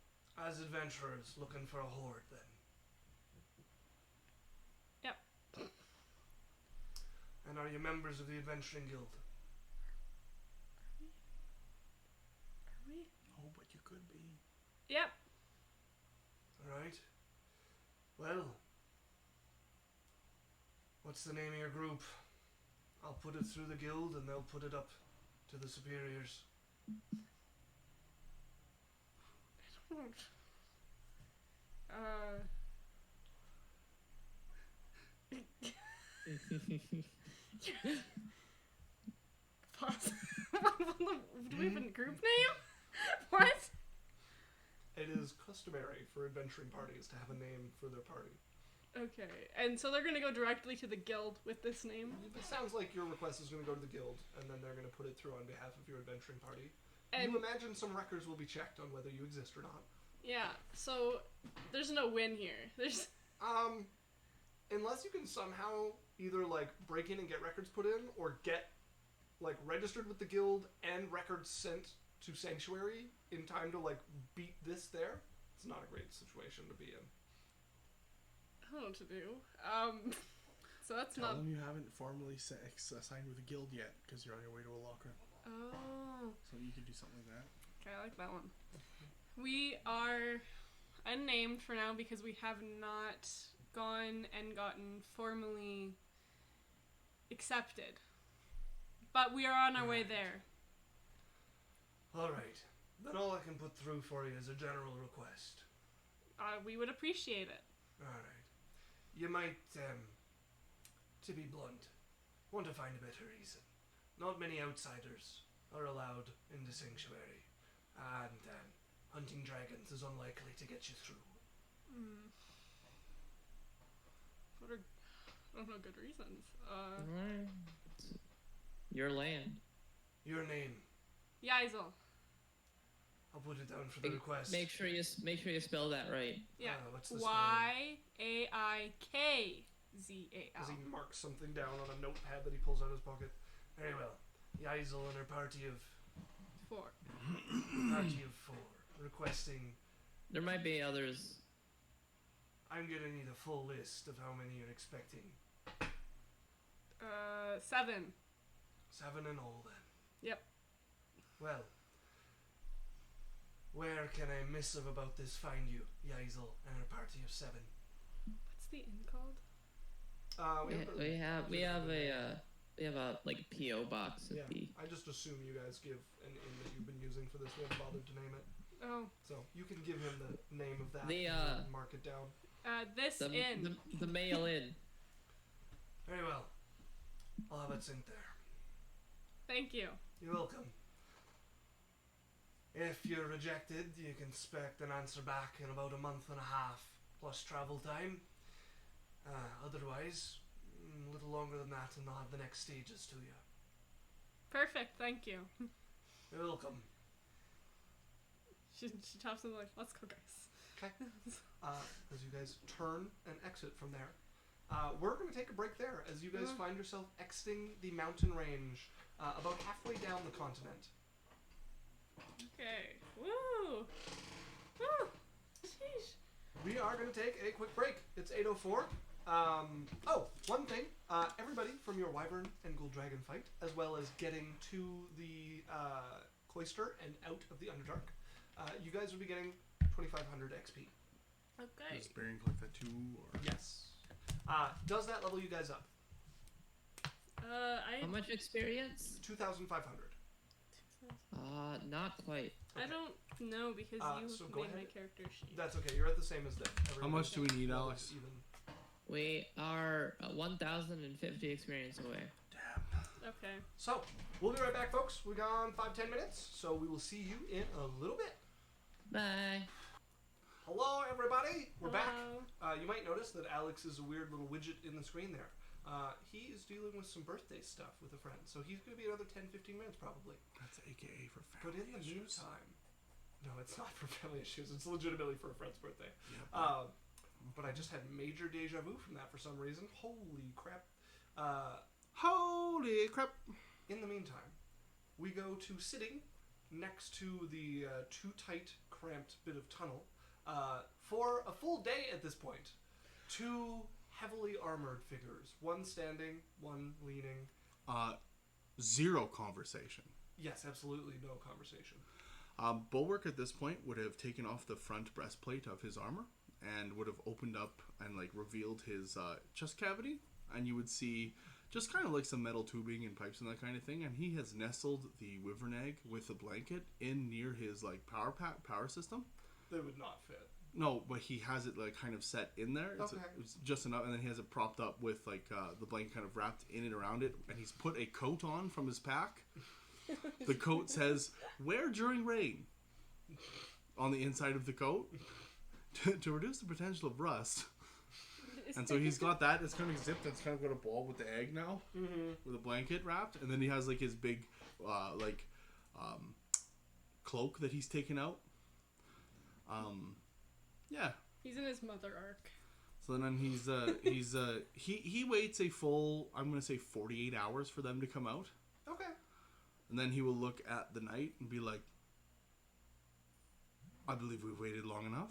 as adventurers looking for a horde, then. Yep. And are you members of the Adventuring Guild? Are we? Oh, but you could be. Yep. Alright. Well, what's the name of your group? I'll put it through the guild and they'll put it up to the superiors. Pause. Do we have a group name? What? It is customary for adventuring parties to have a name for their party. Okay, and so they're gonna go directly to the guild with this name? It sounds like your request is going to go to the guild, and then they're going to put it through on behalf of your adventuring party. And you imagine some records will be checked on whether you exist or not. yeah, so there's no win here. There's Unless you can somehow either like break in and get records put in, or get like registered with the guild and records sent to Sanctuary in time to like beat this there. It's not a great situation to be in. I don't know what to do. So that's Tell not. them you haven't formally signed with the guild yet because you're on your way to a locker. Oh. So you could do something like that. Okay, I like that one. We are unnamed for now because we have not gone and gotten formally accepted. But we are on our way Right. there. Alright. Then all I can put through for you is a general request. We would appreciate it. Alright. You might, to be blunt, want to find a better reason. Not many outsiders are allowed into Sanctuary, and hunting dragons is unlikely to get you through. What are... I don't know good reasons. It's your land. Your name. Yaisel. I'll put it down for the request. Make sure you spell that right. Yeah. What's the spelling? Yaikzal. As he marks something down on a notepad that he pulls out of his pocket. Very well. Yaisel and her party of 4. requesting. There might be others. I'm gonna need a full list of how many you're expecting. 7. 7 in all, then. Yep. Well, where can a missive about this find you, Yaisel and her party of 7? What's the inn called? We have a like PO box at the. I just assume you guys give an inn that you've been using for this. We haven't bothered to name it. Oh. So you can give him the name of that and mark it down. This inn. The mail in. Very well. I'll have it sent there. Thank you. You're welcome. If you're rejected, you can expect an answer back in about a month and a half, plus travel time. Otherwise, a little longer than that, and I'll have the next stages to you. Perfect. Thank you. You're welcome. She taps him like, let's go, guys. Okay. As you guys turn and exit from there, we're going to take a break there as you guys find yourself exiting the mountain range about halfway down the continent. Okay. Woo! Woo! Sheesh. We are going to take a quick break. It's 8:04. One thing. Everybody from your Wyvern and Gold Dragon fight, as well as getting to the cloister and out of the Underdark, you guys will be getting 2,500 XP. Okay. Does Bearing collect that too? Or? Yes. Does that level you guys up? How much experience? 2,500. Not quite. I don't know because you so go made my ahead. character sheet. That's okay. You're at the same as them. How much do we need, Alex? Even. We are 1,050 experience away. Okay. So, we'll be right back, folks. We're gone 5-10 minutes, so we will see you in a little bit. Bye. Hello, everybody. We're Hello. back. You might notice that Alex is a weird little widget in the screen there. He is dealing with some birthday stuff with a friend, so he's going to be another 10-15 minutes probably. That's AKA for But family in the issues. meantime, no, it's not for family issues. It's legitimately for a friend's birthday. Yep. But I just had major deja vu from that for some reason. Holy crap. Holy crap. In the meantime, we go to sitting next to the too tight, cramped bit of tunnel for a full day at this point. 2 heavily armored figures. One standing, one leaning. 0 conversation. Yes, absolutely no conversation. Bulwark at this point would have taken off the front breastplate of his armor and would have opened up and like revealed his chest cavity, and you would see just kind of like some metal tubing and pipes and that kind of thing, and he has nestled the wyvern egg with a blanket in near his like power system. They would not fit. No, but he has it like kind of set in there. It's, Okay. it's just enough, and then he has it propped up with like the blanket kind of wrapped in and around it, and he's put a coat on from his pack. The coat says "Wear during rain" on the inside of the coat to reduce the potential of rust. And so he's got that. It's kind of zipped. It's kind of got a ball with the egg now, with a blanket wrapped, and then he has like his big, cloak that he's taken out. Yeah. He's in his mother arc. So then he waits a full, I'm gonna say 48 hours for them to come out, Okay. and then he will look at the night and be like, "I believe we've waited long enough."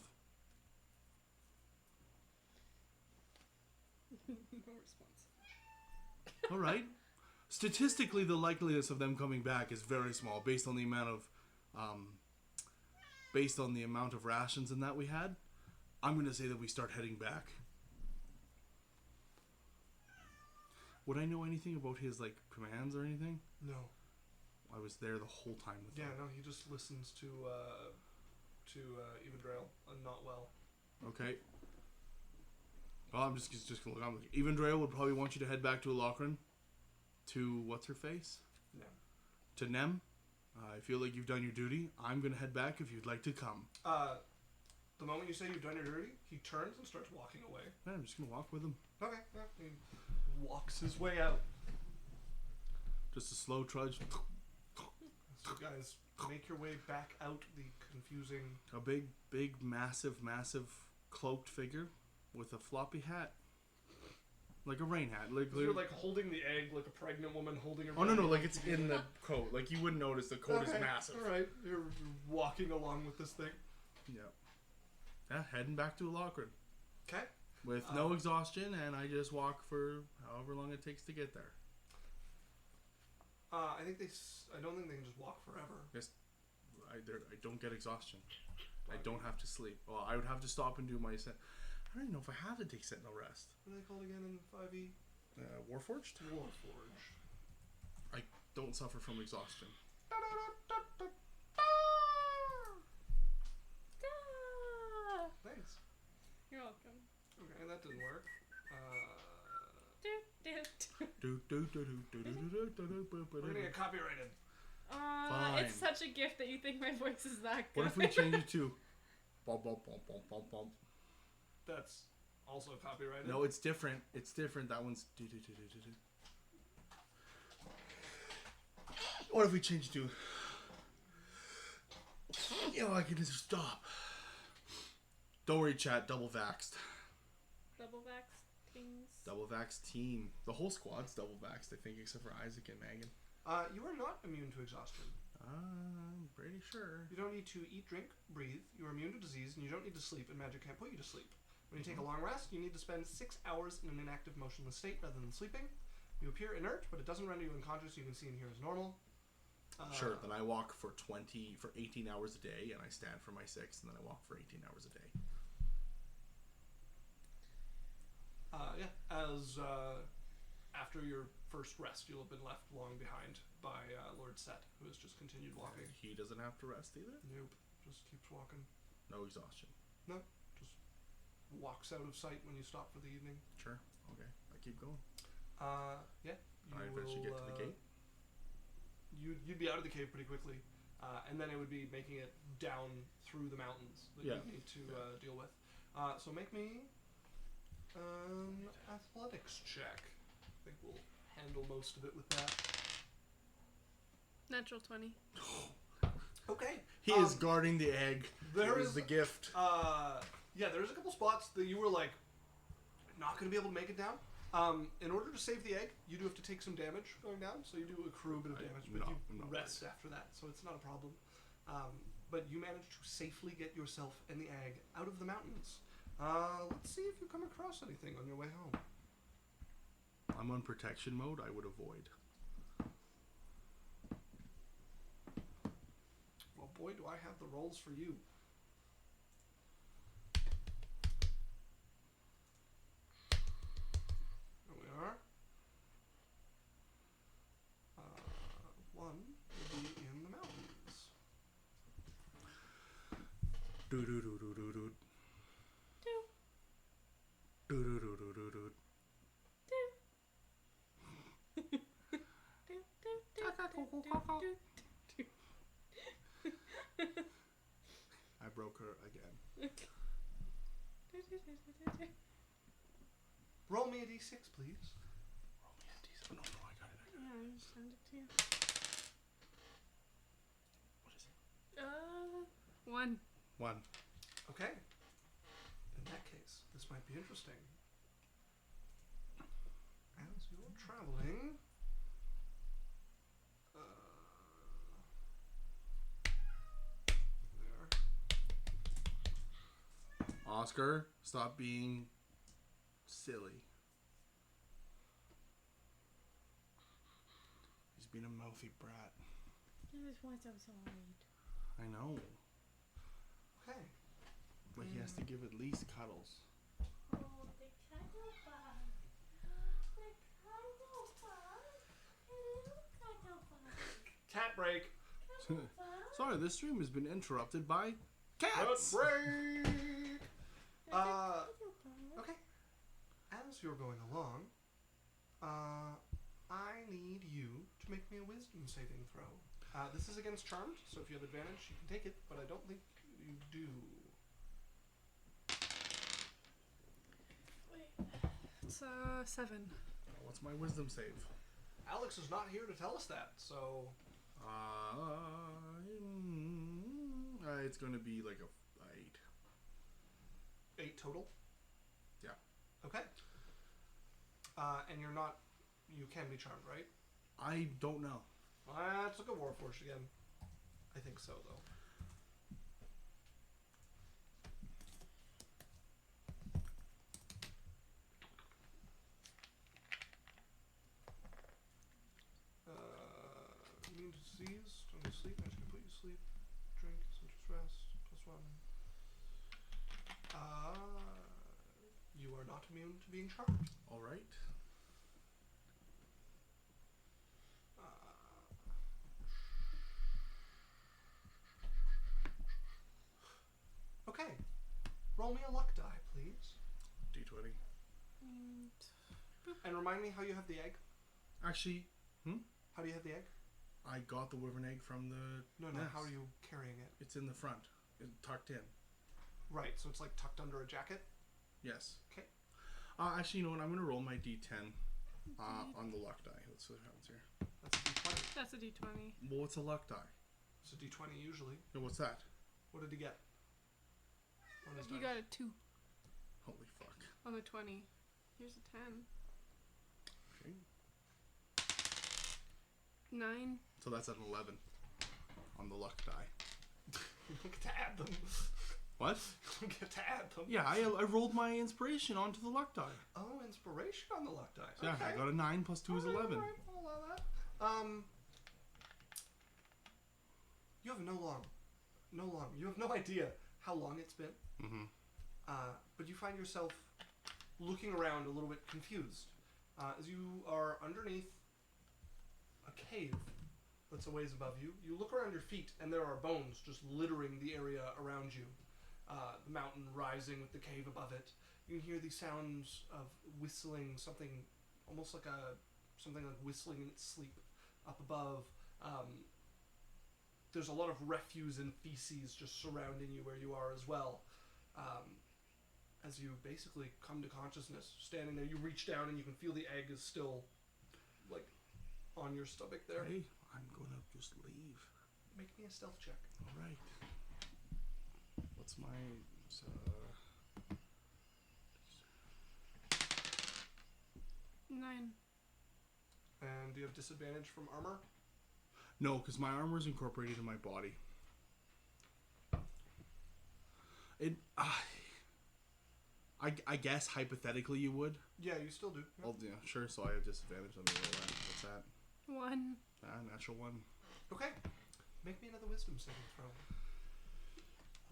No response. All right. Statistically, the likeliness of them coming back is very small based on the amount of rations and that we had. I'm going to say that we start heading back. Would I know anything about his like commands or anything? No. I was there the whole time with Yeah, him. no, he just listens to Evendrail not well. Okay. Well, I'm just gonna look. I'm like, Evendrail would probably want you to head back to Alokran. To what's her face? Nem. To Nem. I feel like you've done your duty. I'm gonna head back if you'd like to come. The moment you say you've done your duty, he turns and starts walking away. Yeah, I'm just gonna walk with him. Okay. Yeah, he walks his way out. Just a slow trudge. So guys, make your way back out the confusing... A big, massive cloaked figure with a floppy hat. Like a rain hat. You're like holding the egg like a pregnant woman holding her Oh, no, baby. like it's in the coat. Like you wouldn't notice the coat is massive. Alright, you're walking along with this thing. Yeah. Yeah, heading back to Alokran. Okay. With no exhaustion, and I just walk for however long it takes to get there. I don't think they can just walk forever. Yes, I don't get exhaustion. I don't have to sleep. Well, I would have to stop and do my set. I don't even know if I have to take sentinel rest. What are they called again in 5e? Warforged? Warforged. I don't suffer from exhaustion. Thanks. You're welcome. Okay, that didn't work. We're gonna get copyrighted. Fine. It's such a gift that you think my voice is that good. What if we change it to bum bum bum bum bum bum? That's also copyrighted. No, it's different. It's different. That one's do. What if we change it to? I can just stop. Don't worry, chat. Double vaxxed. Double vax things. Double vaxxed team. The whole squad's double vaxxed, I think, except for Isaac and Megan. You are not immune to exhaustion. I'm pretty sure. You don't need to eat, drink, breathe. You are immune to disease, and you don't need to sleep, and magic can't put you to sleep. When you take a long rest, you need to spend 6 hours in an inactive, motionless state rather than sleeping. You appear inert, but it doesn't render you unconscious. You can see and hear as normal. Sure, then I walk for 18 hours a day, and I stand for my 6, and then I walk for 18 hours a day. After your first rest, you'll have been left long behind by Lord Set, who has just continued walking. He doesn't have to rest either? Nope, just keeps walking. No exhaustion. No, just walks out of sight when you stop for the evening. Sure, okay, I keep going. Yeah. I eventually get to the gate. You'd be out of the cave pretty quickly, and then it would be making it down through the mountains that you need to deal with. So make me an athletics check. I think we'll handle most of it with that. Natural 20. Okay. He is guarding the egg. There is is the gift. There's a couple spots that you were like not going to be able to make it down. In order to save the egg, you do have to take some damage going down, so you do accrue a bit of damage, but you rest after that, so it's not a problem. But you manage to safely get yourself and the egg out of the mountains. Let's see if you come across anything on your way home. I'm on protection mode. I would avoid. Well, boy, do I have the rolls for you. There we are. One will be in the mountains. Do do do do do do. Do do do do do do. I broke her again. Roll me a d6, please. Roll me a d6. No, I got it. Yeah, I just send it to you. What is it? 1. 1. Okay. In that case, this might be interesting. As you're traveling, there. Oscar, stop being silly. He's being a mouthy brat. This one's outside. I know. Okay. But he has to give at least cuddles. Oh, the cuddle bug. The cuddle bug. Hello, cuddle bug. Cat break. Cuddle bug. Sorry, this stream has been interrupted by cats. Break. Cuddle bug. Okay. As you're going along, I need you to make me a wisdom saving throw. This is against charmed, so if you have advantage, you can take it, but I don't think you do. Wait. It's 7. What's my wisdom save? Alex is not here to tell us that, so It's going to be like a 8. 8 total? Yeah. Okay. And you're not... You can be charmed, right? I don't know. Let's look at Warforged again. I think so, though. Immune to disease, don't sleep, magic complete sleep, drink, centers rest, +1. You are not immune to being charmed. Alright. Okay. Roll me a luck die, please. D20. And remind me how you have the egg. Actually, How do you have the egg? I got the wyvern egg from the No, nest. how are you carrying it? It's in the front. It's tucked in. Right, so it's like tucked under a jacket? Yes. Okay. Actually, you know what? I'm going to roll my D10 on the luck die. Let's see what happens here. That's a d20. That's a d20. Well, what's a luck die? It's a d20 usually. No, what's that? What did he get? On his You dice? got a 2 Holy fuck. on the 20. Here's a 10. Okay. 9. So that's an 11 on the luck die. You don't get to add them. What? You don't get to add them. Yeah, I rolled my inspiration onto the luck die. Oh, inspiration on the luck dice. Yeah, Okay. I got a 9 plus 2 is 11. Alright, I'll allow that. You have you have no idea how long it's been. Mm-hmm. But you find yourself looking around a little bit confused as you are underneath a cave that's a ways above you. You look around your feet, and there are bones just littering the area around you. The mountain rising with the cave above it. You can hear the sounds of whistling, something almost like something like whistling in its sleep up above. There's a lot of refuse and feces just surrounding you where you are as well. As you basically come to consciousness, standing there, you reach down and you can feel the egg is still, like, on your stomach there. Hey, I'm gonna just leave. Make me a stealth check. Alright. What's my... 9. And do you have disadvantage from armor? No, because my armor is incorporated in my body. It... I guess hypothetically you would. Yeah, you still do. Yeah. Well, yeah, sure, so I have disadvantage on the roll that. What's that? 1. Natural 1. Okay. Make me another wisdom saving throw.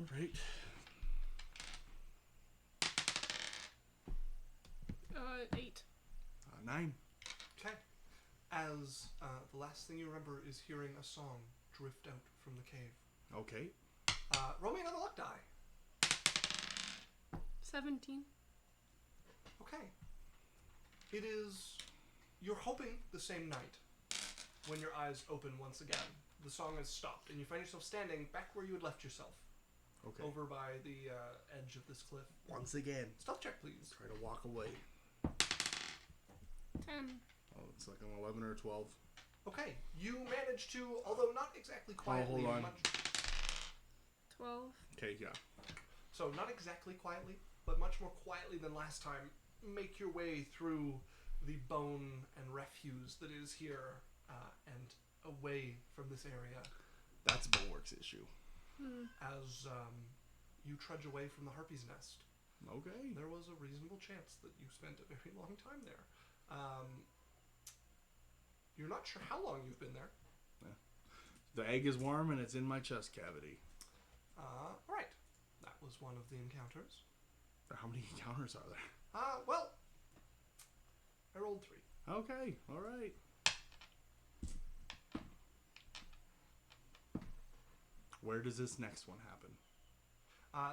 Alright. 8. 9. Okay. As the last thing you remember is hearing a song drift out from the cave. Okay. Roll me another luck die. 17. Okay. It is... You're hoping the same night when your eyes open once again. The song has stopped, and you find yourself standing back where you had left yourself. Okay. Over by the edge of this cliff. Once again, Stealth check, please. try to walk away. 10. Oh, it's like an 11 or a 12. Okay. You manage to, although not exactly quietly... hold on. 12. Okay, yeah. So not exactly quietly, but much more quietly than last time, make your way through the bone and refuse that is here and away from this area That's Bulwark's issue. as you trudge away from the harpy's nest. Okay. There was a reasonable chance that you spent a very long time there. You're not sure how long you've been there. The egg is warm and it's in my chest cavity. Right. That was one of the encounters. How many encounters are there? Well, I rolled 3. Okay, alright. Where does this next one happen?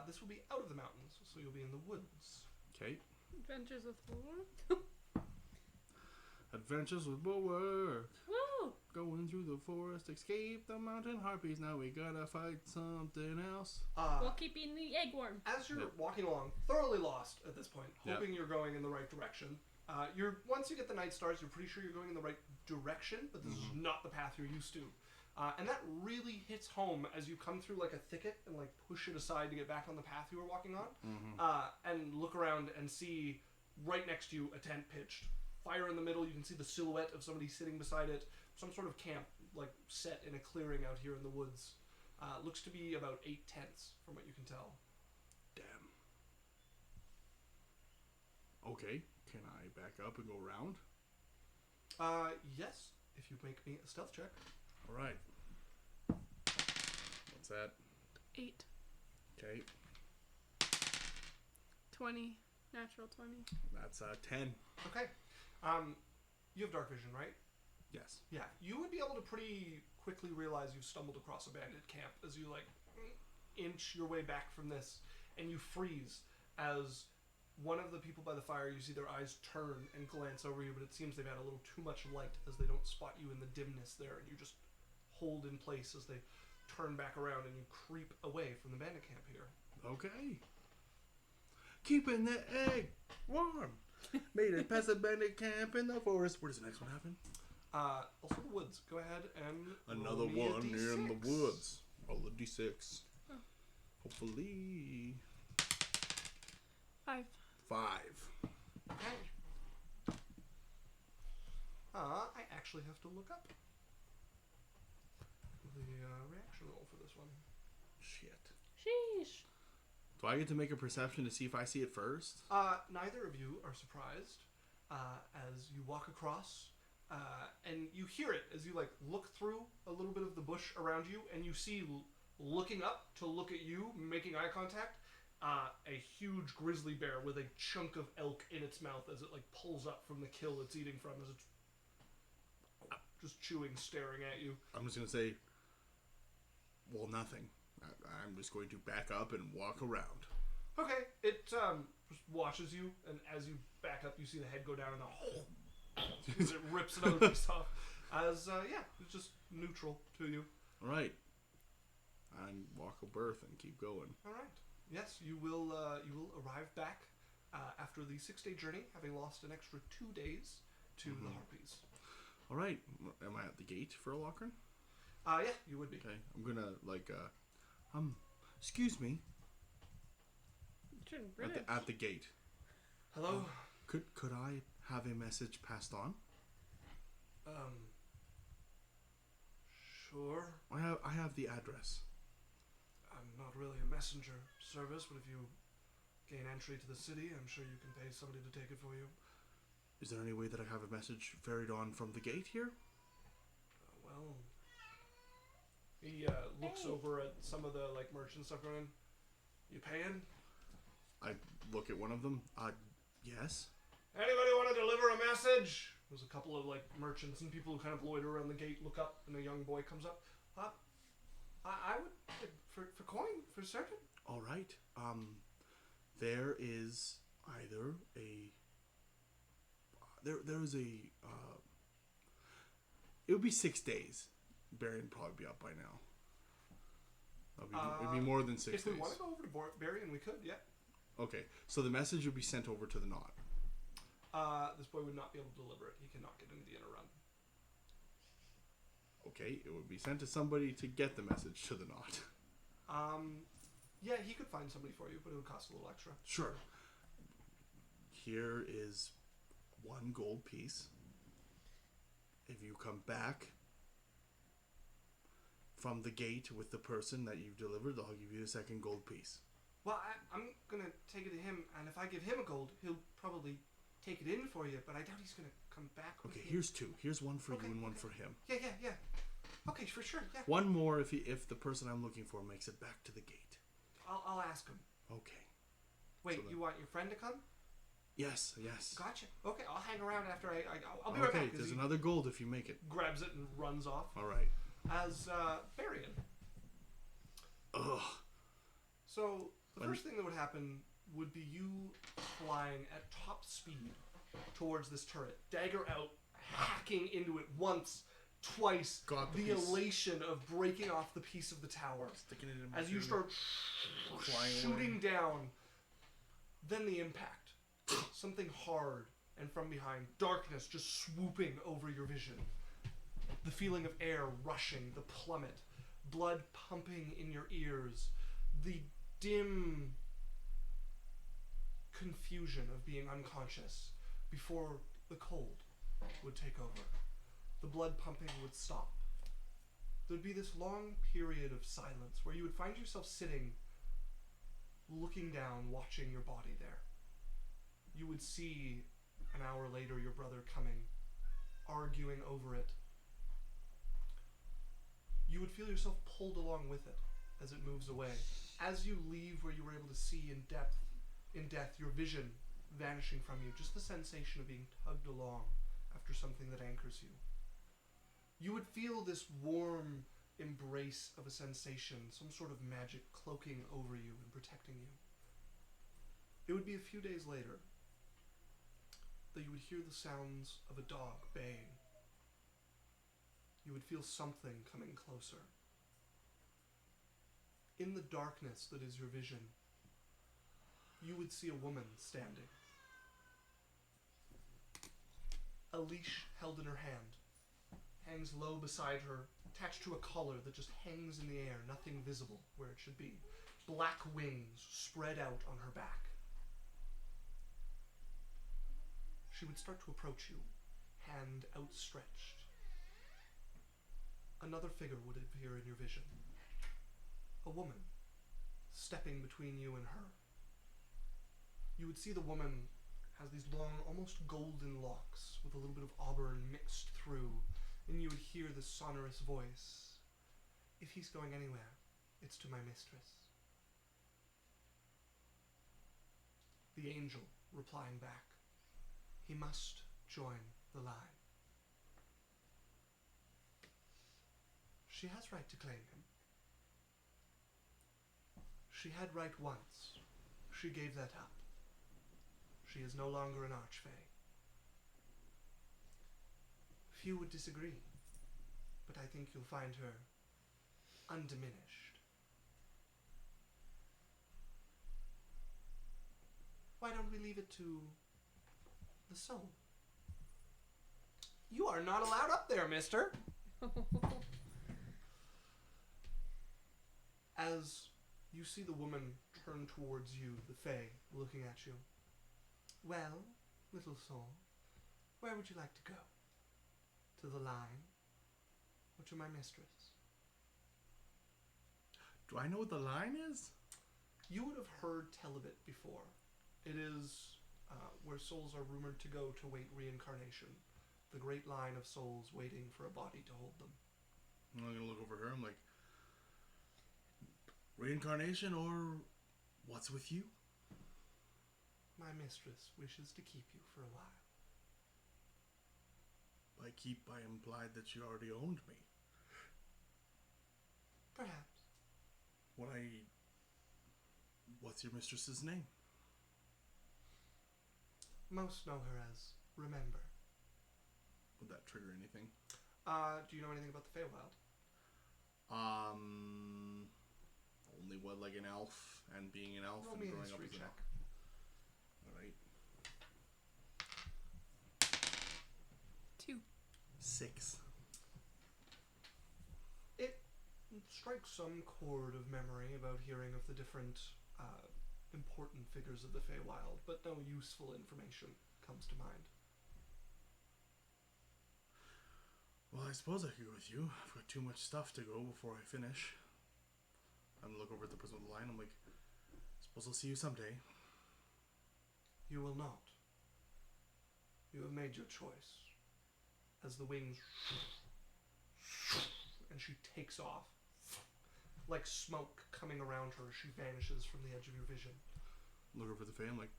This will be out of the mountains, so you'll be in the woods. Okay. Adventures with Bulwark. Adventures with Bulwark. Woo! Going through the forest, escape the mountain harpies. Now we gotta fight something else. We'll keep eating the egg worm. As you're walking along, thoroughly lost at this point, Yep. hoping you're going in the right direction. Once you get the night stars, you're pretty sure you're going in the right direction, but this is not the path you're used to. And that really hits home as you come through like a thicket and like push it aside to get back on the path you were walking on, and look around and see right next to you a tent pitched. Fire in the middle, you can see the silhouette of somebody sitting beside it. Some sort of camp, like set in a clearing out here in the woods. Looks to be about 8 tents, from what you can tell. Damn. Okay, can I back up and go around? Yes, if you make me a stealth check. Alright. What's that? 8. Okay, 20. Natural 20. that's 10. Okay. You have dark vision, right? Yes. Yeah, you would be able to pretty quickly realize you've stumbled across a bandit camp as you like inch your way back from this, and you freeze as one of the people by the fire, you see their eyes turn and glance over you, but it seems they've had a little too much light as they don't spot you in the dimness there, and you just hold in place as they turn back around and you creep away from the bandit camp here. Okay. Keeping the egg warm. Made it past the bandit camp in the forest. Where does the next one happen? Also the woods. Go ahead and Another roll me a one D6. in the woods. Roll a d6. Oh. Hopefully 5. 5. Okay. I actually have to look up the reaction roll for this one. Shit. Sheesh. Do I get to make a perception to see if I see it first? Neither of you are surprised as you walk across, and you hear it as you like look through a little bit of the bush around you, and you see looking up to look at you, making eye contact, a huge grizzly bear with a chunk of elk in its mouth as it like pulls up from the kill it's eating from, as it's just chewing, staring at you. I'm just going to say, well, nothing. I'm just going to back up and walk around. Okay, it just watches you, and as you back up, you see the head go down, and as it rips another piece off. As it's just neutral to you. All right. And walk a berth and keep going. All right. Yes, you will arrive back after the 6-day journey, having lost an extra 2 days to the harpies. All right. Am I at the gate for a Lochran? Yeah, you would be. Okay. I'm going to, excuse me. Turn British. At the gate. Hello. Could I have a message passed on? Sure. I have the address. I'm not really a messenger service, but if you gain entry to the city, I'm sure you can pay somebody to take it for you. Is there any way that I have a message ferried on from the gate here? Well, he looks over at some of the like merchant stuff going in. You paying? I look at one of them. Yes. Anybody want to deliver a message? There's a couple of like merchants and people who kind of loiter around the gate, look up, and a young boy comes up. I would for coin for certain. All right. there is either a there is a it would be 6 days. Barry would probably be up by now. It'd be more than 6 days. If we want to go over to Barian, we could, yeah. Okay, so the message would be sent over to the knot. This boy would not be able to deliver it. He cannot get into the inner run. Okay, it would be sent to somebody to get the message to the knot. Yeah, he could find somebody for you, but it would cost a little extra. Sure. Here is 1 gold piece. If you come back from the gate with the person that you've delivered, I'll give you the 2nd gold piece. Well, I'm going to take it to him, and if I give him a gold, he'll probably take it in for you, but I doubt he's going to come back with Okay, you. here's 2. Here's 1 for Okay, you and 1 okay. for him. Yeah. Okay, for sure, yeah. 1 more if the person I'm looking for makes it back to the gate. I'll ask him. Okay. Wait, So then- you want your friend to come? Yes. Gotcha. Okay, I'll hang around after I'll be right back. Okay, there's another gold if you make it. Grabs it and runs off. All right. As Barian. Ugh. So, the first thing that would happen would be you flying at top speed towards this turret. Dagger out, hacking into it once, twice. Got the the piece. elation of breaking off the piece of the tower. Sticking it in my As you shoe. start Flying shooting down, then the impact. Something hard, and from behind, darkness just swooping over your vision. The feeling of air rushing, the plummet, blood pumping in your ears, the dim confusion of being unconscious before the cold would take over. The blood pumping would stop. There'd be this long period of silence where you would find yourself sitting, looking down, watching your body there. You would see an hour later your brother coming, arguing over it. You would feel yourself pulled along with it as it moves away. As you leave where you were able to see in death, your vision vanishing from you, just the sensation of being tugged along after something that anchors you. You would feel this warm embrace of a sensation, some sort of magic cloaking over you and protecting you. It would be a few days later that you would hear the sounds of a dog baying. You would feel something coming closer. In the darkness that is your vision, you would see a woman standing. A leash held in her hand, hangs low beside her, attached to a collar that just hangs in the air, nothing visible where it should be. Black wings spread out on her back. She would start to approach you, hand outstretched. Another figure would appear in your vision. A woman, stepping between you and her. You would see the woman has these long, almost golden locks with a little bit of auburn mixed through, and you would hear this sonorous voice. If he's going anywhere, it's to my mistress. The angel replying back. He must join the line. She has right to claim him. She had right once. She gave that up. She is no longer an archfey. Few would disagree, but I think you'll find her undiminished. Why don't we leave it to the soul? You are not allowed up there, mister. As you see the woman turn towards you, the Fae, looking at you. Well, little soul, where would you like to go? To the line, or to my mistress? Do I know what the line is? You would have heard tell of it before. It is where souls are rumored to go to wait reincarnation. The great line of souls waiting for a body to hold them. I'm going to look over her. I'm like, reincarnation or what's with you? My mistress wishes to keep you for a while. By keep, I implied that you already owned me. Perhaps. What's your mistress's name? Most know her as Remember. Would that trigger anything? Do you know anything about the Feywild? Only what, like an elf, and being an elf Roll and me a growing up history as an check. elf. Alright. 2. 6. It strikes some chord of memory about hearing of the different important figures of the Feywild, but no useful information comes to mind. Well, I suppose I could go with you. I've got too much stuff to go before I finish. I'm gonna look over at the person with the line. I'm like, suppose I'll see you someday. You will not. You have made your choice. As the wings... and she takes off. Like smoke coming around her, she vanishes from the edge of your vision. Look over the Fae. I'm like,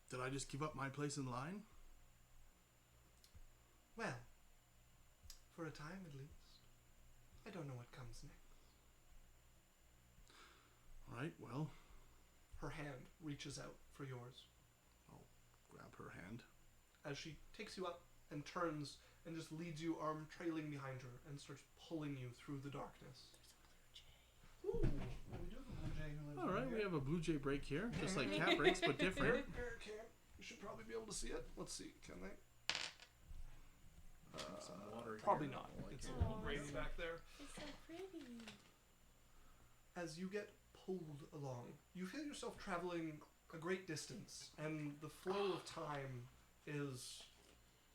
did I just give up my place in line? Well, for a time at least. I don't know what comes next. Alright, well, Her hand reaches out for yours I'll grab her hand. as she takes you up and turns and just leads you, arm trailing behind her, and starts pulling you through the darkness. Ooh, we do have a blue jay who lives Alright, in we here. have a blue jay break here, just like cat breaks, but different. You should probably be able to see it. Let's see, can they? Some water Probably here. not. I like It's it. a little rainy back there. It's so pretty. As you get pulled along, you feel yourself traveling a great distance, and the flow of time is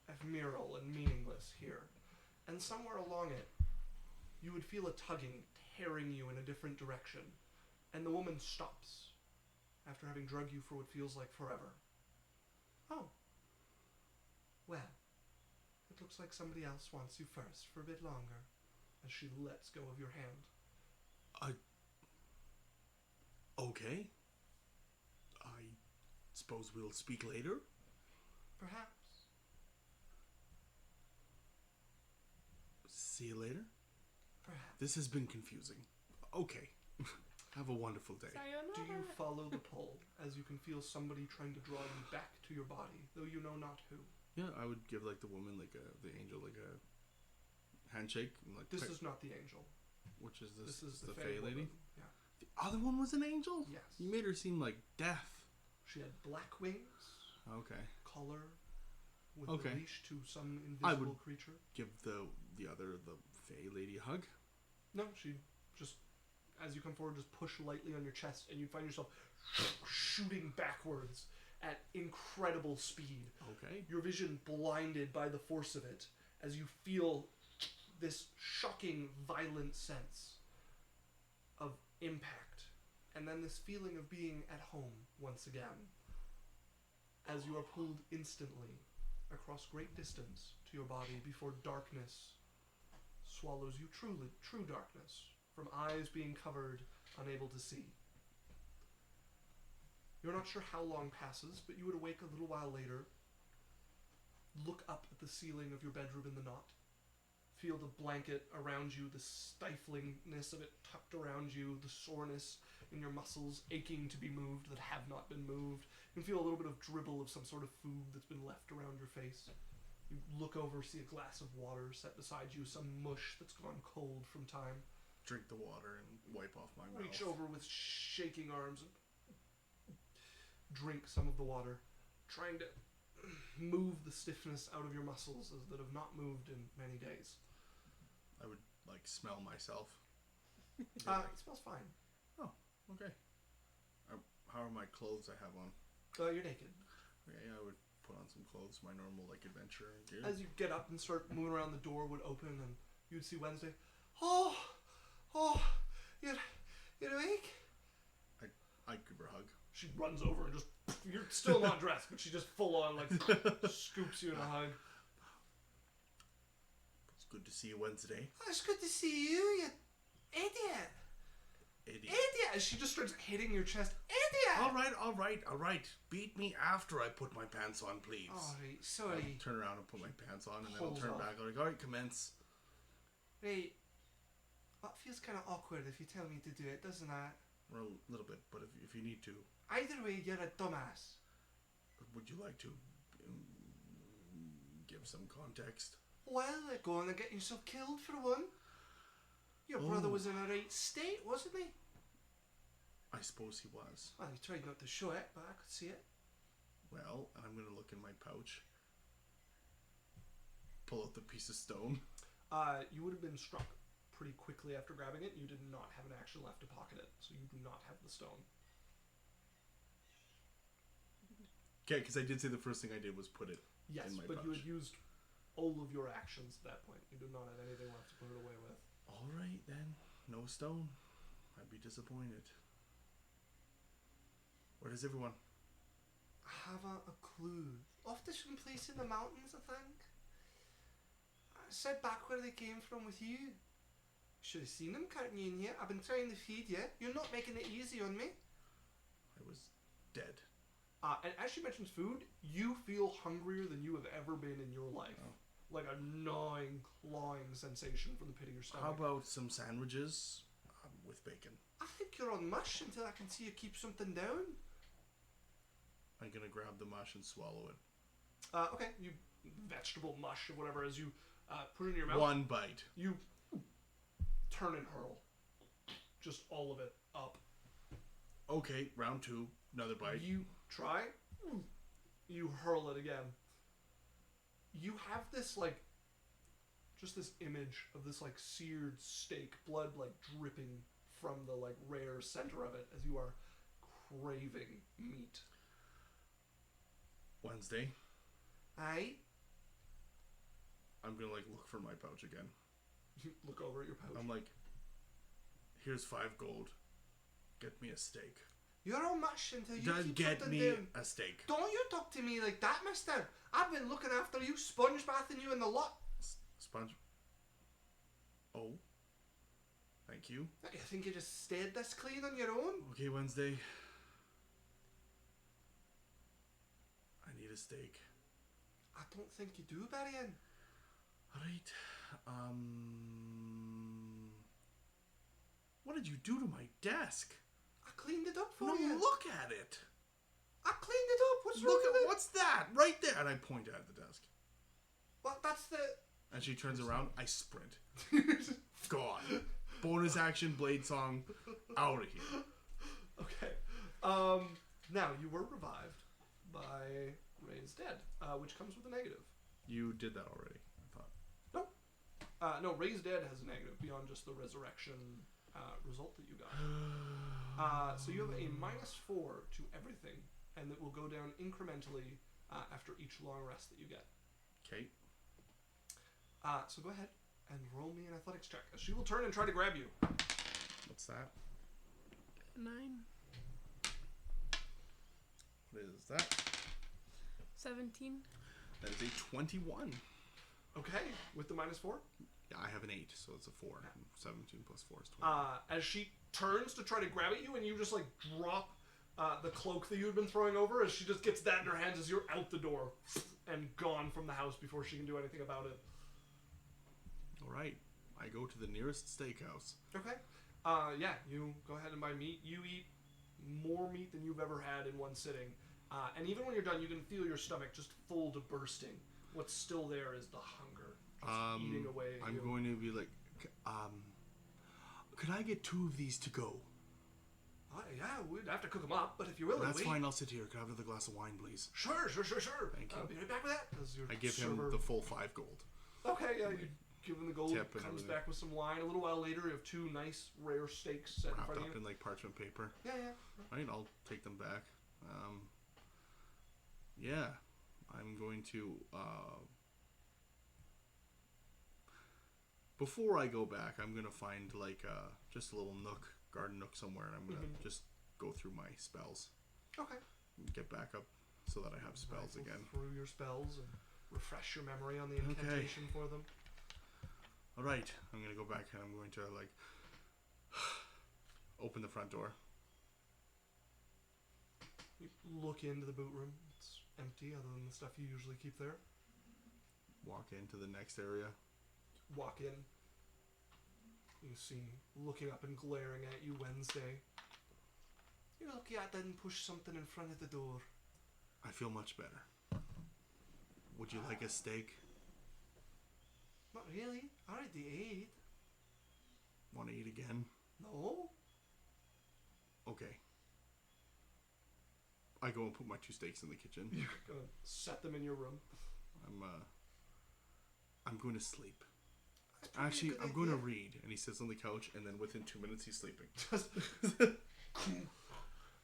ephemeral and meaningless here. And somewhere along it, you would feel a tugging, tearing you in a different direction, and the woman stops after having drugged you for what feels like forever. Oh. Well, it looks like somebody else wants you first for a bit longer, as she lets go of your hand. Okay. I suppose we'll speak later. Perhaps. See you later. Perhaps. This has been confusing. Okay. Have a wonderful day. Do you follow the pull as you can feel somebody trying to draw you back to your body, though you know not who? Yeah, I would give like the woman, like the angel, like a handshake. And, like, This is not the angel. which is This is the the Fey lady. woman. Yeah. The other one was an angel. Yes. You made her seem like death. She had black wings, Okay. collar, with Okay. a leash to some I invisible would- creature. Give the Fey lady a hug. No, she just, as you come forward, just push lightly on your chest, and you find yourself shooting backwards at incredible speed. Okay. Your vision blinded by the force of it, as you feel this shocking, violent sense of impact, and then this feeling of being at home once again, as you are pulled instantly across great distance to your body before darkness swallows you, true darkness, from eyes being covered, unable to see. You're not sure how long passes, but you would awake a little while later, look up at the ceiling of your bedroom in the knot, feel the blanket around you, the stiflingness of it tucked around you, the soreness in your muscles aching to be moved that have not been moved. You can feel a little bit of dribble of some sort of food that's been left around your face. You look over, see a glass of water set beside you, some mush that's gone cold from time. Drink the water and wipe off my mouth. Reach over with shaking arms and drink some of the water, trying to move the stiffness out of your muscles that have not moved in many days. I would like smell myself. It smells fine. Okay. How are my clothes I have on? You're naked. Okay, I would put on some clothes, my normal like adventure gear. As you get up and start moving around, the door would open and you'd see Wednesday. Oh, you're awake? I give her a hug. She runs over and just, you're still not dressed, but she just full on like scoops you in a hug. It's good to see you Wednesday. Oh, it's good to see you, you idiot. Idiot! She just starts hitting your chest. Idiot! All right. Beat me after I put my pants on, please. Alright, sorry. I'll turn around and put my pants on, and then Pulls I'll turn off. back. Like, all right, commence. Right. That feels kind of awkward if you tell me to do it, doesn't it? Well, a little bit, but if you need to, Either way, you're a dumbass. would you like to Give some context. Well, they're going to get yourself killed for one. Your brother was in a right state, wasn't he? I suppose he was. Well, he tried not to show it, but I could see it. Well, and I'm going to look in my pouch. Pull out the piece of stone. You would have been struck pretty quickly after grabbing it. You did not have an action left to pocket it, so you do not have the stone. Okay, because I did say the first thing I did was put it Yes, in my but pouch. you had used all of your actions at that point. You do not have anything left to put it away with. All right, then. No stone. I'd be disappointed. Where is everyone? Haven't a clue. Off to some place in the mountains, I think. I said back where they came from with you. Should have seen them, can't you, in here? I've been trying to feed you. You're not making it easy on me. I was dead. And as she mentions food, you feel hungrier than you have ever been in your life. Oh. Like a gnawing, clawing sensation from the pit of your stomach. How about some sandwiches with bacon? I think you're on mush until I can see you keep something down. I'm going to grab the mush and swallow it. Okay, you vegetable mush or whatever, as you put it in your mouth. One bite. You turn and hurl. Just all of it up. Okay, round two. Another bite. You try. You hurl it again. You have this, like, just this image of this, like, seared steak, blood, like, dripping from the, like, rare center of it as you are craving meat. Wednesday. Aye? I'm going to, like, look for my pouch again. You look over at your pouch. I'm like, here's 5 gold. Get me a steak. You're on much until you Just keep get something me down. a steak. Don't you talk to me like that, mister. I've been looking after you, sponge bathing you in the lot. Sponge. Oh. Thank you. You think you just stayed this clean on your own? Okay, Wednesday. I need a steak. I don't think you do, Barrian. Alright. What did you do to my desk? I cleaned it up for No, you. look at it. I cleaned it up. What's wrong Look with at it? what's that right there, and I point at the desk. What? That's the. And she turns around. I sprint. Gone. Bonus action, blade song, out of here. Okay. Now you were revived by Ray's dead, which comes with a negative. You did that already, I thought. No, Ray's dead has a negative beyond just the resurrection result that you got. So you have a -4 to everything, and it will go down incrementally after each long rest that you get. Okay. So go ahead and roll me an athletics check. She will turn and try to grab you. What's that? 9. What is that? 17. That is a 21. Okay, with the -4. Yeah, I have an 8, so it's a 4. 17 plus 4 is 20. As she turns to try to grab at you, and you just like drop the cloak that you had been throwing over, as she just gets that in her hands as you're out the door and gone from the house before she can do anything about it. Alright. I go to the nearest steakhouse. Okay. Yeah, you go ahead and buy meat. You eat more meat than you've ever had in one sitting. And even when you're done, you can feel your stomach just full to bursting. What's still there is the hunger. Just eating away at I'm you. going to be like, could I get 2 of these to go? Yeah, we'd have to cook them up, but if you're willing, That's fine, I'll sit here. Could I have another glass of wine, please? Sure. Thank you. I'll be right back with that. As your I give server... him the full 5 gold. Okay, yeah, you give him the gold, Tip and comes everything. back with some wine. A little while later, you have 2 nice, rare steaks set in Wrapped front of up you. in like parchment paper. Yeah. Right, I'll take them back. Yeah, I'm going to, before I go back, I'm going to find like just a little garden nook somewhere, and I'm going to just go through my spells. Okay. Get back up so that I have spells Rifle again. through your spells and refresh your memory on the incantation for them. Alright, I'm going to go back and I'm going to like open the front door. You look into the boot room. It's empty other than the stuff you usually keep there. Walk into the next area. Walk in. You see, looking up and glaring at you, Wednesday. You're lucky I didn't push something in front of the door. I feel much better. Would you like a steak? Not really. I already ate. Want to eat again? No. Okay. I go and put my 2 steaks in the kitchen. You're gonna set them in your room. I'm going to sleep. That's probably a Actually, good I'm going to idea. read. And he sits on the couch, and then within 2 minutes, he's sleeping. Just,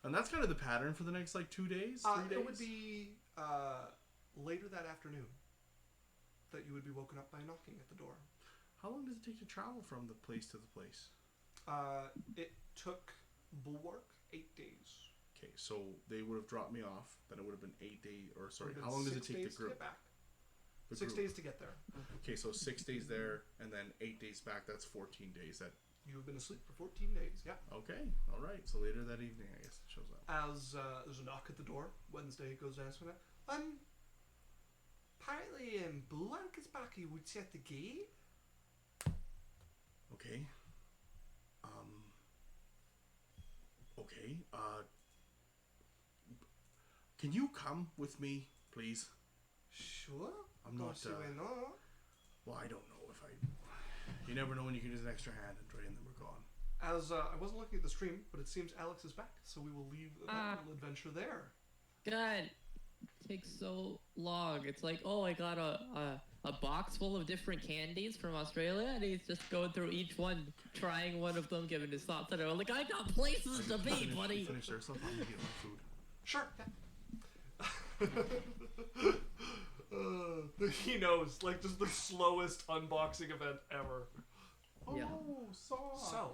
And that's kind of the pattern for the next, like, 2 days, 3 days? it would be later that afternoon that you would be woken up by knocking at the door. How long does it take to travel from the place to the place? It took Bulwark 8 days. Okay, so they would have dropped me off. Then it would have been 8 days, or sorry, Would've how been long does it 6 take days the to group? get back? The 6 group. days to get there. Okay, so 6 days there, and then 8 days back. That's 14 days. That You've been asleep for 14 days. Yeah. okay? All right. So later that evening, I guess it shows up. As there's a knock at the door, Wednesday goes answering it. Apparently, Bulwark is back. He would set the gate. Okay. Okay. Can you come with me, please? Sure. I'm Don't not. see why not. Well, I don't know if I. You never know when you can use an extra hand and drain them. We're gone. As I wasn't looking at the stream, but it seems Alex is back, so we will leave that little adventure there. God, takes so long. It's like, oh, I got a box full of different candies from Australia, and he's just going through each one, trying one of them, giving his thoughts on it. I'm like, I got places to be, buddy. Finish their stuff. I'm gonna get my food. Sure. He knows, like, just the slowest unboxing event ever. Yeah. Oh, sauce. So,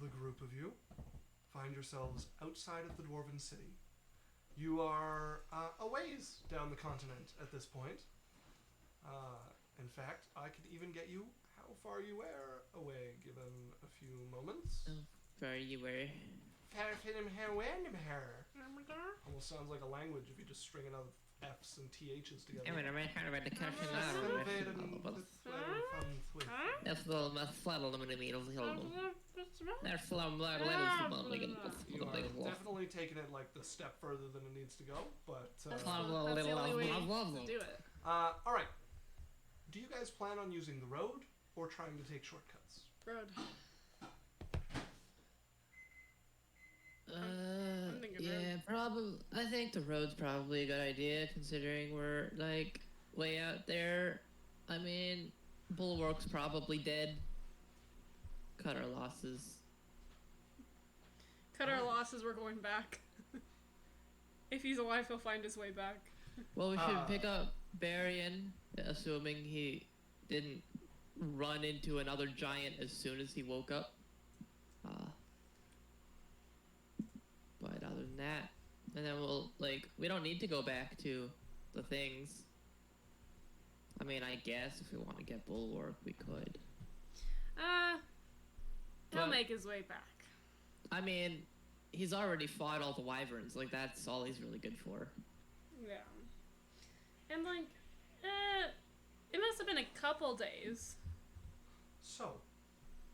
the group of you find yourselves outside of the Dwarven City. You are a ways down the continent at this point. In fact, I could even get you how far you were away, given a few moments. Where you were. Almost sounds like a language if you just string another F's and TH's together. You are definitely taking it like the step further than it needs to go, but That's the only way to do it. all right. Do you guys plan on using the road or trying to take shortcuts? Road. I'm thinking Yeah, probably. I think the road's probably a good idea, considering we're like way out there. I mean, Bulwark's probably dead. Cut our losses. Cut our losses, we're going back. If he's alive, he'll find his way back. Well, we should pick up Barian, assuming he didn't run into another giant as soon as he woke up. But other than that, and then we'll, like, we don't need to go back to the things. I mean, I guess if we want to get Bulwark, we could. He'll But- make his way back. I mean, he's already fought all the wyverns. Like, that's all he's really good for. Yeah. And like, it must have been a couple days. So,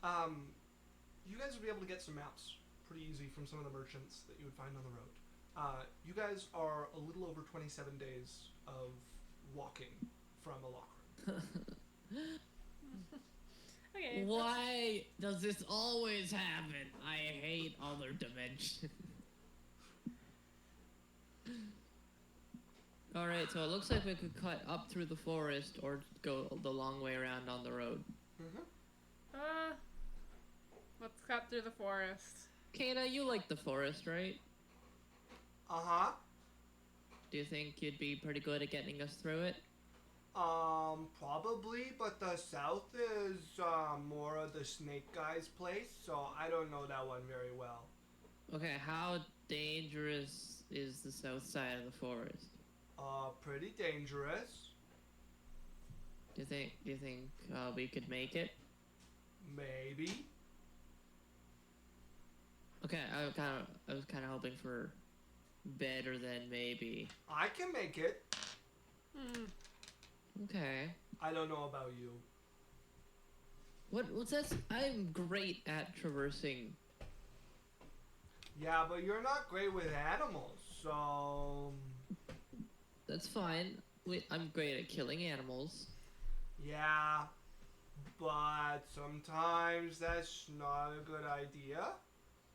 you guys will be able to get some maps pretty easy from some of the merchants that you would find on the road. You guys are a little over 27 days of walking from Alakron. Okay. Why does this always happen? I hate other dimensions. Alright, so it looks like we could cut up through the forest or go the long way around on the road. Let's cut through the forest. Kana, you like the forest, right? Uh-huh. Do you think you'd be pretty good at getting us through it? Probably, but the south is, more of the snake guy's place, so I don't know that one very well. Okay, how dangerous is the south side of the forest? Pretty dangerous. Do you think we could make it? Maybe. Okay, I was kind of hoping for better than maybe. I can make it. Okay. I don't know about you. What's that? I'm great at traversing. Yeah, but you're not great with animals, so... That's fine. I'm great at killing animals. Yeah, but sometimes that's not a good idea.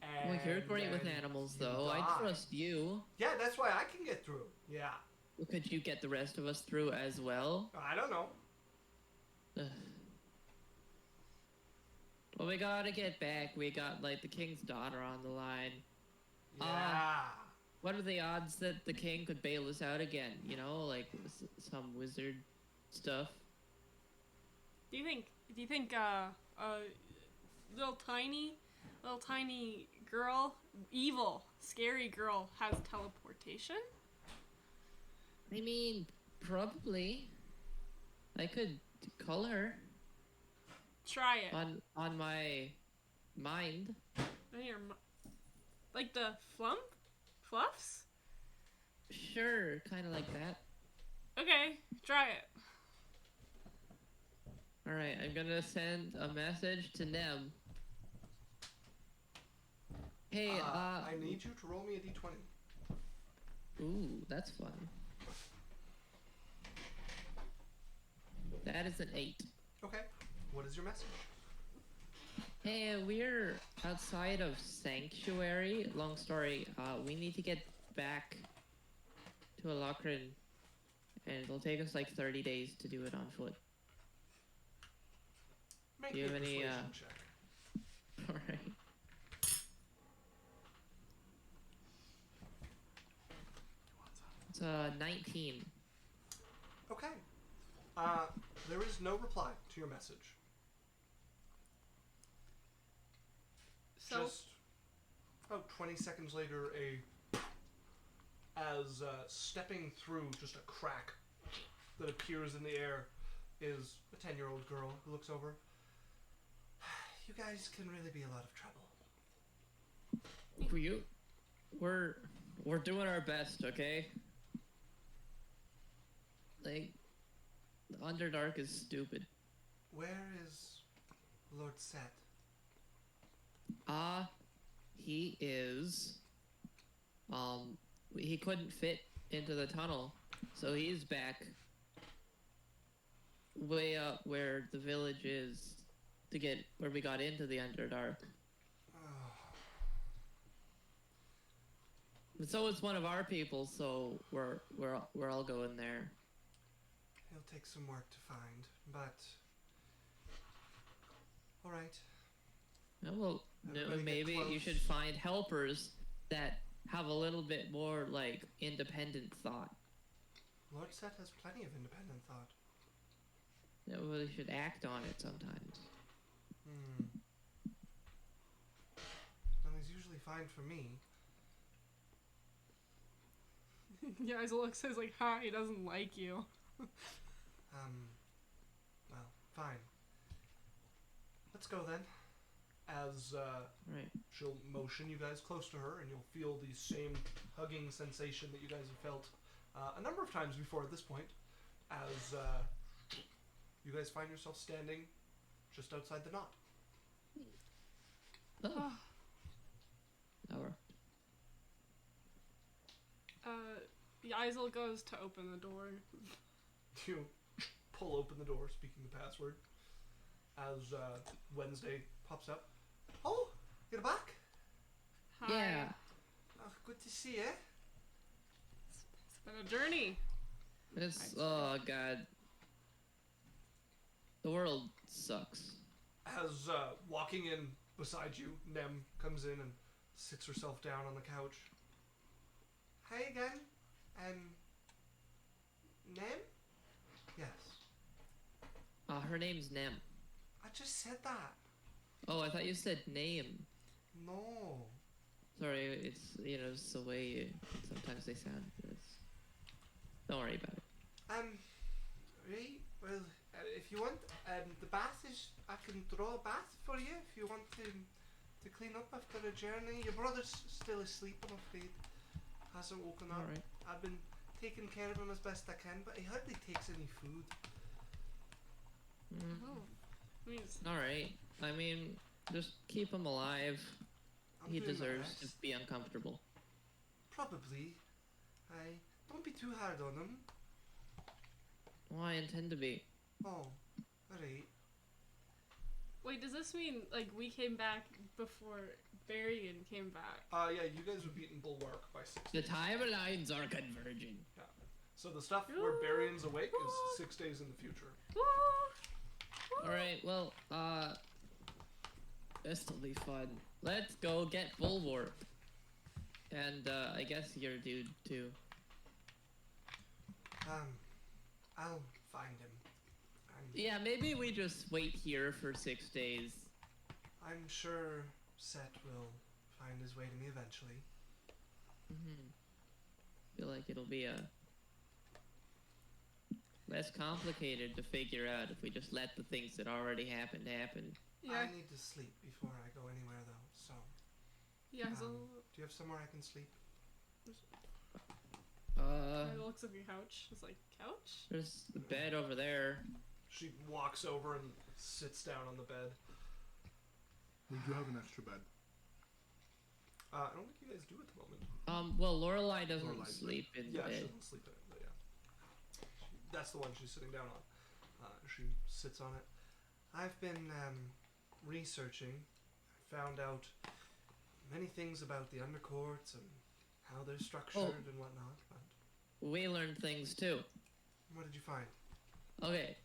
And Well, you're great with then animals, you though. I die. trust you. Yeah, that's why I can get through. Yeah. Could you get the rest of us through as well? I don't know. Ugh. Well, we gotta get back. We got, like, the king's daughter on the line. Yeah. What are the odds that the king could bail us out again? You know, like some wizard stuff? Do you think little tiny girl, evil, scary girl has teleportation? I mean, probably. I could call her Try it. on my mind. Like the fluffs? Sure, kind of like that. Okay, try it. All right, I'm gonna send a message to Nem. Hey, I need you to roll me a d20. Ooh, that's fun. That is an 8. Okay. What is your message? Hey, we're outside of Sanctuary. Long story. We need to get back to Alokrin, and it'll take us like 30 days to do it on foot. Make Do you me a have any, persuasion check. Alright. It's 19. Okay. There is no reply to your message. So Just about 20 seconds later, as stepping through just a crack that appears in the air is a 10-year-old girl who looks over. You guys can really be a lot of trouble. We're doing our best, okay? Like, the Underdark is stupid. Where is Lord Set? He is, he couldn't fit into the tunnel, so he's back way up where the village is to get where we got into the Underdark. And so it's one of our people, so we're all going there. He'll take some work to find, but all right. Yeah, well, Everybody get maybe you close. should find helpers that have a little bit more like independent thought. Lord Set has plenty of independent thought. Yeah, well, you should act on it sometimes. Well, he's usually fine for me. yeah, his look says like, "Ha, he doesn't like you." Well, fine. Let's go then. As Right. she'll motion you guys close to her, and you'll feel the same hugging sensation that you guys have felt a number of times before at this point, as you guys find yourself standing just outside the knot. Oh. Our Yaisel goes to open the door. You pull open the door, speaking the password, as Wednesday pops up. Oh, you're back? Hi. Yeah. Oh, good to see you. It's been a journey. It's oh god. The world sucks. As walking in beside you, Nem comes in and sits herself down on the couch. Hi again. Nem? Yes. Her name's Nem. I just said that. Oh, I thought you said name. No. Sorry, it's it's the way sometimes they sound. Don't worry about it. Right. Well, if you want, the bath is. I can draw a bath for you if you want to clean up after a journey. Your brother's still asleep, I'm afraid. Hasn't woken up. All right. I've been taking care of him as best I can, but he hardly takes any food. Oh. I mean, All right. I mean, just keep him alive. I'm He doing my deserves to best. be uncomfortable. Probably. Don't be too hard on them. Well, I intend to be. Oh, alright. Wait, does this mean like we came back before Varian came back? Yeah, you guys have beaten Bulwark by 6 The days. timelines are converging. So the stuff where Barian's awake is 6 days in the future. Alright, well, this'll be fun. Let's go get Bulwark. And, I guess your dude, too. I'll find him. Yeah, maybe we just wait here for 6 days. I'm sure Set will find his way to me eventually. Feel like it'll be less complicated to figure out if we just let the things that already happened happen. Yeah. I need to sleep before I go anywhere, though. So, Yeah. So do you have somewhere I can sleep? it looks like a couch. It's like couch. There's the bed over there. She walks over and sits down on the bed. We do have an extra bed. I don't think you guys do at the moment. Well, Lorelei doesn't Lorelai's sleep in Yeah, she bed. doesn't sleep in it, but yeah. That's the one she's sitting down on. She sits on it. I've been researching. I found out many things about the undercourts and how they're structured and whatnot. But We learned things too. what did you find? Okay.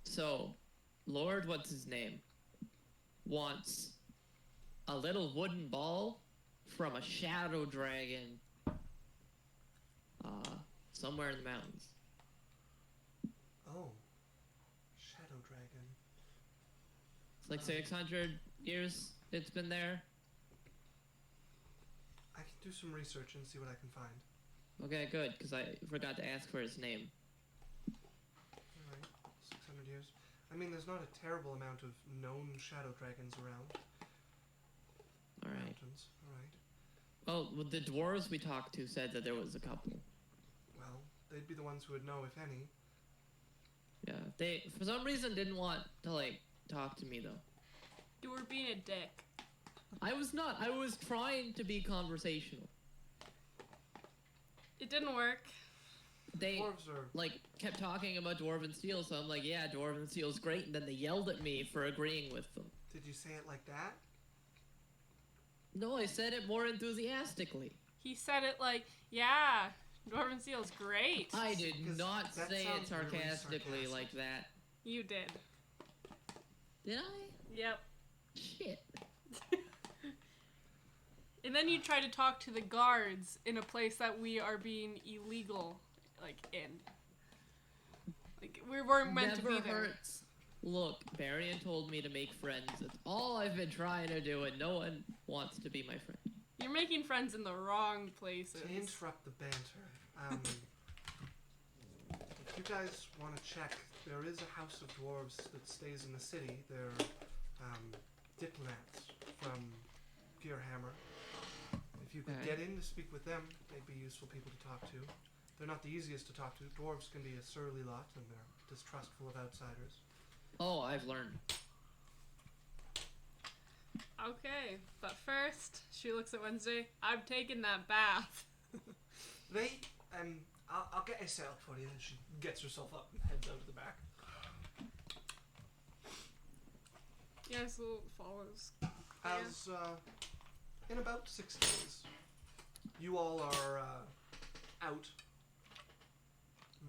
So, Lord, what's his name, wants a little wooden ball from a shadow dragon somewhere in the mountains. Oh, shadow dragon. It's like 600 years it's been there. I can do some research and see what I can find. Okay, good, because I forgot to ask for his name. Alright, 600 years. I mean, there's not a terrible amount of known shadow dragons around. Alright. Mountains. Alright. Well, the dwarves we talked to said that there was a couple. Well, they'd be the ones who would know, if any. Yeah, they, for some reason, didn't want to, like, talk to me, though. You were being a dick. I was not. I was trying to be conversational. It didn't work. They, Dwarves are... like, kept talking about Dwarven Steel, so I'm like, yeah, Dwarven Steel's great, and then they yelled at me for agreeing with them. Did you say it like that? No, I said it more enthusiastically. He said it like, yeah, Dwarven Seal's great. I did 'Cause not that say it sounds really sarcastically sarcastic. like that. You did. Did I? Yep. Shit. And then you try to talk to the guards in a place that we are being illegal, like, in. Like, we weren't meant Never to be there. hurts. Look, Barian told me to make friends. That's all I've been trying to do, and no one wants to be my friend. You're making friends in the wrong places. To interrupt the banter, if you guys want to check, there is a house of dwarves that stays in the city. They're diplomats from Gearhammer. If you could Okay. get in to speak with them, they'd be useful people to talk to. They're not the easiest to talk to. Dwarves can be a surly lot, and they're distrustful of outsiders. Oh, I've learned. Okay, but first, she looks at Wednesday. I'm taking that bath. Right, I'll get it set up for you. And she gets herself up and heads out of the back. Yazel follows. As in about 6 days, you all are out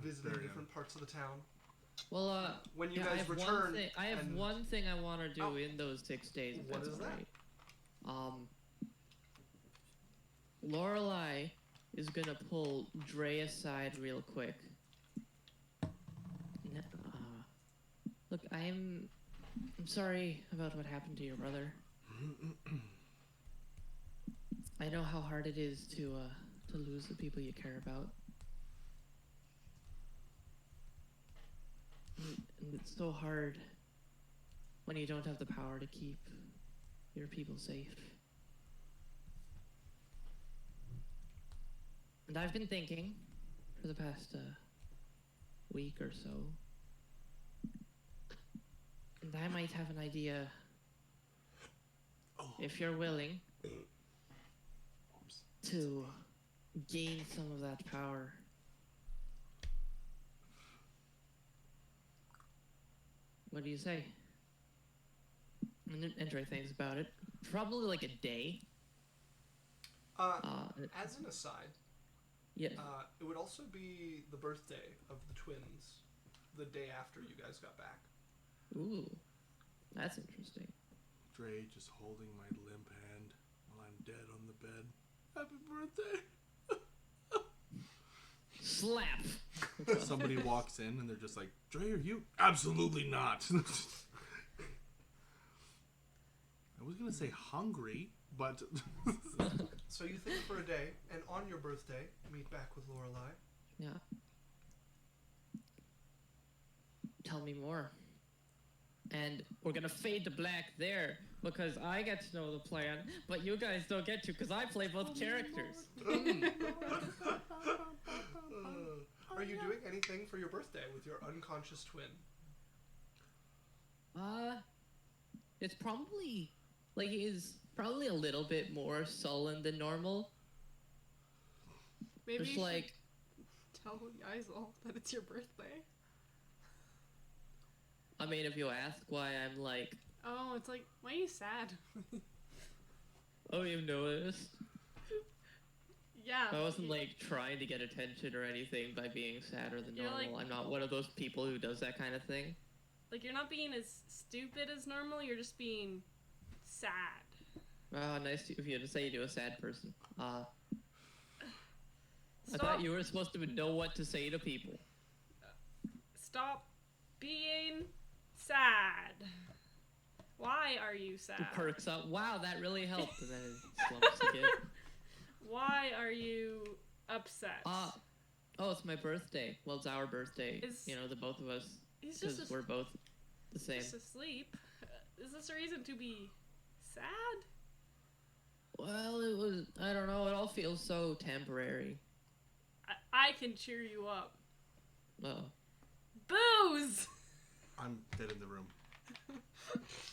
visiting There you different parts of the town. Well, When you yeah, I guys have return, I have and- one thing I want to do Oh. in those 6 days. If What that's is that? alright. Lorelei is gonna pull Dre aside real quick. Look, I'm sorry about what happened to your brother. I know how hard it is to lose the people you care about. And it's so hard when you don't have the power to keep your people safe. And I've been thinking for the past week or so, and I might have an idea, if you're willing, to gain some of that power. What do you say? Android thinks about it. Probably like a day. As an aside, Yeah. it would also be the birthday of the twins the day after you guys got back. Ooh, that's interesting. Dre just holding my limp hand while I'm dead on the bed. Happy birthday! Slap. Somebody walks in and they're just like, Dre, are you? Absolutely not. I was gonna say hungry, but So you think for a day, and on your birthday, meet back with Lorelei. Yeah. Tell me more. And we're gonna fade to black there because I get to know the plan, but you guys don't get to because I play both characters. Are you doing anything for your birthday with your unconscious twin? It's probably like he's probably a little bit more sullen than normal. Maybe Just you like should tell Yaisel that it's your birthday. I mean, if you ask why I'm like, Oh, it's like, why are you sad? oh, you noticed? Yeah. I wasn't like trying to get attention or anything by being sadder than You're, normal. like- I'm not one of those people who does that kind of thing. Like, you're not being as stupid as normal, you're just being sad. Oh, nice of you to say to a sad person. I Stop, thought you were supposed to know what to say to people. stop being sad. Why are you sad? He perks up. Wow, that really helped. And then it slumps again. Why are you upset? Oh, it's my birthday. Well, it's our birthday. You know, the both of us. He's Because just we're both the same. just asleep. Is this a reason to be sad? Well, it was. I don't know. It all feels so temporary. I can cheer you up. Oh. Booze! I'm dead in the room.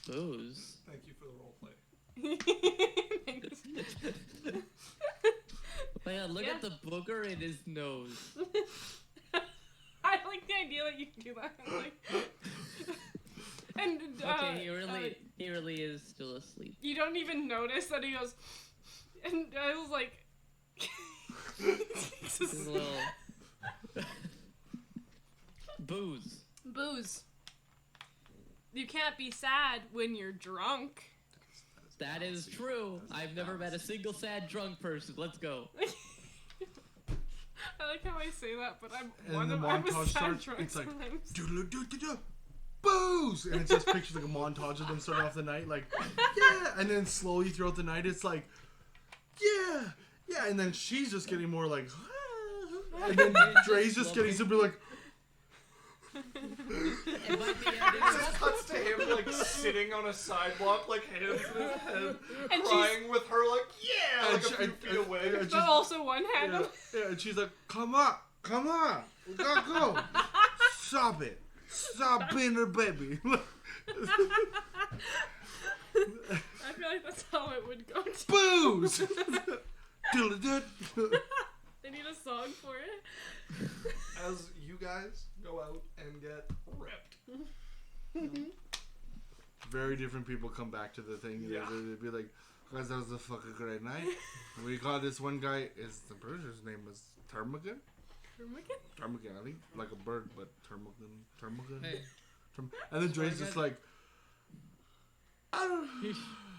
Booze. Thank you for the role play. Man, look Yeah. at the booger in his nose. I like the idea that you do that. Like, and Okay, he really is still asleep. you don't even notice that he goes. And I was like, He's a little booze. booze. You can't be sad when you're drunk. That is true. I've never met a single sad drunk person. Let's go. I like how I say that, but I'm And the I'm a montage sad starts. drunk It's like sometimes. doodle-doo-doo-doo, booze, and it's just pictures like a montage of them starting off the night, like yeah, and then slowly throughout the night, it's like yeah, and then she's just getting more like, and then Dre's just getting simply like. And by the end, It just cuts to him like sitting on a sidewalk, like hands in his head, And crying with her like yeah, And like a she- few and- feet away. and But she's- also one hand. Yeah, and she's like, come on, we gotta go. Stop it. Stop being her baby. I feel like that's how it would go. Too. Booze! Diddle-doo. They need a song for it. As you guys go out and get ripped. Very different people come back to the thing. Yeah. They'd be like, guys, that was a fucking great night. We call this one guy, the producer's name is Termagant? Termagant, I think, like a bird, but Termagant. Hey. And then Dre's just like, I don't know.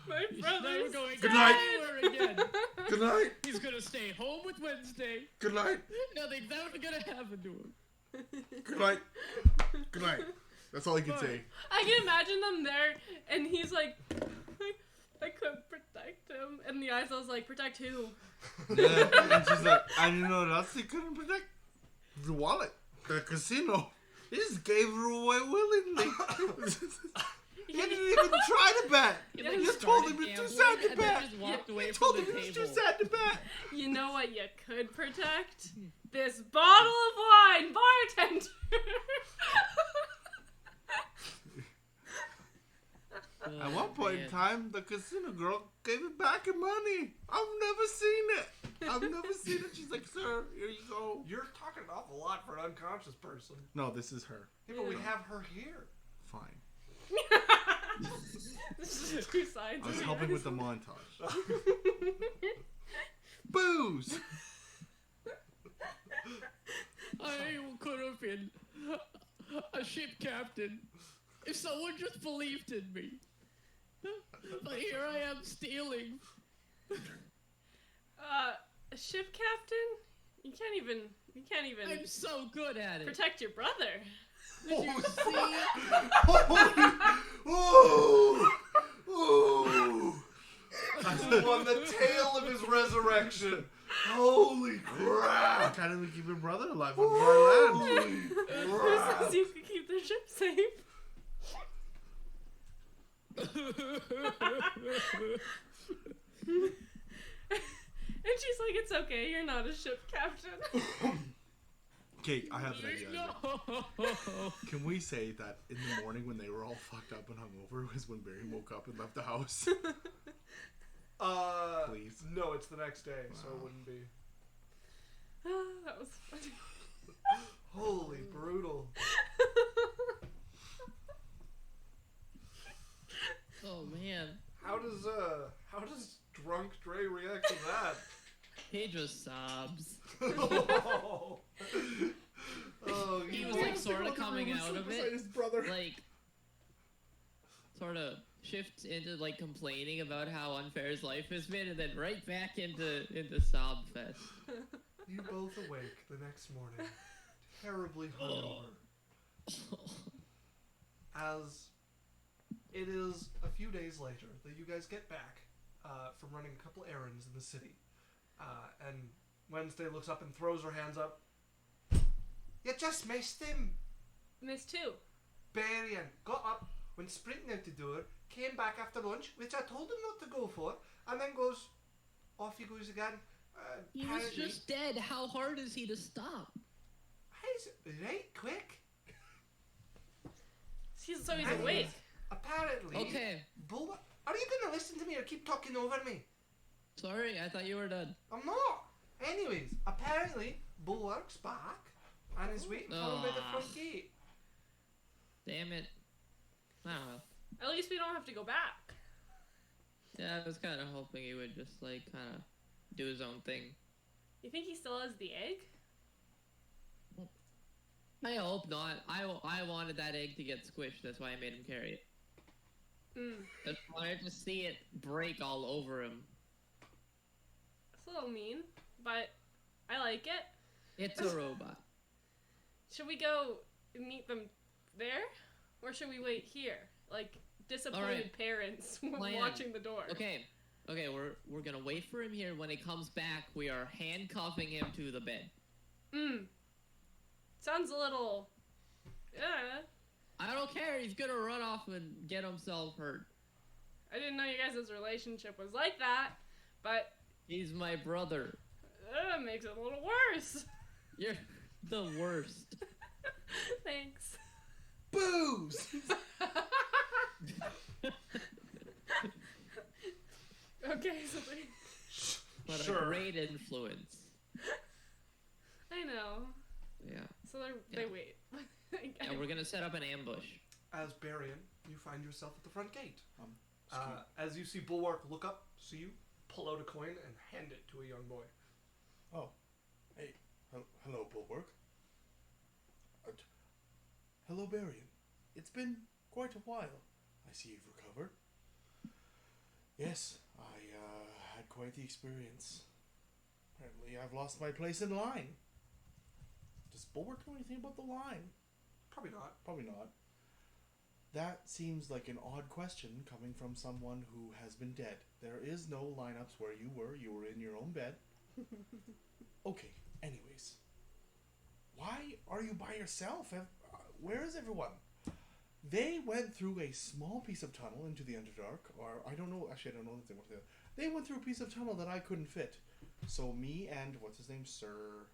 My He's brother's never going Good night. anywhere again. Good night. He's gonna stay home with Wednesday. Good night. Nothing's ever gonna happen to him. Good night. Good night. That's all he can say. I can imagine them there, and he's like, I couldn't protect him. And the eyes was like, protect who? Yeah. And she's like, I didn't know what else he couldn't protect. The wallet. The casino. He just gave her away willingly. He didn't even try to bet. He, You like, just told him started you're too gambling sad to and then bet. just walked away You from told the him he was too table. sad to bet. You know what you could protect? This bottle of wine, bartender! At one point in time, the casino girl gave it back in money. I've never seen it. I've never seen it. She's like, sir, here you go. You're talking an awful lot for an unconscious person. No, this is her. Yeah, but we have her here. Fine. This is two sides. I was of helping it. with the montage. Booze! I could have been a ship captain if someone just believed in me. But here I am stealing. A ship captain? You can't even I'm so good at it. protect your brother. Did you see? Ooh! Ooh! On the tail of his resurrection. Holy crap! I can't even keep your brother alive on dry land. Who says you can keep the ship safe? And she's like, it's okay, you're not a ship captain. Okay, I have an idea. No. Can we say that in the morning when they were all fucked up and hungover was when Barry woke up and left the house? Please. No, it's the next day, so it Wow. wouldn't be. That was funny. Holy brutal. Oh man, How does drunk Dre react to that? he just sobs. Oh, He you was like sort of coming out of it, His brother. like sort of shifts into like complaining about how unfair his life has been, and then right back into sob fest. You both awake the next morning, terribly hungover. As it is a few days later that you guys get back from running a couple errands in the city. And Wednesday looks up and throws her hands up. You just missed him. Miss two. Barian got up, went sprinting out the door, came back after lunch, which I told him not to go for, and then goes, off he goes again. He was Apparently- just dead. How hard is he to stop? He's right quick. He's Nice. awake. Apparently. Okay, Bulwark, are you going to listen to me or keep talking over me? sorry, I thought you were done. I'm not. Anyways, apparently Bulwark's back and is waiting for him by the front gate. Damn it. I don't know. At least we don't have to go back. Yeah, I was kind of hoping he would just like kind of do his own thing. You think he still has the egg? I hope not. I wanted that egg to get squished. That's why I made him carry it. I just wanted to see it break all over him. It's a little mean, but I like it. It's a robot. Should we go meet them there? Or should we wait here? Like disappointed Alright. parents Plan. watching the door. Okay, we're gonna wait for him here. When he comes back, we are handcuffing him to the bed. Sounds a little... I don't care. He's gonna run off and get himself hurt. I didn't know you guys' relationship was like that, but He's my brother. that makes it a little worse. You're the worst. Thanks. Booze! Okay, so they... But Sure. a great influence. I know. Yeah. So they Yeah. wait. And we're gonna set up an ambush. As Barian, you find yourself at the front gate. Excuse- As you see Bulwark look up, see you, pull out a coin and hand it to a young boy. Oh, hey, hello, Bulwark. Hello, Barian. It's been quite a while. I see you've recovered. Yes, I had quite the experience. Apparently, I've lost my place in line. Does Bulwark know anything about the line? Probably not. Probably not. That seems like an odd question coming from someone who has been dead. There is no lineups where you were. You were in your own bed. Okay, anyways. Why are you by yourself? Where is everyone? They went through a small piece of tunnel into the Underdark, or I don't know, actually I don't know that they went through. They went through a piece of tunnel that I couldn't fit. So me and, what's his name, Sir...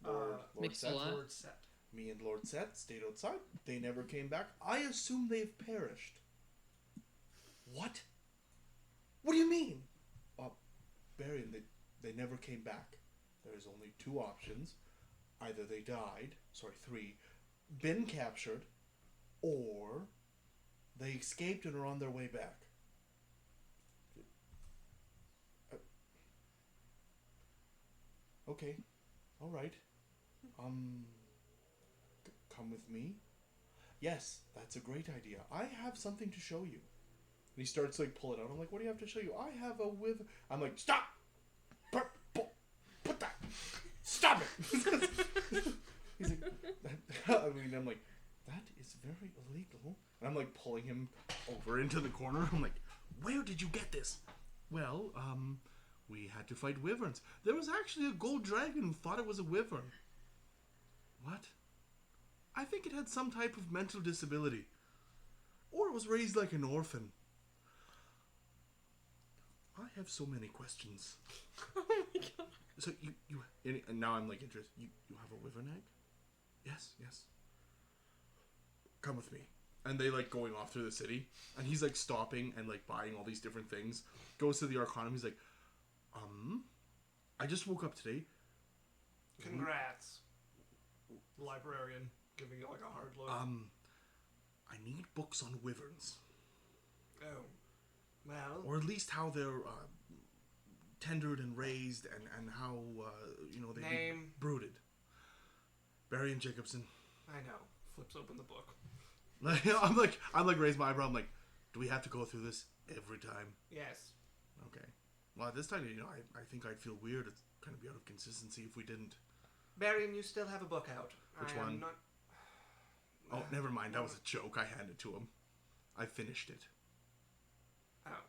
Lord Set? Mix-a-lot. Lord Set. Me and Lord Set stayed outside. They never came back. I assume they've perished. What? What do you mean? Barian, They never came back. There's only 2 options. Either they died, 3, been captured, or they escaped and are on their way back. Okay, all right. Come with me. Yes, that's a great idea. I have something to show you. And he starts like pulling out. I'm like, what do you have to show you? I have a with. I'm like, stop! Put that! Stop it! He's like, I'm like, that is very illegal. And I'm like pulling him over into the corner. I'm like, where did you get this? Well, we had to fight wyverns. There was actually a gold dragon who thought it was a wyvern. What? I think it had some type of mental disability. Or it was raised like an orphan. I have so many questions. Oh my god. So and now I'm like interested. You have a wyvern egg? Yes. Come with me. And they like going off through the city, and he's like stopping and like buying all these different things. Goes to the Arcanum. He's like, I just woke up today. Congrats. Librarian giving you like a hard look. I need books on wyverns. Oh, well. Or at least how they're tendered and raised, and how they Name. brooded. Barry and Jacobson. I know. Flips open the book. I'm like raise my eyebrow. I'm like, do we have to go through this every time? Yes. Okay. Well, this time, I think I'd feel weird. It's kind of be out of consistency if we didn't. Barian, you still have a book out. Which I am one? Not... Oh, never mind. That was a joke. I handed it to him. I finished it. Oh.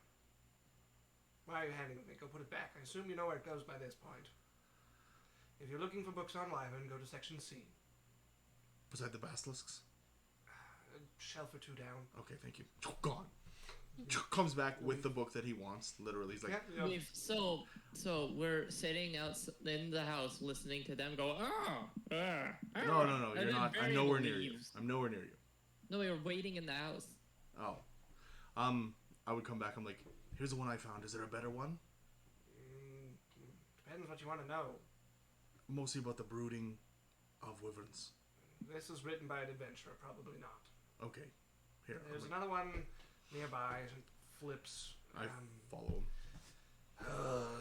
Why are you handing it to me? Go put it back. I assume you know where it goes by this point. If you're looking for books on wyvern, go to section C. Beside the basilisks? A shelf or 2 down. Okay, thank you. Gone. Comes back with the book that he wants. Literally, he's like, Yeah. So we're sitting out in the house listening to them go. no, and you're then not. I'm Barry nowhere near you. leaves. I'm nowhere near you. No, we were waiting in the house. Oh. I would come back. I'm like, here's the one I found. Is there a better one? Depends what you want to know. Mostly about the brooding of wyverns. This is written by an adventurer. Probably not. Okay. Here. There's another one nearby. It flips. I follow him.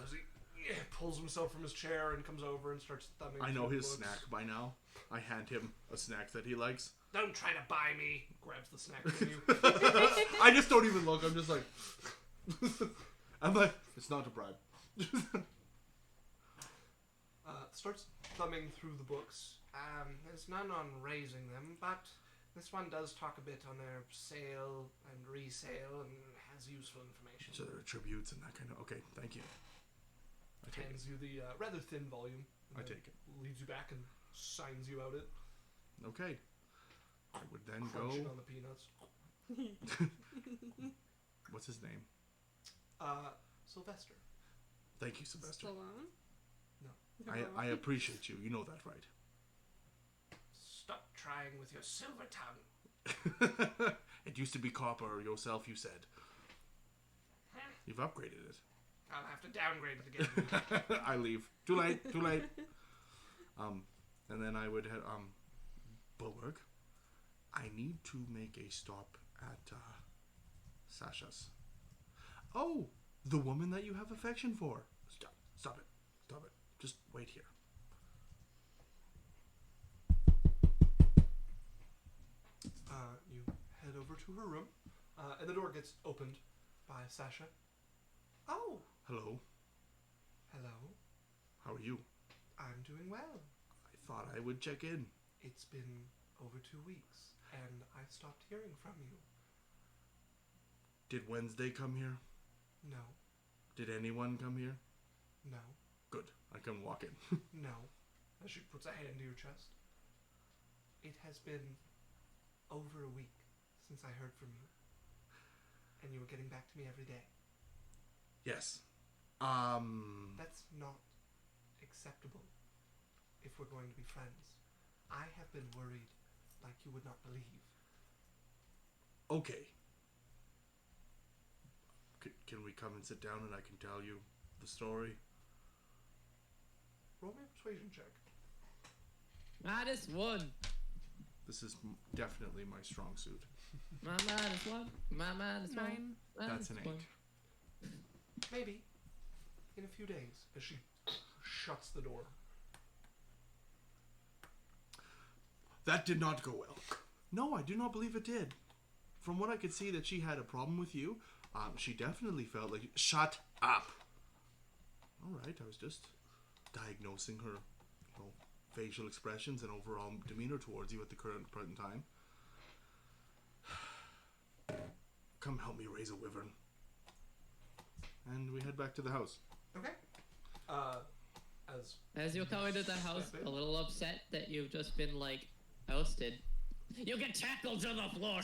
As he pulls himself from his chair and comes over and starts thumbing. I know through his the books. snack by now. I hand him a snack that he likes. Don't try to buy me. Grabs the snack from you. I just don't even look. I'm just like, it's not a bribe. Starts thumbing through the books. There's none on raising them, but this one does talk a bit on their sale and resale and has useful information. So there are tributes and that kind of. Okay, thank you. I take it. Hands you the rather thin volume. I and take it. Leads you back and signs you out it. Okay. I would then Crunching go. on the peanuts. What's his name? Sylvester. Thank you, Sylvester. Stallone? No. I appreciate you. You know that, right? Stop trying with your silver tongue. It used to be copper yourself, you said. You've upgraded it. I'll have to downgrade it again. I leave. Too late. And then I would head, Bulwark, I need to make a stop at, Sasha's. Oh, the woman that you have affection for. Stop it. Just wait here. You head over to her room, and the door gets opened by Sasha. Oh, Hello. hello. How are you? I'm doing well. I thought I would check in. It's been over 2 weeks, and I stopped hearing from you. Did Wednesday come here? No, Did anyone come here? no, Good. I can walk in. no. As she puts a hand to your chest. It has been over a week since I heard from you. And you were getting back to me every day. Yes. That's not acceptable if we're going to be friends. I have been worried like you would not believe. Okay. Can we come and sit down and I can tell you the story? Roll me a persuasion check. -1. This is definitely my strong suit. My -1. My -1. 9. That's an 8. Maybe in a few days, as she shuts the door. That did not go well. No, I do not believe it did. From what I could see that she had a problem with you, she definitely felt like... Shut up! Alright, I was just diagnosing her facial expressions and overall demeanor towards you at the present time. Come help me raise a wyvern. And we head back to the house. Okay. As you're coming to the house, a little upset that you've just been, like, ousted, you get tackled to the floor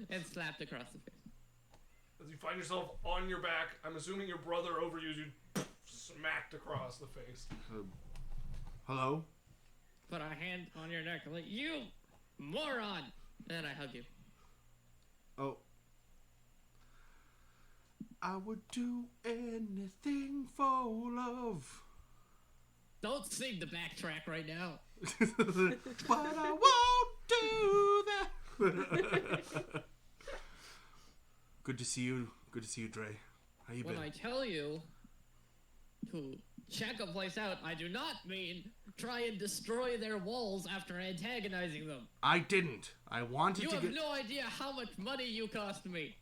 and slapped across the face. As you find yourself on your back, I'm assuming your brother overused you, smacked across the face. Hello? Put a hand on your neck. I'm like, you moron! And I hug you. Oh. I would do anything for love. Don't sing the backtrack right now. But I won't do that. Good to see you. Good to see you, Dre. How you been? When I tell you to check a place out, I do not mean try and destroy their walls after antagonizing them. I didn't. I wanted You to have get... no idea how much money you cost me.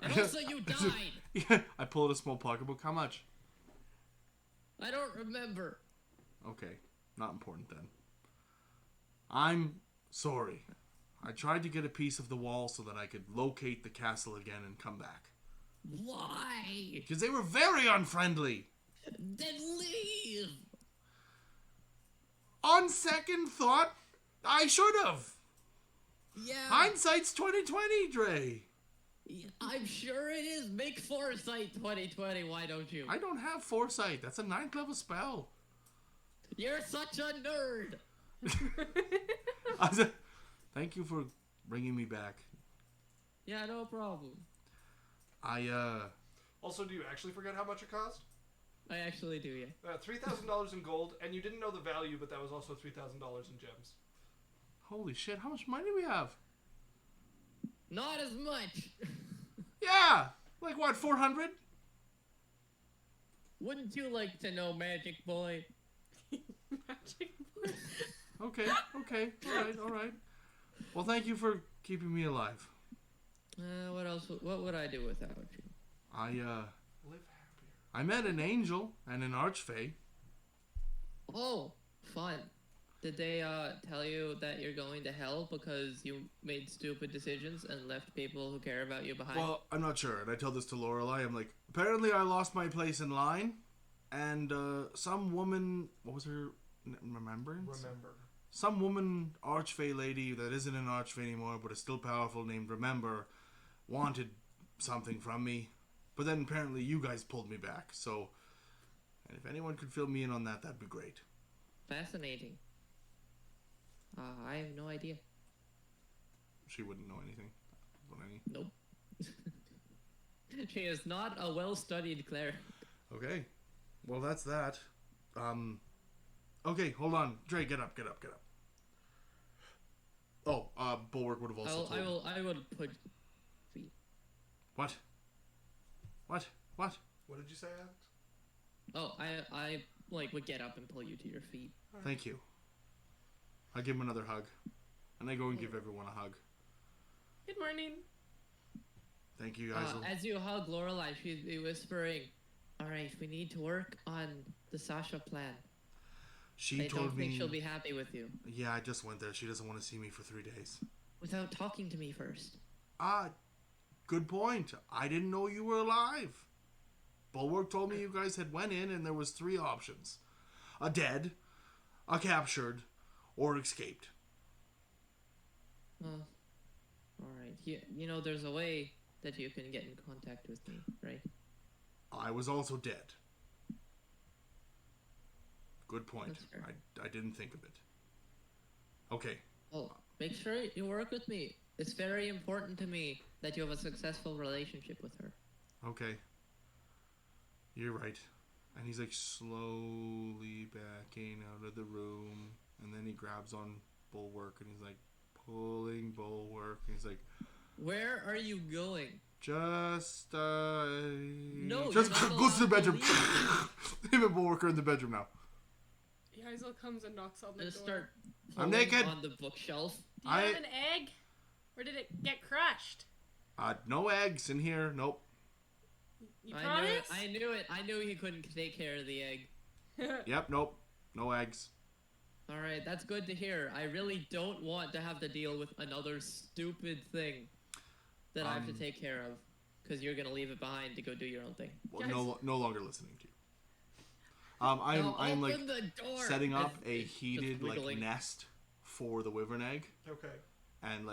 And also you died. Yeah, I pulled a small pocketbook. How much? I don't remember. Okay, not important then. I'm sorry. I tried to get a piece of the wall so that I could locate the castle again and come back. Why? Because they were very unfriendly. Then leave. On second thought, I should have. Yeah. Hindsight's 2020, Dre. I'm sure it is. Make foresight 2020. Why don't you? I don't have foresight. That's a 9th level spell. You're such a nerd. Thank you for bringing me back. Yeah, no problem. Also, do you actually forget how much it cost? I actually do, yeah. $3,000 in gold, and you didn't know the value, but that was also $3,000 in gems. Holy shit, how much money do we have? Not as much. Yeah! Like what, 400? Wouldn't you like to know, Magic Boy? Magic boy. Okay. Alright. Well, thank you for keeping me alive. What else? What would I do without you? Live happier. I met an angel and an archfey. Oh, fun. Did they tell you that you're going to hell because you made stupid decisions and left people who care about you behind? Well, I'm not sure, and I tell this to Lorelei. I'm like, apparently I lost my place in line, and some woman, what was her remembrance? Remember. Some woman archfey lady that isn't an archfey anymore, but is still powerful, named Remember, wanted something from me, but then apparently you guys pulled me back. So, and if anyone could fill me in on that, that'd be great. Fascinating. I have no idea. She wouldn't know anything. Nope. She is not a well-studied cleric. Okay. Well, that's that. Okay, hold on. Dre, get up. Oh, Bulwark would have also told me. I will put feet. What? What did you say, Alex? Oh, I would get up and pull you to your feet. Thank you. I give him another hug. And I go and give everyone a hug. Good morning. Thank you, guys. As you hug Lorelei, she'd be whispering, "Alright, we need to work on the Sasha plan. She I told don't me... think she'll be happy with you. Yeah, I just went there. She doesn't want to see me for 3 days. Without talking to me first." Good point. I didn't know you were alive. Bulwark told me you guys had went in and there was 3 options. A dead, a captured, or escaped. Oh. Alright. You know, there's a way that you can get in contact with me, right? I was also dead. Good point. I didn't think of it. Okay. Oh, make sure you work with me. It's very important to me that you have a successful relationship with her. Okay. You're right. And he's like slowly backing out of the room. And then he grabs on Bulwark and he's like pulling Bulwark. And he's like, Where are you going? just No, just you're not goes to the allowed to bedroom. leave. Him and Bulwark are in the bedroom now. Yaisel comes and knocks on the Just door. start I'm pulling naked. on the bookshelf. Do you have an egg? Or did it get crushed? No eggs in here. Nope. You I promise? knew it. I knew he couldn't take care of the egg. Yep. Nope. No eggs. All right, that's good to hear. I really don't want to have to deal with another stupid thing that I have to take care of because you're gonna leave it behind to go do your own thing. Well, no longer listening to you. I'm like open the door. setting up It's a just heated like wiggling. nest for the wyvern egg, Okay. and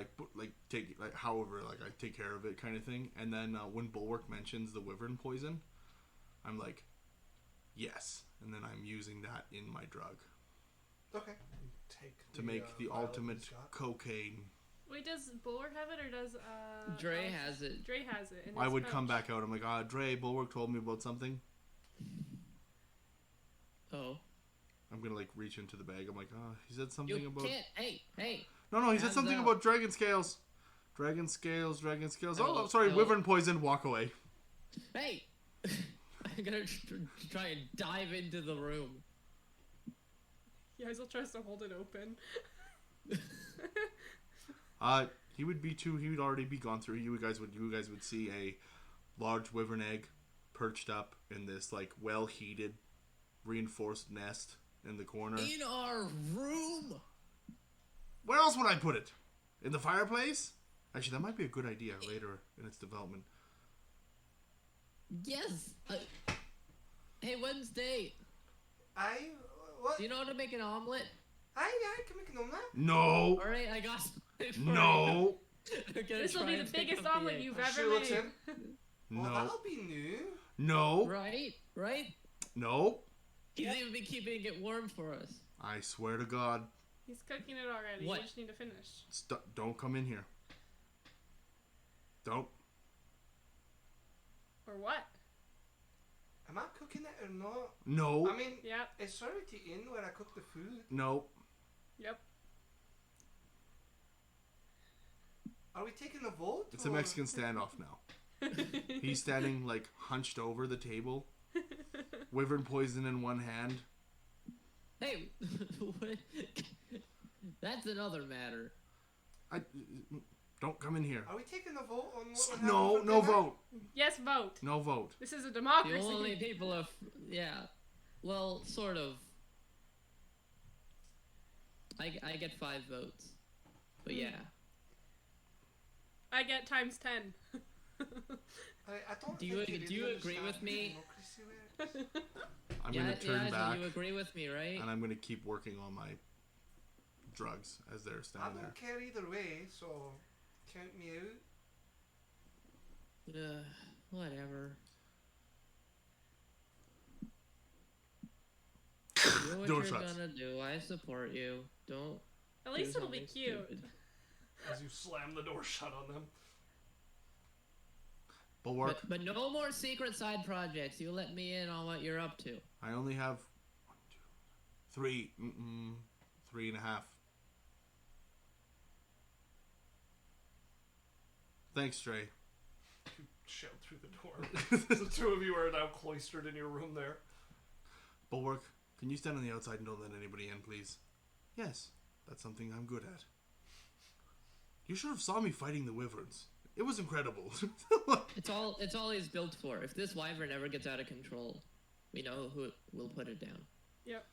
however I take care of it kind of thing. And then when Bulwark mentions the wyvern poison, I'm like, yes, and then I'm using that in my drug Okay. You take to make the vial ultimate he's got. cocaine. Wait, does Bulwark have it or does Dre has it. Dre has it. In I his would come pouch. back out. I'm like, Dre, Bulwark told me about something. Oh, I'm gonna like reach into the bag. I'm like, he said something you about. can't. Hey. No, he said Hands something up. about dragon scales. Dragon scales. I Oh, will- sorry, I will- wyvern poison. Walk away. Hey. I'm gonna try and dive into the room. Yaisel tries to hold it open. He would be too. He would already be gone through. You guys would see a large wyvern egg perched up in this like well heated, reinforced nest in the corner. In our room. Where else would I put it? In the fireplace? Actually, that might be a good idea later in its development. Yes. Hey, Wednesday. What? Do you know how to make an omelet? I can make an omelet. No. All right, I got something for No. you. This will be the biggest omelet you've ever She looks made. in. No. Well, that'll be new. No. Right? No. He's even been keeping it warm for us. I swear to God. He's cooking it already. What? You just need to finish. Don't come in here. Don't. Or what? Am I cooking it or not? No. I mean, Yep. it's already in where I cook the food. No. Yep. Are we taking a vote? It's a Mexican standoff now. He's standing like hunched over the table, wyvern poison in one hand. Hey, what? That's another matter. Don't come in here. Are we taking a vote on what we're having No, for no dinner? vote. Yes, vote. No vote. This is a The democracy. only people of well, sort of. I get 5 votes, but yeah. I get times 10. I don't Do you- think do you really agree with understand me? democracy works. I'm gonna turn so back you agree with me, right? and I'm gonna keep working on my drugs as they're I standing there. don't care either way, so count me out. Whatever. Do what Door you're shuts. gonna do. I support you. Don't. At least do it'll be something cute. stupid. As you slam the door shut on them. Bulwark. But no more secret side projects. You let me in on what you're up to. I only have 1, 2, 3. 3.5. Thanks, Trey. You shout through the door. The two of you are now cloistered in your room there. Bulwark, can you stand on the outside and don't let anybody in, please? Yes, that's something I'm good at. You should have saw me fighting the wyverns. It was incredible. It's all he's built for. If this wyvern ever gets out of control, we know who will put it down. Yep.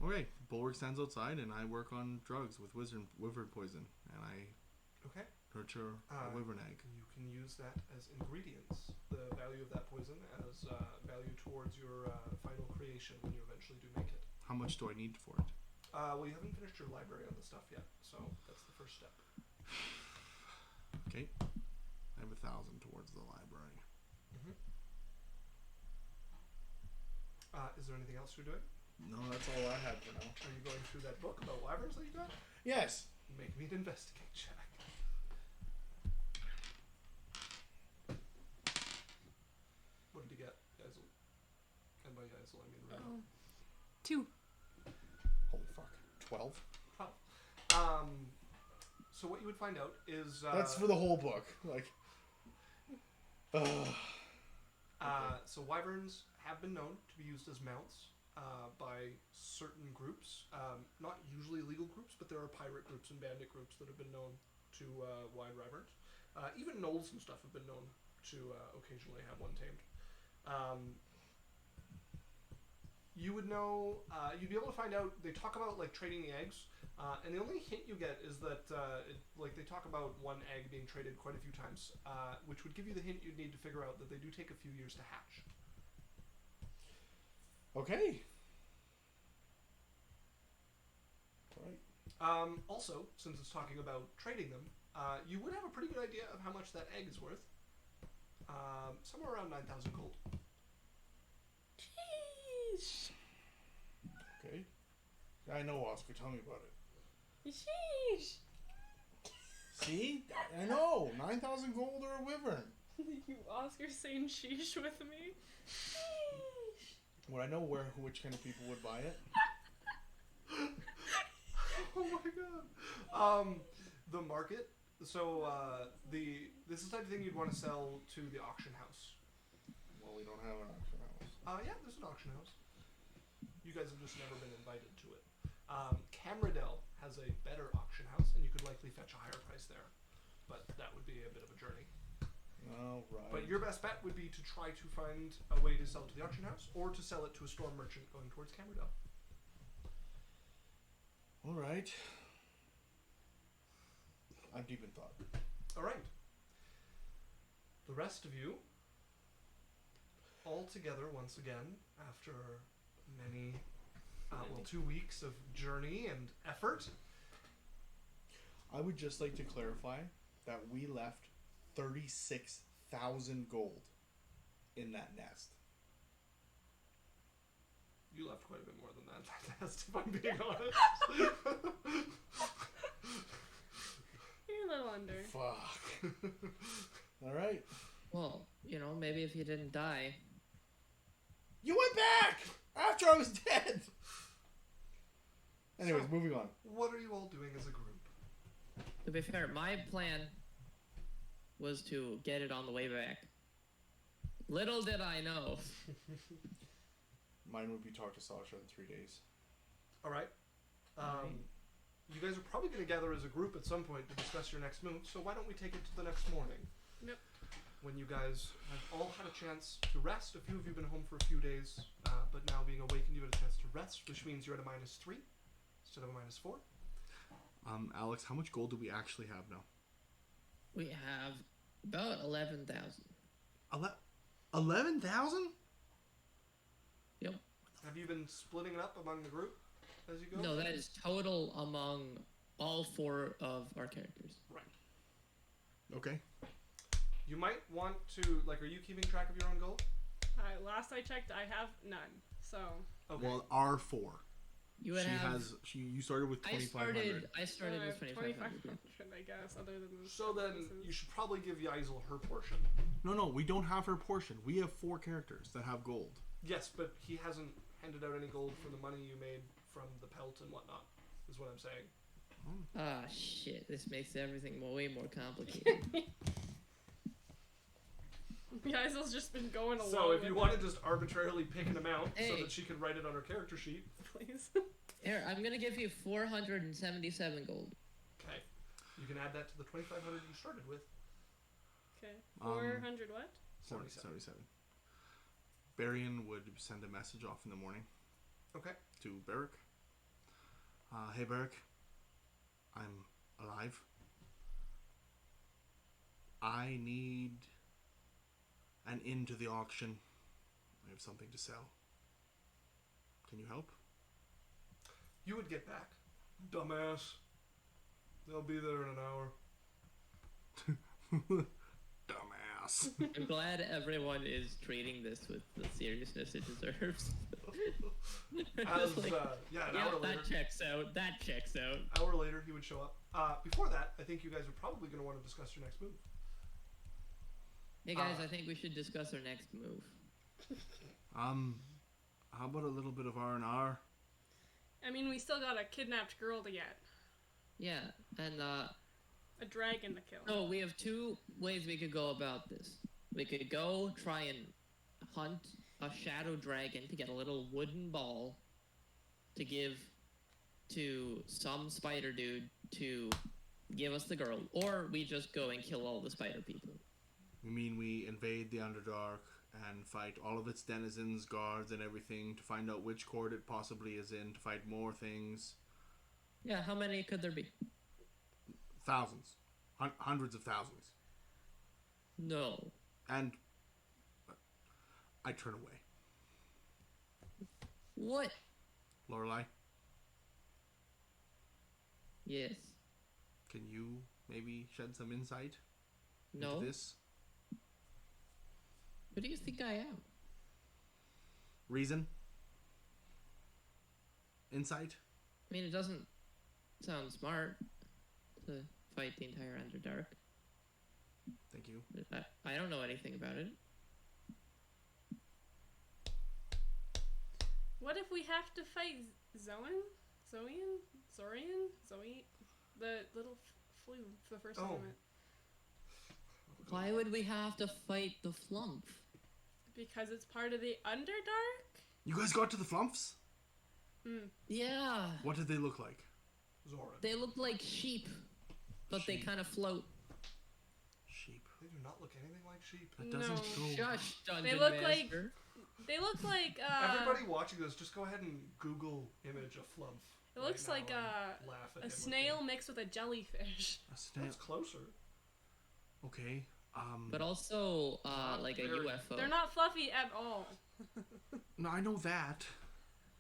Okay, Bulwark stands outside and I work on drugs with wyvern poison. And I Okay. nurture a wyvern egg. You can use that as ingredients. The value of that poison as value towards your final creation when you eventually do make it. How much do I need for it? Well, you haven't finished your library on the stuff yet, so that's the first step. Okay. I have 1,000 towards the library. Is there anything else you're doing? No, that's all I had for now. Are you going through that book about wyverns that you got? Yes. Make me an investigate check. What did you get? And by Yaisel, I mean Reno. Oh. 2. Holy fuck. 12? So what you would find out is... That's for the whole book. Like... So wyverns have been known to be used as mounts by certain groups. Not usually illegal groups, but there are pirate groups and bandit groups that have been known to ride wyverns. Even gnolls and stuff have been known to occasionally have one tamed. You would know, you'd be able to find out, they talk about like trading the eggs, and the only hint you get is that like they talk about one egg being traded quite a few times, which would give you the hint you'd need to figure out that they do take a few years to hatch. Okay. Right. Also, since it's talking about trading them, you would have a pretty good idea of how much that egg is worth. Somewhere around 9,000 gold. Sheesh. Okay. I know, Oscar. Tell me about it. Sheesh. See? I know. 9,000 gold or a wyvern. You Oscar saying sheesh with me? Sheesh. Would I know which kind of people would buy it? Oh my god. The market. So this is the type of thing you'd want to sell to the auction house. Well, we don't have an auction house. Yeah, there's an auction house. You guys have just never been invited to it. Camradel has a better auction house, and you could likely fetch a higher price there. But that would be a bit of a journey. All right. But your best bet would be to try to find a way to sell it to the auction house, or to sell it to a store merchant going towards Camradel. All right. I'm deep in thought. All right. The rest of you, all together once again, after many, 2 weeks of journey and effort. I would just like to clarify that we left 36,000 gold in that nest. You left quite a bit more than that nest, if I'm being honest. You're a little under. Fuck. All right. Well, maybe if you didn't die. You went back after I was dead. Anyways, So, moving on. What are you all doing as a group? To be fair, my plan was to get it on the way back. Little did I know. Mine would be talk to Sasha in 3 days. All right. You guys are probably going to gather as a group at some point to discuss your next move, so why don't we take it to the next morning? Yep. When you guys have all had a chance to rest. A few of you have been home for a few days, but now being awakened, you had a chance to rest, which means you're at a -3 instead of a -4. Alex, how much gold do we actually have now? We have about 11,000. 11,000? Yep. Have you been splitting it up among the group as you go? No, that is total among all 4 of our characters. Right. Okay. You might want to, are you keeping track of your own gold? Last I checked, I have none. So. Okay. Well, our 4. You would have. You started with 2,500. I started with 2,500, 2,500. I guess, other than this. So then you should probably give Yaisel her portion. No, we don't have her portion. We have 4 characters that have gold. Yes, but he hasn't handed out any gold for the money you made from the pelt and whatnot, is what I'm saying. Ah, shit. This makes everything way more complicated. Yaisel's just been going along. So if you with want to just arbitrarily pick an amount so Hey. that she can write it on her character sheet. please. Here, I'm gonna give you 477 gold. Okay. You can add that to the 2,500 you started with. Okay. 400 what? 77. Barian would send a message off in the morning Okay. to Beric. Hey, Beric. I'm alive. I need an end to the auction. I have something to sell. Can you help? You would get back. Dumbass. They'll be there in an hour. Dumbass. I'm glad everyone is treating this with the seriousness it deserves. As, Like, yeah, an yeah, hour later. that checks out. That checks out. Hour later, he would show up. Before that, I think you guys are probably going to want to discuss your next move. Hey guys, I think we should discuss our next move. How about a little bit of R&R? I mean, we still got a kidnapped girl to get. Yeah, and A dragon to kill. no, we have two ways we could go about this. We could go try and hunt a shadow dragon to get a little wooden ball to give to some spider dude to give us the girl, or we just go and kill all the spider people. You mean we invade the Underdark and fight all of its denizens, guards, and everything to find out which court it possibly is in, to fight more things? Yeah, how many could there be? Thousands. Hundreds of thousands. No. And I turn away. What? Lorelei, Yes. can you maybe shed some insight No. into this? What do you think I am? Reason? Insight? I mean, it doesn't sound smart to fight the entire Underdark. Thank you. I don't know anything about it. What if we have to fight Zorian? The little flu, the first time I met. Why would we have to fight the Flump? Because it's part of the Underdark? You guys got to the Flumps? Yeah. What did they look like? Zoran. They look like sheep, but they Sheep. kind of float. Sheep. They do not look anything like sheep. That doesn't No. go. Shush, Dungeon They look like- Master. They look like, Everybody watching this, just go ahead and Google image of Flump. it looks right like now and laugh at him a with snail me. mixed with a jellyfish. A snail. That's closer. Okay. But also, like a Very- UFO. They're not fluffy at all. No, I know that.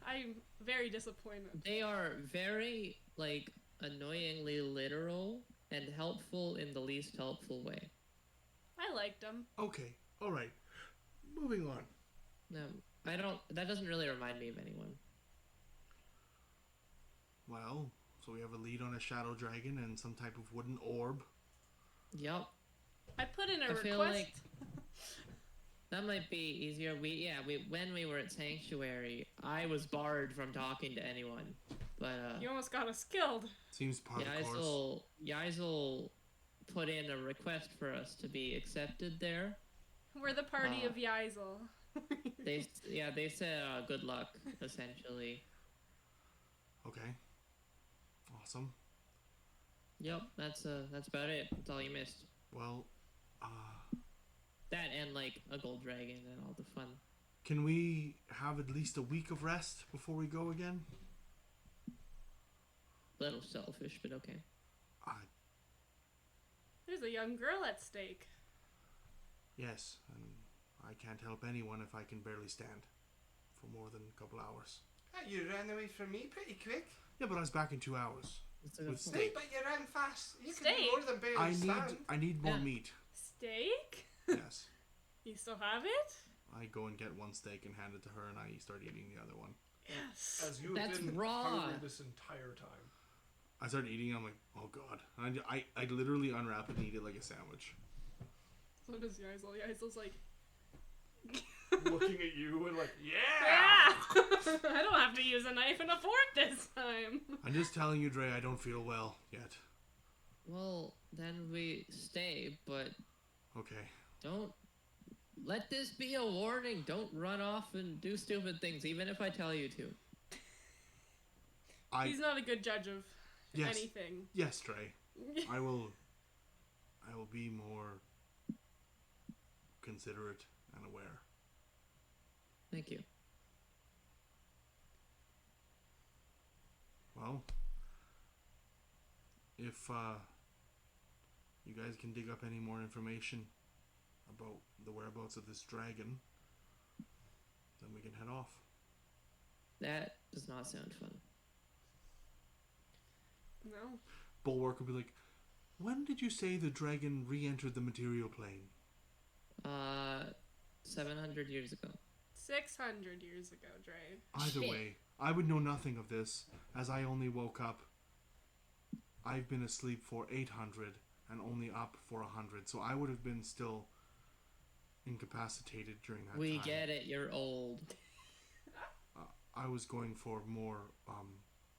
I'm very disappointed. They are very, like, annoyingly literal and helpful in the least helpful way. I liked them. Okay. All right. Moving on. No, that doesn't really remind me of anyone. Well, so we have a lead on a shadow dragon and some type of wooden orb. Yup. I put in a I request. feel like that might be easier. When we were at Sanctuary, I was barred from talking to anyone. But You almost got us killed. Seems par the course. Yaisel put in a request for us to be accepted there. We're the party of Yaisel. They said good luck, essentially. Okay. Awesome. Yep, that's about it. That's all you missed. Well, That and like a gold dragon and all the fun. can we have at least a week of rest before we go again? Little selfish, but okay. There's a young girl at stake. Yes, and I can't help anyone if I can barely stand for more than a couple hours. You ran away from me pretty quick. Yeah, but I was back in 2 hours. It's a With good steak. point. But you ran fast. You Steak? can do more than barely stand. I need more Yeah. meat. Steak? Yes. You still have it? I go and get one steak and hand it to her, and I start eating the other one. Yes. As you have That's been raw. hungry this entire time. I started eating. I'm like, oh god. And I literally unwrap it and eat it like a sandwich. So does Yaisel. Yaisel's like, Looking at you and like, yeah! yeah! I don't have to use a knife and a fork this time. I'm just telling you, Dre, I don't feel well yet. Well, then we stay, but Okay. don't let this be a warning. Don't run off and do stupid things, even if I tell you to. He's not a good judge of Yes. anything. Yes, Dre. I will be more considerate and aware. Thank you. Well, if you guys can dig up any more information about the whereabouts of this dragon, then we can head off. That does not sound fun. No. Bulwark will be like, when did you say the dragon re-entered the material plane? 700 years ago. 600 years ago, Dre. Either Shit. way, I would know nothing of this, as I only woke up. I've been asleep for 800 and only up for 100, so I would have been still incapacitated during that We time. get it, you're old. I was going for more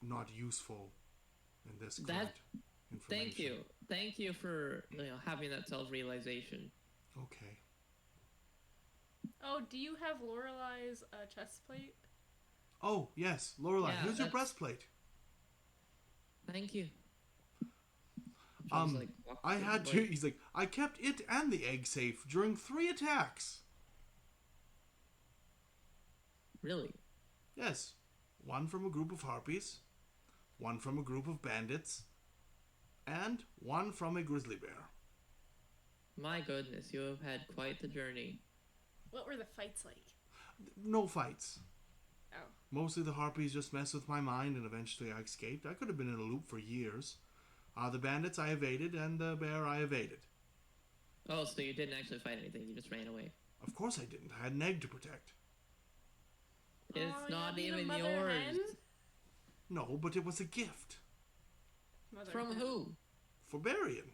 not useful in this That- current information. Thank you for having that self-realization. Okay. Oh, do you have Lorelai's chest plate? Oh, yes, Lorelai, Yeah, here's your that's- breastplate. Thank you. I had to. He's like, I kept it and the egg safe during 3 attacks. Really? Yes, one from a group of harpies, one from a group of bandits, and one from a grizzly bear. My goodness, you have had quite the journey. What were the fights like? No fights. Oh. Mostly the harpies just messed with my mind, and eventually I escaped. I could have been in a loop for years. The bandits I evaded, and the bear I evaded. Oh, so you didn't actually fight anything, you just ran away. Of course I didn't. I had an egg to protect. It's Oh, not being a even mother yours. hen? No, but it was a gift. Mother From hen. who? For Barian.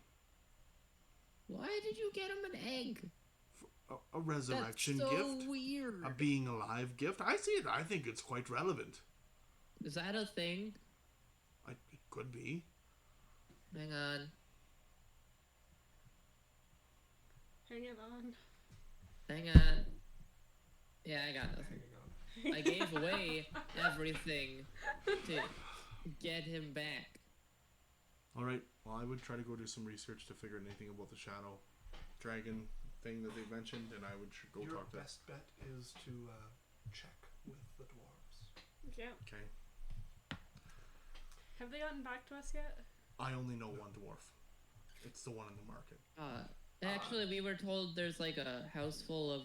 Why did you get him an egg? A resurrection That's so gift. weird. A being alive gift. I see it. I think it's quite relevant. Is that a thing? It could be. Hang on. Hang it on. Hang on. Yeah, I got nothing. Hang on. I gave away everything to get him back. All right. Well, I would try to go do some research to figure anything about the shadow dragon thing that they mentioned, and I would go Your talk to. best bet is to check with the dwarves. Yeah. Okay. Have they gotten back to us yet? I only know one dwarf. It's the one in the market. Actually, we were told there's like a house full of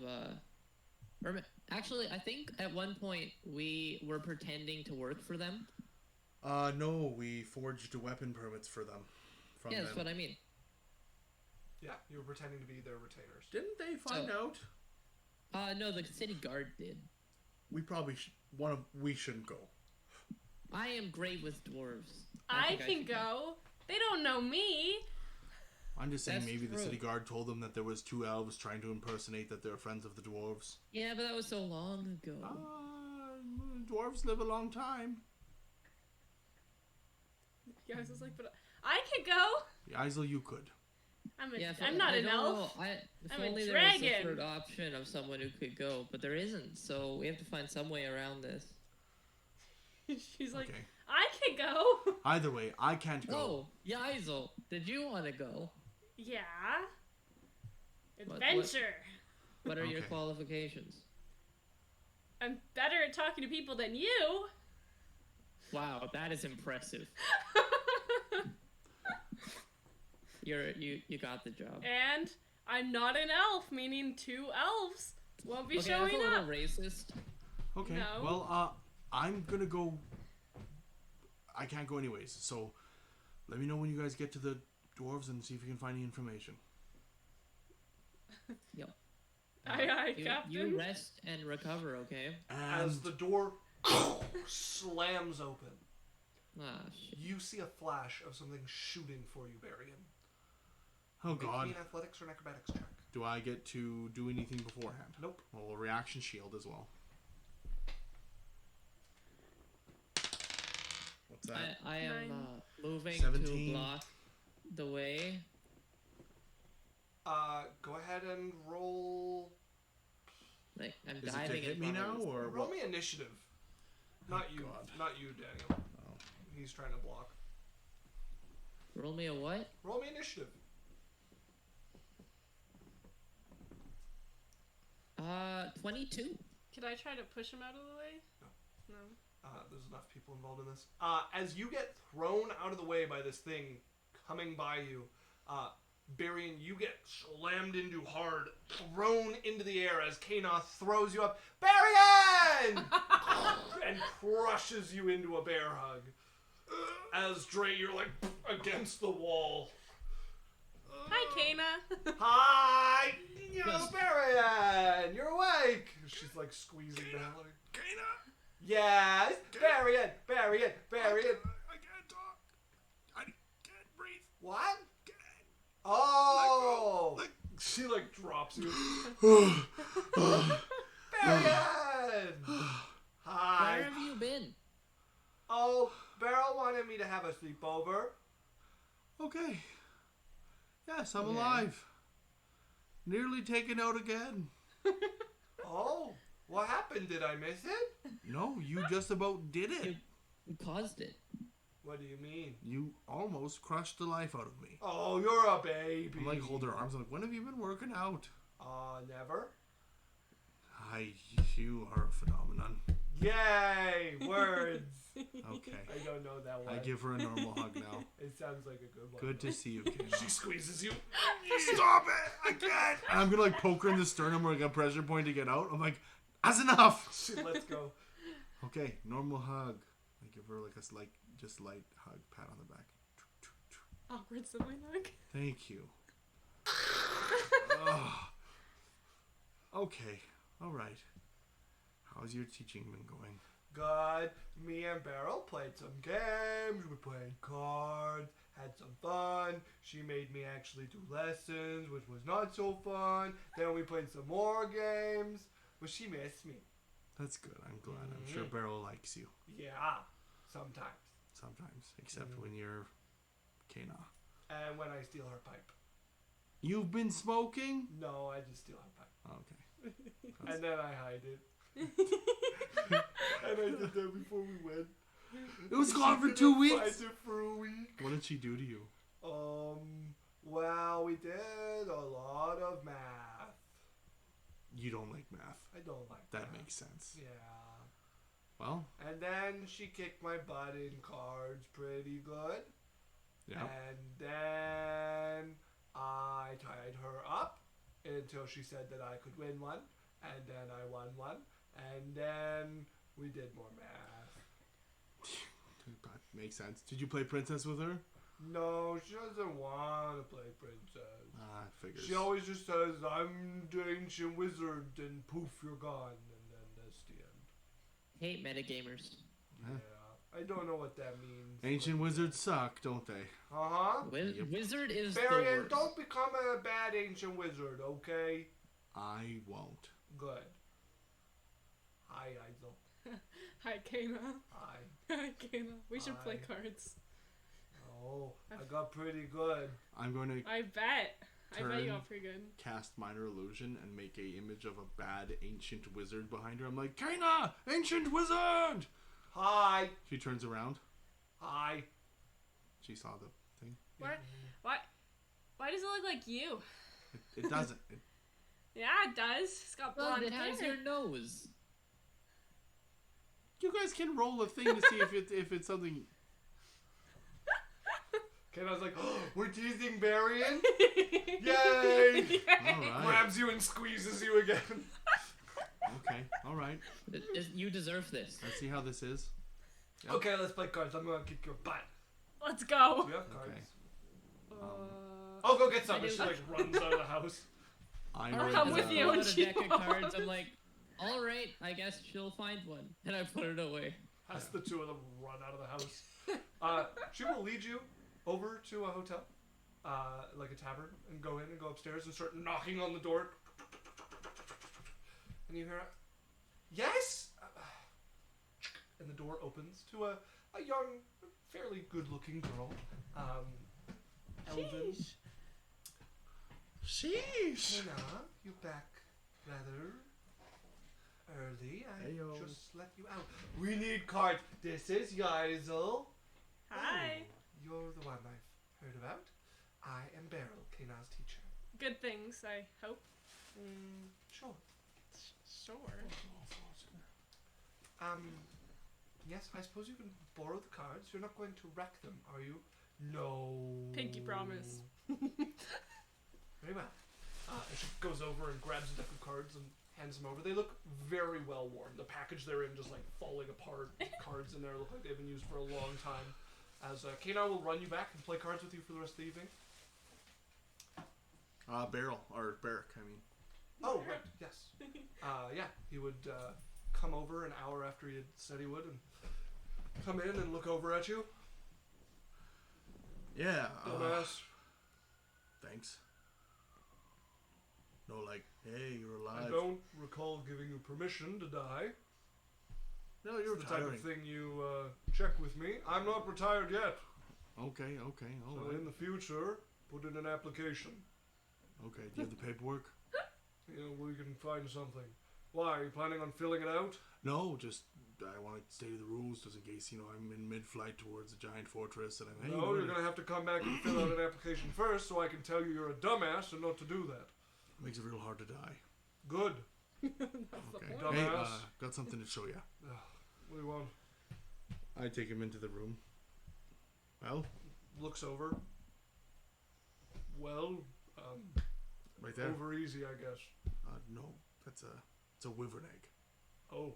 actually, I think at one point we were pretending to work for them. No, we forged weapon permits for them. From Yeah, them. that's what I mean. Yeah, you were pretending to be their retainers. Didn't they find out? No, the city guard did. We probably we shouldn't go. I am great with dwarves. I think can should go. They don't know me. I'm just saying That's maybe the true. city guard told them that there was 2 elves trying to impersonate that they're friends of the dwarves. Yeah, but that was so long ago. Dwarves live a long time. Yeah, I was just like, but I could go. Isel, you could. I'm not an elf. If I'm a only there was a dragon. third option of someone who could go, but there isn't, so we have to find some way around this. She's like, Okay. I could go. Either way, I can't go. Oh, Yaisel, did you want to go? Yeah. What- Adventure. What are your Okay. qualifications? I'm better at talking to people than you. Wow, that is impressive. You got the job. And I'm not an elf, meaning 2 elves won't be Okay, showing that's a little up. racist. Okay. No. Well, I'm gonna go. I can't go anyways. So, let me know when you guys get to the dwarves and see if you can find any information. Yep. Aye, You Captain. rest and recover, okay? And As the door slams open, Ah, shit. you see a flash of something shooting for you, Barian. oh Make god, me an athletics or an acrobatics check. do I get to do anything beforehand? Nope. Well, a reaction shield as well. What's that? I am 9. moving 17. to block the way. Go ahead and roll. Like I'm Is it to diving hit in me front now of this. or Roll what? me initiative. Not you. God. Not you, Daniel. Oh. He's trying to block. Roll me a what? Roll me initiative. 22. Could I try to push him out of the way? No. No. There's enough people involved in this. As you get thrown out of the way by this thing coming by you, Barian, you get slammed into hard, thrown into the air as Kanoth throws you up. Barian! And crushes you into a bear hug. As Dre, you're like against the wall. Hi, Kana. Hi! You know, Yes. Barian! You're awake! She's like squeezing the hell out of you. Kana, Yes! Barian! Barian! Barian! I can't talk. I can't breathe. What? Oh! Let go. She like drops you. Oh, Barian! Hi! Where have you been? Oh, Beryl wanted me to have a sleepover. Okay. Yes, I'm Okay. alive. Nearly taken out again. Oh, what happened? Did I miss it? No, you just about did it. You caused it. What do you mean? You almost crushed the life out of me. Oh, you're a baby. I'm like, hold her arms. I'm like, when have you been working out? Never. You are a phenomenon. Yay! Words. Okay. I don't know that one. I give her a normal hug now. It sounds like a good one. Good to see you, Kayla. She squeezes you. Stop it! I can't! And I'm gonna like poke her in the sternum or like a pressure point to get out. I'm like, that's enough! Let's go. Okay, normal hug. I give her like a slight, just light hug, pat on the back. Awkward sibling hug. Thank you. Ugh. Okay, alright. How's your teaching been going? Good. Me and Beryl played some games. We played cards. Had some fun. She made me actually do lessons, which was not so fun. Then we played some more games. But she missed me. That's good, I'm glad. I'm sure Beryl likes you. Yeah. Sometimes. Sometimes, except when you're Kana. And when I steal her pipe. You've been smoking? No, I just steal her pipe. Okay. And then I hide it. And I did that before we went. It was gone for She 2 didn't weeks. find it for a week. What did she do to you? Well, we did a lot of math. You don't like math. I don't like That math. makes sense. Yeah. Well, And then she kicked my butt in cards pretty good. yeah. And then I tied her up until she said that I could win one. And then I won one. And then we did more math. That makes sense. Did you play princess with her? No, she doesn't want to play princess. Ah, figures. She always just says, I'm the ancient wizard, and poof, you're gone. And then that's the end. Hate metagamers. Huh? Yeah. I don't know what that means. Ancient wizards suck, don't they? Uh-huh. Wizard is the Varian, worst. don't become a bad ancient wizard, okay? I won't. Good. Hi, Isel. Hi, Kana. Hi. Hi, Kana. We should play Hi. cards. Oh, I got pretty good. I'm going to I bet. I bet you Turn. got pretty good. cast minor illusion and make a image of a bad ancient wizard behind her. I'm like, Kana, ancient wizard! Hi. She turns around. Hi. She saw the thing. What? Why does it look like you? It doesn't. Yeah, it does. It's got Well, blonde it has hair. your nose. You guys can roll a thing to see if it's something. Ken, I was like, oh, we're teasing Varian? Yay! All right. Grabs you and squeezes you again. Okay. All right. You deserve this. Let's see how this is. Yep. Okay, let's play cards. I'm gonna kick your butt. Let's go. Do you have cards? Okay. Oh, go get some. I And do. she like runs out of the house. I'm I'll ready come to with go. you. I and got a she deck of won't. cards. I'm like, all right, I guess she'll find one, and I put it away. As the two of them run out of the house. She will lead you over to a hotel, like a tavern, and go in and go upstairs and start knocking on the door. And you hear, yes? And the door opens to a young, fairly good-looking girl. Elven. Sheesh. Hannah, you back rather early. I Heyo. just let you out. We need cards. This is Yaisel. Hi. You're the one I've heard about. I am Beryl, Kana's teacher. Good things, I hope. Sure. Sure. Yes, I suppose you can borrow the cards. You're not going to wreck them, are you? No. Pinky promise. Very well. And she goes over and grabs a deck of cards and hands them over. They look very well worn. The package they're in just like falling apart. Cards in there look like they've been used for a long time. As Kana will run you back and play cards with you for the rest of the evening. Barrack, I mean. Oh, right, yes. Yeah, he would come over an hour after he had said he would and come in and look over at you. Yeah. Dumbass. Thanks. No, like, hey, you're alive. I don't recall giving you permission to die. No, you're It's the type retiring. of thing you check with me. I'm not retired yet. Okay, all So right. in the future, put in an application. Okay, do you have the paperwork? We can find something. Why, are you planning on filling it out? No, just I want to stay to the rules just in case, I'm in mid-flight towards a giant fortress and I'm, hey, No, you're going to have to come back and fill out an application first so I can tell you you're a dumbass and not to do that. Makes it real hard to die. Good. That's Okay. the point. Hey, Dumbass. got something to show you. What do you want? I take him into the room. Well, Looks over. Well, right there. over easy, I guess. No, it's a wyvern egg. Oh.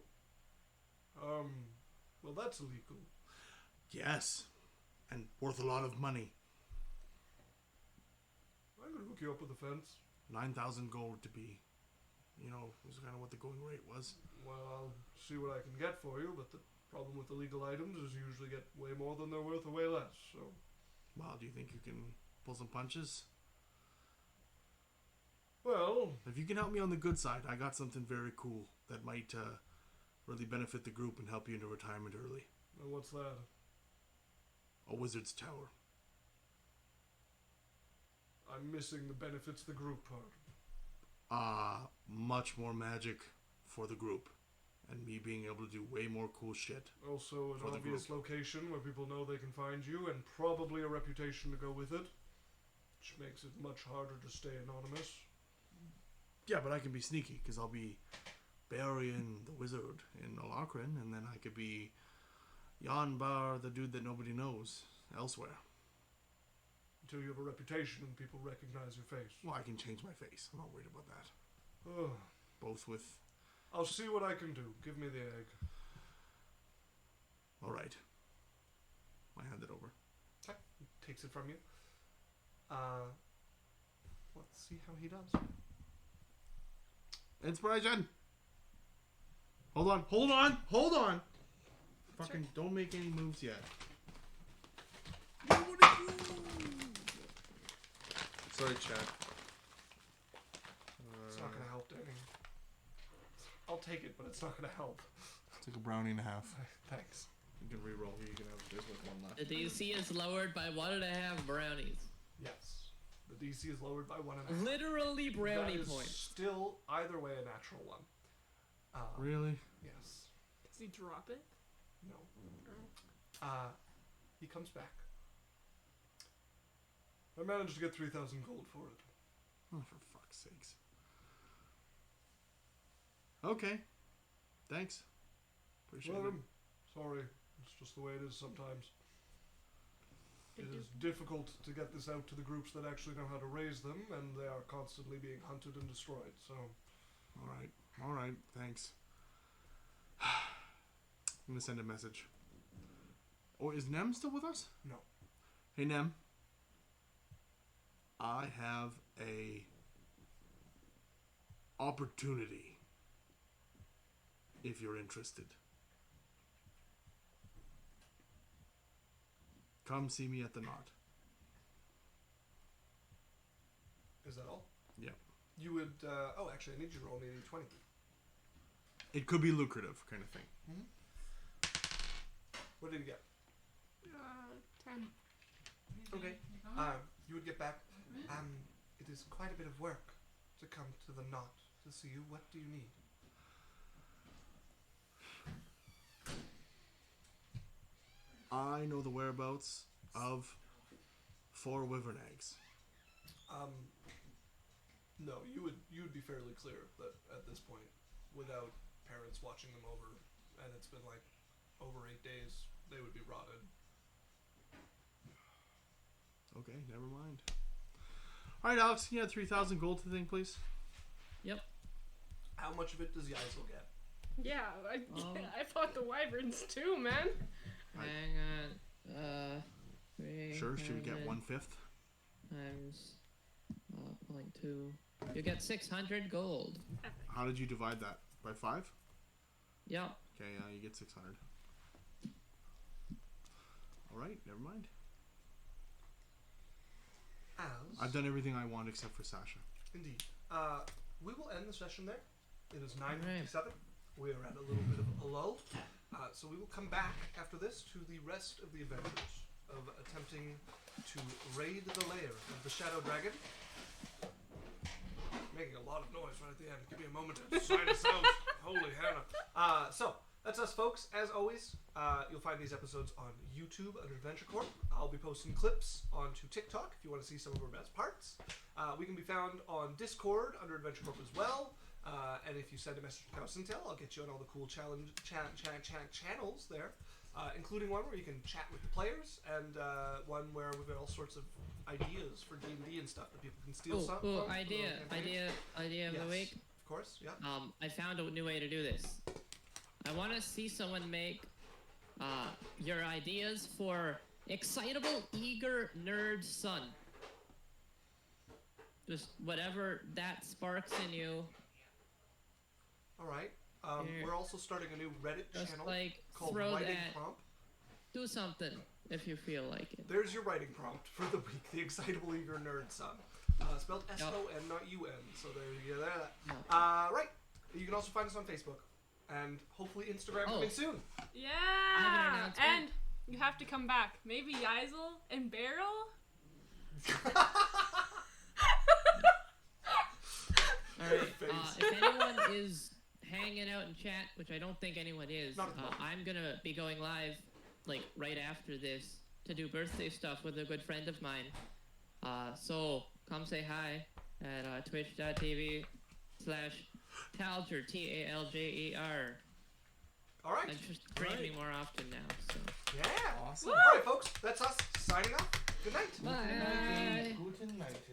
Well, that's illegal. Yes, and worth a lot of money. I'm going to hook you up with a fence. 9,000 gold to be, was kind of what the going rate was. Well, I'll see what I can get for you, but the problem with illegal items is you usually get way more than they're worth or way less, so... Well, do you think you can pull some punches? Well, If you can help me on the good side, I got something very cool that might really benefit the group and help you into retirement early. what's that? A wizard's tower. I'm missing the benefits of the group part. Much more magic for the group. And me being able to do way more cool shit. Also, For an the obvious group. location where people know they can find you, and probably a reputation to go with it, which makes it much harder to stay anonymous. Yeah, but I can be sneaky, because I'll be burying the wizard in Alakrin, and then I could be Yanbar, the dude that nobody knows, elsewhere. Until you have a reputation and people recognize your face. Well, I can change my face. I'm not worried about that. Ugh. Both with... I'll see what I can do. Give me the egg. Alright. I hand it over. Okay. He takes it from you. Let's see how he does. Inspiration! Hold on! Fucking don't make any moves yet. Sorry, chat. It's not going to help, Danny. I'll take it, but it's not going to help. Take a brownie and a half. Thanks. You can re-roll here. You can have this with one left. The DC is lowered by 1.5 brownies. Yes. The DC is lowered by 1.5. Literally brownie That is points. still, either way, a natural one. Really? Yes. Does he drop it? No. He comes back. I managed to get 3,000 gold for it. Oh, for fuck's sakes. Okay. Thanks. Appreciate Well, it. sorry. It's just the way it is sometimes. It Did is difficult to get this out to the groups that actually know how to raise them, and they are constantly being hunted and destroyed, so... Alright. Thanks. I'm gonna send a message. Oh, is Nem still with us? No. Hey, Nem. I have a opportunity. If you're interested. Come see me at the knot. Is that all? Yeah. You would, actually, I need you to roll me a 20. It could be lucrative, kind of thing. What did you get? 10. Okay. You would get back. It is quite a bit of work to come to the knot to see you. What do you need? I know the whereabouts of 4 wyvern eggs. No, you would be fairly clear that at this point, without parents watching them over, and it's been like over 8 days, they would be rotted. Okay, never mind. Alright, Alex, can you add 3,000 gold to the thing, please? Yep. How much of it does Yaisel get? Yeah, I fought the wyverns too, man. Hang on. 300 Sure, she would get 1/5. times 0.2. You get 600 gold. How did you divide that? By 5? Yep. Okay, you get 600. Alright, never mind. As I've done everything I want except for Sasha. indeed. We will end the session there. It is 9:57. We are at a little bit of a lull. So we will come back after this to the rest of the adventures of attempting to raid the lair of the Shadow Dragon. Making a lot of noise right at the end. Give me a moment to sign us out. Holy Hannah. So, that's us, folks. As always, you'll find these episodes on YouTube under Adventure Corp. I'll be posting clips onto TikTok if you want to see some of our best parts. We can be found on Discord under Adventure Corp as well. And if you send a message to Chaos Intel, I'll get you on all the cool channels there, including one where you can chat with the players, and one where we've got all sorts of ideas for D&D and stuff that people can steal some from. Idea of the week. Of course, yeah. I found a new way to do this. I want to see someone make your ideas for excitable, eager nerd son. Just whatever that sparks in you. All right. We're also starting a new Reddit Just channel like called throw Writing that. Prompt. Do something if you feel like it. There's your writing prompt for the week. The excitable, eager nerd son. Spelled S-O-N, not U-N. So there you go. Right. You can also find us on Facebook. And hopefully Instagram coming soon. Yeah. I have an announcement. And you have to come back. Maybe Yeisel and Beryl? Alright, if anyone is hanging out in chat, which I don't think anyone is, I'm gonna be going live, like, right after this to do birthday stuff with a good friend of mine. So, come say hi at twitch.tv/Talger, Talger. All right. I'm just streaming more often now, so. Yeah. Awesome. All right, folks. That's us signing off. Good night. Bye. Guten Night.